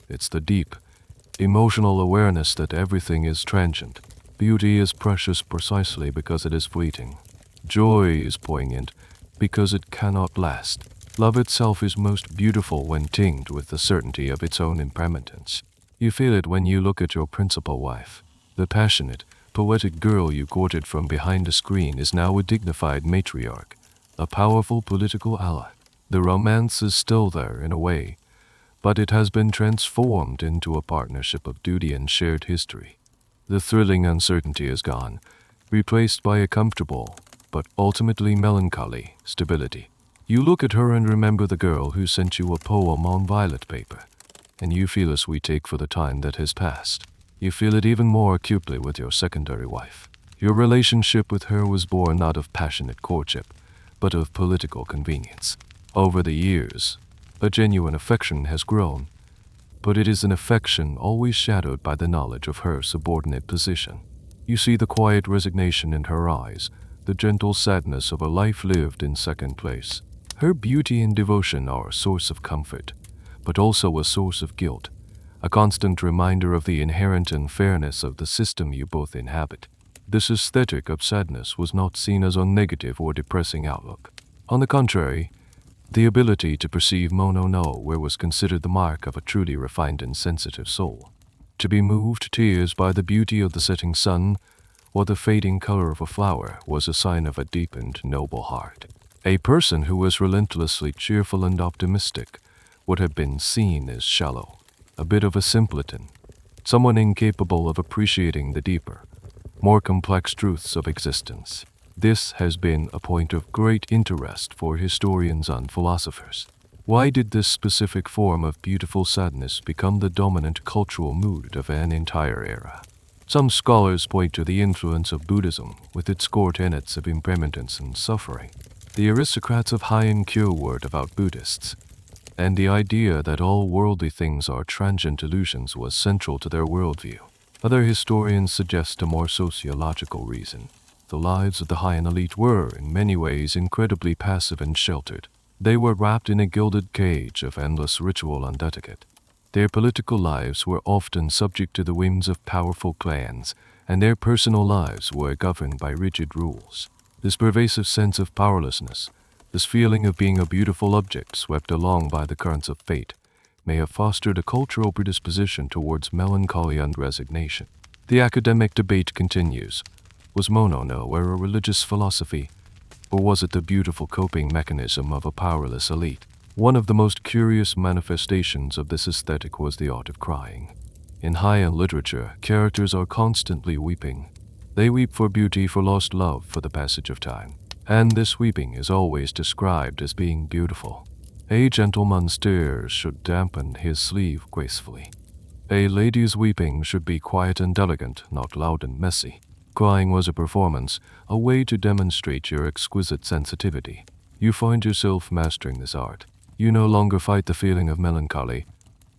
It's the deep, emotional awareness that everything is transient. Beauty is precious precisely because it is fleeting. Joy is poignant because it cannot last. Love itself is most beautiful when tinged with the certainty of its own impermanence. You feel it when you look at your principal wife. The passionate, poetic girl you courted from behind a screen is now a dignified matriarch, a powerful political ally. The romance is still there in a way, but it has been transformed into a partnership of duty and shared history. The thrilling uncertainty is gone, replaced by a comfortable, but ultimately melancholy, stability. You look at her and remember the girl who sent you a poem on violet paper, and you feel a sweet ache for the time that has passed. You feel it even more acutely with your secondary wife. Your relationship with her was born not of passionate courtship, but of political convenience. Over the years, a genuine affection has grown, but it is an affection always shadowed by the knowledge of her subordinate position. You see the quiet resignation in her eyes, the gentle sadness of a life lived in second place. Her beauty and devotion are a source of comfort, but also a source of guilt, a constant reminder of the inherent unfairness of the system you both inhabit. This aesthetic of sadness was not seen as a negative or depressing outlook. On the contrary, the ability to perceive mono no where was considered the mark of a truly refined and sensitive soul. To be moved to tears by the beauty of the setting sun or the fading color of a flower was a sign of a deep and noble heart. A person who was relentlessly cheerful and optimistic would have been seen as shallow, a bit of a simpleton, someone incapable of appreciating the deeper, more complex truths of existence. This has been a point of great interest for historians and philosophers. Why did this specific form of beautiful sadness become the dominant cultural mood of an entire era? Some scholars point to the influence of Buddhism with its core tenets of impermanence and suffering. The aristocrats of Heian were devout Buddhists, and the idea that all worldly things are transient illusions was central to their worldview. Other historians suggest a more sociological reason. The lives of the Heian elite were, in many ways, incredibly passive and sheltered. They were wrapped in a gilded cage of endless ritual and etiquette. Their political lives were often subject to the whims of powerful clans, and their personal lives were governed by rigid rules. This pervasive sense of powerlessness, this feeling of being a beautiful object swept along by the currents of fate, may have fostered a cultural predisposition towards melancholy and resignation. The academic debate continues. Was mono no a religious philosophy, or was it the beautiful coping mechanism of a powerless elite? One of the most curious manifestations of this aesthetic was the art of crying. In Heian literature, characters are constantly weeping. They weep for beauty, for lost love, for the passage of time. And this weeping is always described as being beautiful. A gentleman's tears should dampen his sleeve gracefully. A lady's weeping should be quiet and elegant, not loud and messy. Crying was a performance, a way to demonstrate your exquisite sensitivity. You find yourself mastering this art. You no longer fight the feeling of melancholy.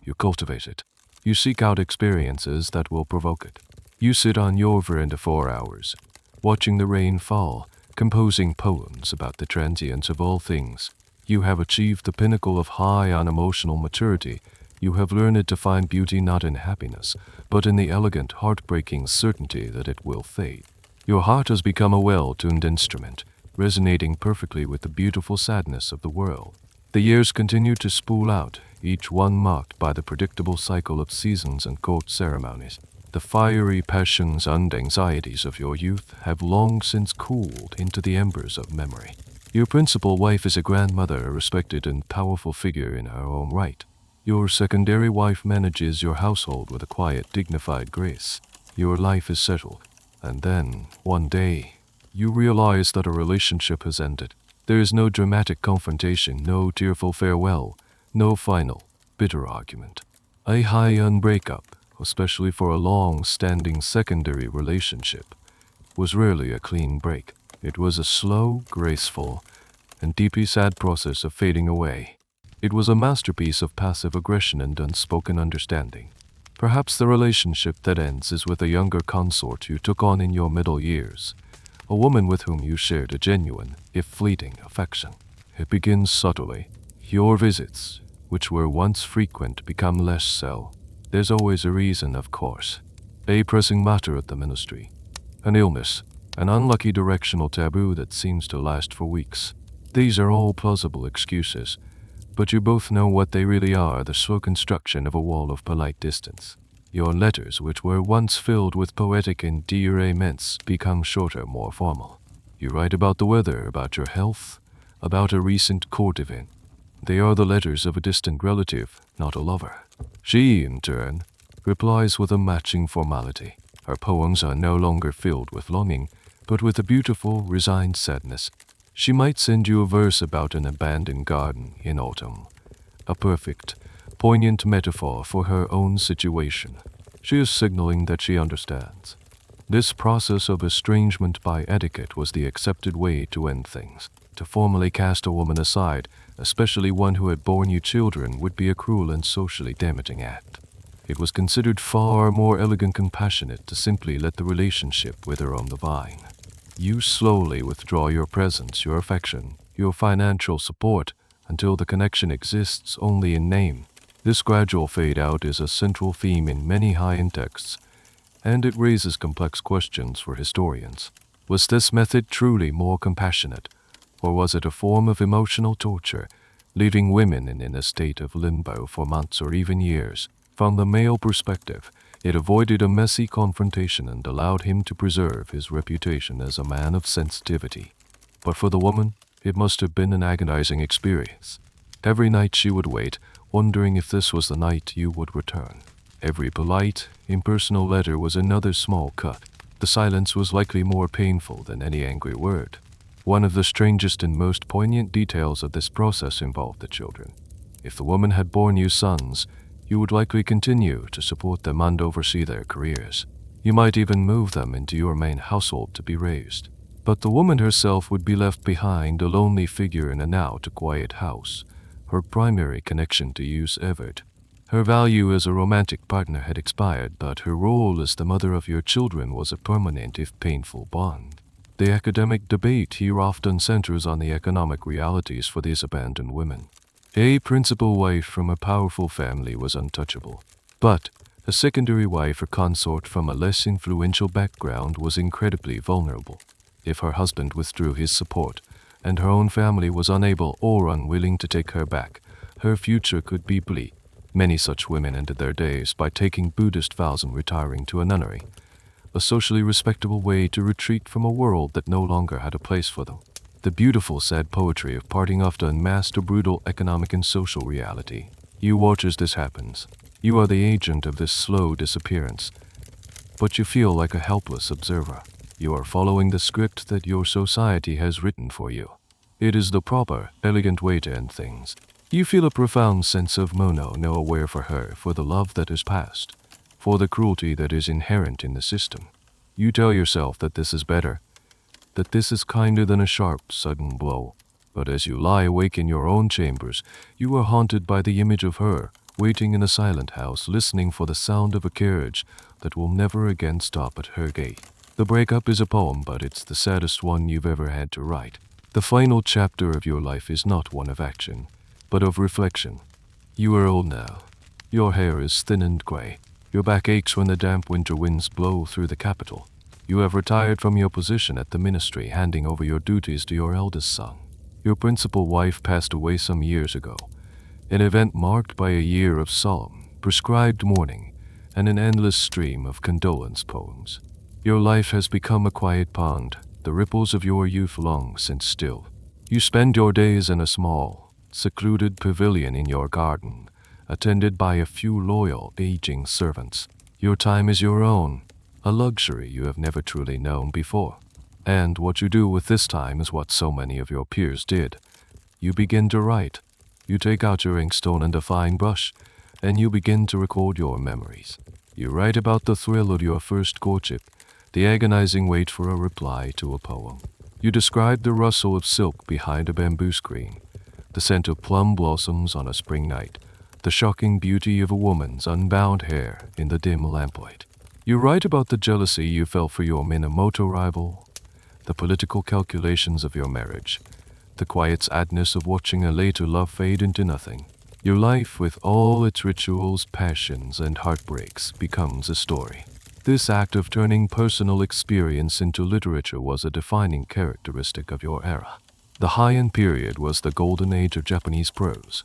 You cultivate it. You seek out experiences that will provoke it. You sit on your veranda for hours, watching the rain fall, composing poems about the transience of all things. You have achieved the pinnacle of high unemotional maturity. You have learned to find beauty not in happiness, but in the elegant, heartbreaking certainty that it will fade. Your heart has become a well-tuned instrument, resonating perfectly with the beautiful sadness of the world. The years continue to spool out, each one marked by the predictable cycle of seasons and court ceremonies. The fiery passions and anxieties of your youth have long since cooled into the embers of memory. Your principal wife is a grandmother, a respected and powerful figure in her own right. Your secondary wife manages your household with a quiet, dignified grace. Your life is settled, and then, one day, you realize that a relationship has ended. There is no dramatic confrontation, no tearful farewell, no final, bitter argument. A Heian breakup, especially for a long-standing secondary relationship, was rarely a clean break. It was a slow, graceful, and deeply sad process of fading away. It was a masterpiece of passive aggression and unspoken understanding. Perhaps the relationship that ends is with a younger consort you took on in your middle years, a woman with whom you shared a genuine, if fleeting, affection. It begins subtly. Your visits, which were once frequent, become less so. There's always a reason, of course. A pressing matter at the ministry, an illness, an unlucky directional taboo that seems to last for weeks. These are all plausible excuses, but you both know what they really are, the slow construction of a wall of polite distance. Your letters, which were once filled with poetic endearments, become shorter, more formal. You write about the weather, about your health, about a recent court event. They are the letters of a distant relative, not a lover. She, in turn, replies with a matching formality. Her poems are no longer filled with longing, but with a beautiful, resigned sadness. She might send you a verse about an abandoned garden in autumn, a perfect, poignant metaphor for her own situation. She is signaling that she understands. This process of estrangement by etiquette was the accepted way to end things. To formally cast a woman aside, especially one who had borne you children, would be a cruel and socially damaging act. It was considered far more elegant and compassionate to simply let the relationship wither on the vine. You slowly withdraw your presence, your affection, your financial support, until the connection exists only in name. This gradual fade out is a central theme in many Heian texts, and it raises complex questions for historians. Was this method truly more compassionate, or was it a form of emotional torture, leaving women in a state of limbo for months or even years? From the male perspective, it avoided a messy confrontation and allowed him to preserve his reputation as a man of sensitivity. But for the woman, it must have been an agonizing experience. Every night she would wait, wondering if this was the night you would return. Every polite, impersonal letter was another small cut. The silence was likely more painful than any angry word. One of the strangest and most poignant details of this process involved the children. If the woman had borne you sons, you would likely continue to support them and oversee their careers. You might even move them into your main household to be raised. But the woman herself would be left behind, a lonely figure in a now too quiet house. Her primary connection to you severed. Her value as a romantic partner had expired, but her role as the mother of your children was a permanent if painful bond. The academic debate here often centers on the economic realities for these abandoned women. A principal wife from a powerful family was untouchable, but a secondary wife or consort from a less influential background was incredibly vulnerable. If her husband withdrew his support, and her own family was unable or unwilling to take her back, her future could be bleak. Many such women ended their days by taking Buddhist vows and retiring to a nunnery, a socially respectable way to retreat from a world that no longer had a place for them. The beautiful, sad poetry of parting often masked a brutal economic and social reality. You watch as this happens. You are the agent of this slow disappearance, but you feel like a helpless observer. You are following the script that your society has written for you. It is the proper, elegant way to end things. You feel a profound sense of mono, no aware for her, for the love that is past, for the cruelty that is inherent in the system. You tell yourself that this is better, that this is kinder than a sharp, sudden blow. But as you lie awake in your own chambers, you are haunted by the image of her, waiting in a silent house, listening for the sound of a carriage that will never again stop at her gate. The breakup is a poem, but it's the saddest one you've ever had to write. The final chapter of your life is not one of action, but of reflection. You are old now. Your hair is thin and gray. Your back aches when the damp winter winds blow through the capital. You have retired from your position at the ministry, handing over your duties to your eldest son. Your principal wife passed away some years ago, an event marked by a year of solemn, prescribed mourning and an endless stream of condolence poems. Your life has become a quiet pond, the ripples of your youth long since stilled. You spend your days in a small, secluded pavilion in your garden, attended by a few loyal, aging servants. Your time is your own, a luxury you have never truly known before. And what you do with this time is what so many of your peers did. You begin to write. You take out your inkstone and a fine brush, and you begin to record your memories. You write about the thrill of your first courtship, the agonizing wait for a reply to a poem. You describe the rustle of silk behind a bamboo screen, the scent of plum blossoms on a spring night, the shocking beauty of a woman's unbound hair in the dim lamplight. You write about the jealousy you felt for your Minamoto rival, the political calculations of your marriage, the quiet sadness of watching a later love fade into nothing. Your life, with all its rituals, passions, and heartbreaks, becomes a story. This act of turning personal experience into literature was a defining characteristic of your era. The Heian period was the golden age of Japanese prose,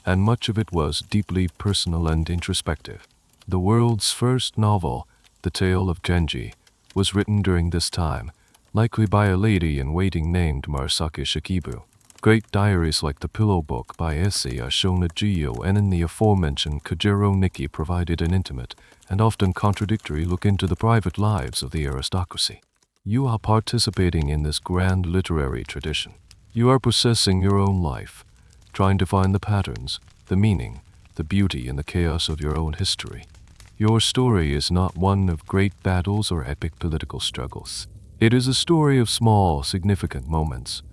and much of it was deeply personal and introspective. The world's first novel, The Tale of Genji, was written during this time, likely by a lady-in-waiting named Murasaki Shikibu. Great diaries like the Pillow Book by Issei Ashonajiyo and in the aforementioned Kajiro Nikki provided an intimate and often contradictory look into the private lives of the aristocracy. You are participating in this grand literary tradition. You are processing your own life, trying to find the patterns, the meaning, the beauty in the chaos of your own history. Your story is not one of great battles or epic political struggles. It is a story of small, significant moments,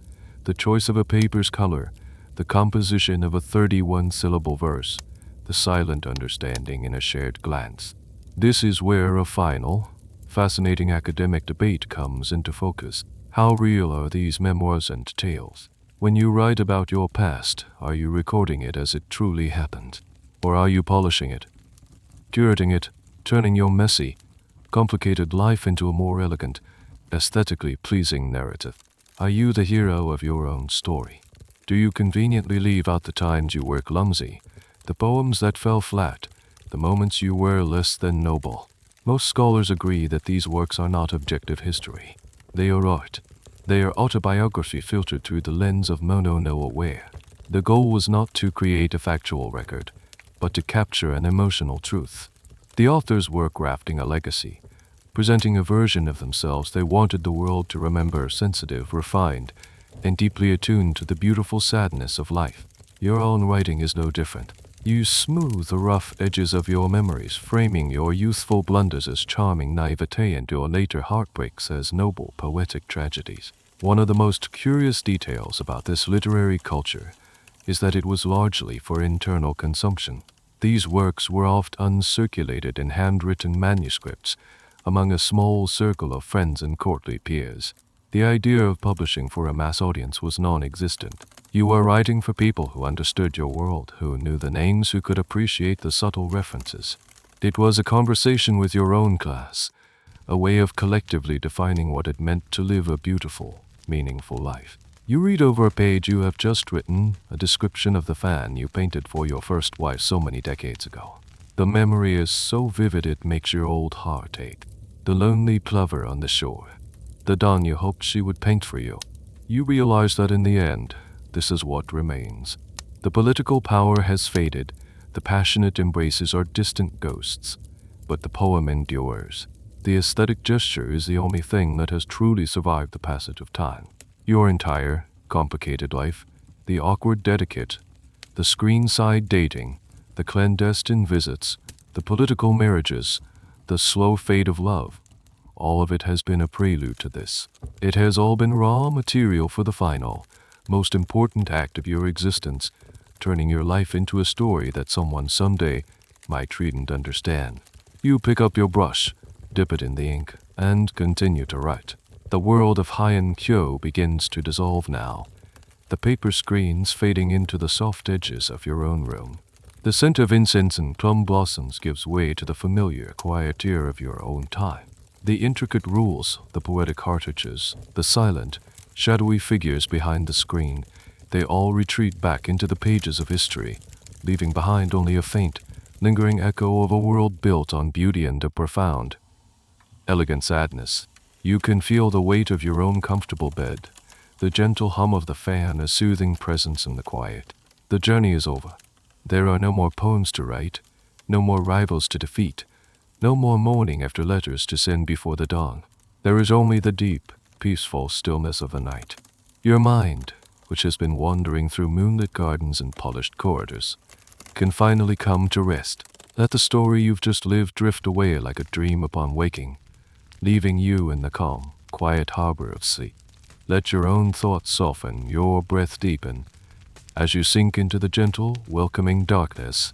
the choice of a paper's color, the composition of a 31-syllable verse, the silent understanding in a shared glance. This is where a final, fascinating academic debate comes into focus. How real are these memoirs and tales? When you write about your past, are you recording it as it truly happened? Or are you polishing it, curating it, turning your messy, complicated life into a more elegant, aesthetically pleasing narrative? Are you the hero of your own story? Do you conveniently leave out the times you were clumsy, the poems that fell flat, the moments you were less than noble? Most scholars agree that these works are not objective history. They are art. They are autobiography filtered through the lens of Mono no Aware. The goal was not to create a factual record, but to capture an emotional truth. The authors were crafting a legacy, presenting a version of themselves they wanted the world to remember, sensitive, refined, and deeply attuned to the beautiful sadness of life. Your own writing is no different. You smooth the rough edges of your memories, framing your youthful blunders as charming naivete and your later heartbreaks as noble, poetic tragedies. One of the most curious details about this literary culture is that it was largely for internal consumption. These works were often circulated in handwritten manuscripts among a small circle of friends and courtly peers. The idea of publishing for a mass audience was non-existent. You were writing for people who understood your world, who knew the names, who could appreciate the subtle references. It was a conversation with your own class, a way of collectively defining what it meant to live a beautiful, meaningful life. You read over a page you have just written, a description of the fan you painted for your first wife so many decades ago. The memory is so vivid it makes your old heart ache. The lonely plover on the shore, the dawn you hoped she would paint for you. You realize that in the end, this is what remains. The political power has faded, the passionate embraces are distant ghosts, but the poem endures. The aesthetic gesture is the only thing that has truly survived the passage of time. Your entire, complicated life, the awkward etiquette, the screen-side dating, the clandestine visits, the political marriages, the slow fade of love, all of it has been a prelude to this. It has all been raw material for the final, most important act of your existence, turning your life into a story that someone someday might read and understand. You pick up your brush, dip it in the ink, and continue to write. The world of Heian Japan begins to dissolve now, the paper screens fading into the soft edges of your own room. The scent of incense and plum blossoms gives way to the familiar quietude of your own time. The intricate rules, the poetic cartridges, the silent, shadowy figures behind the screen, they all retreat back into the pages of history, leaving behind only a faint, lingering echo of a world built on beauty and a profound, elegant sadness. You can feel the weight of your own comfortable bed, the gentle hum of the fan, a soothing presence in the quiet. The journey is over. There are no more poems to write, no more rivals to defeat, no more mourning after letters to send before the dawn. There is only the deep, peaceful stillness of the night. Your mind, which has been wandering through moonlit gardens and polished corridors, can finally come to rest. Let the story you've just lived drift away like a dream upon waking, leaving you in the calm, quiet harbor of sleep. Let your own thoughts soften, your breath deepen, as you sink into the gentle, welcoming darkness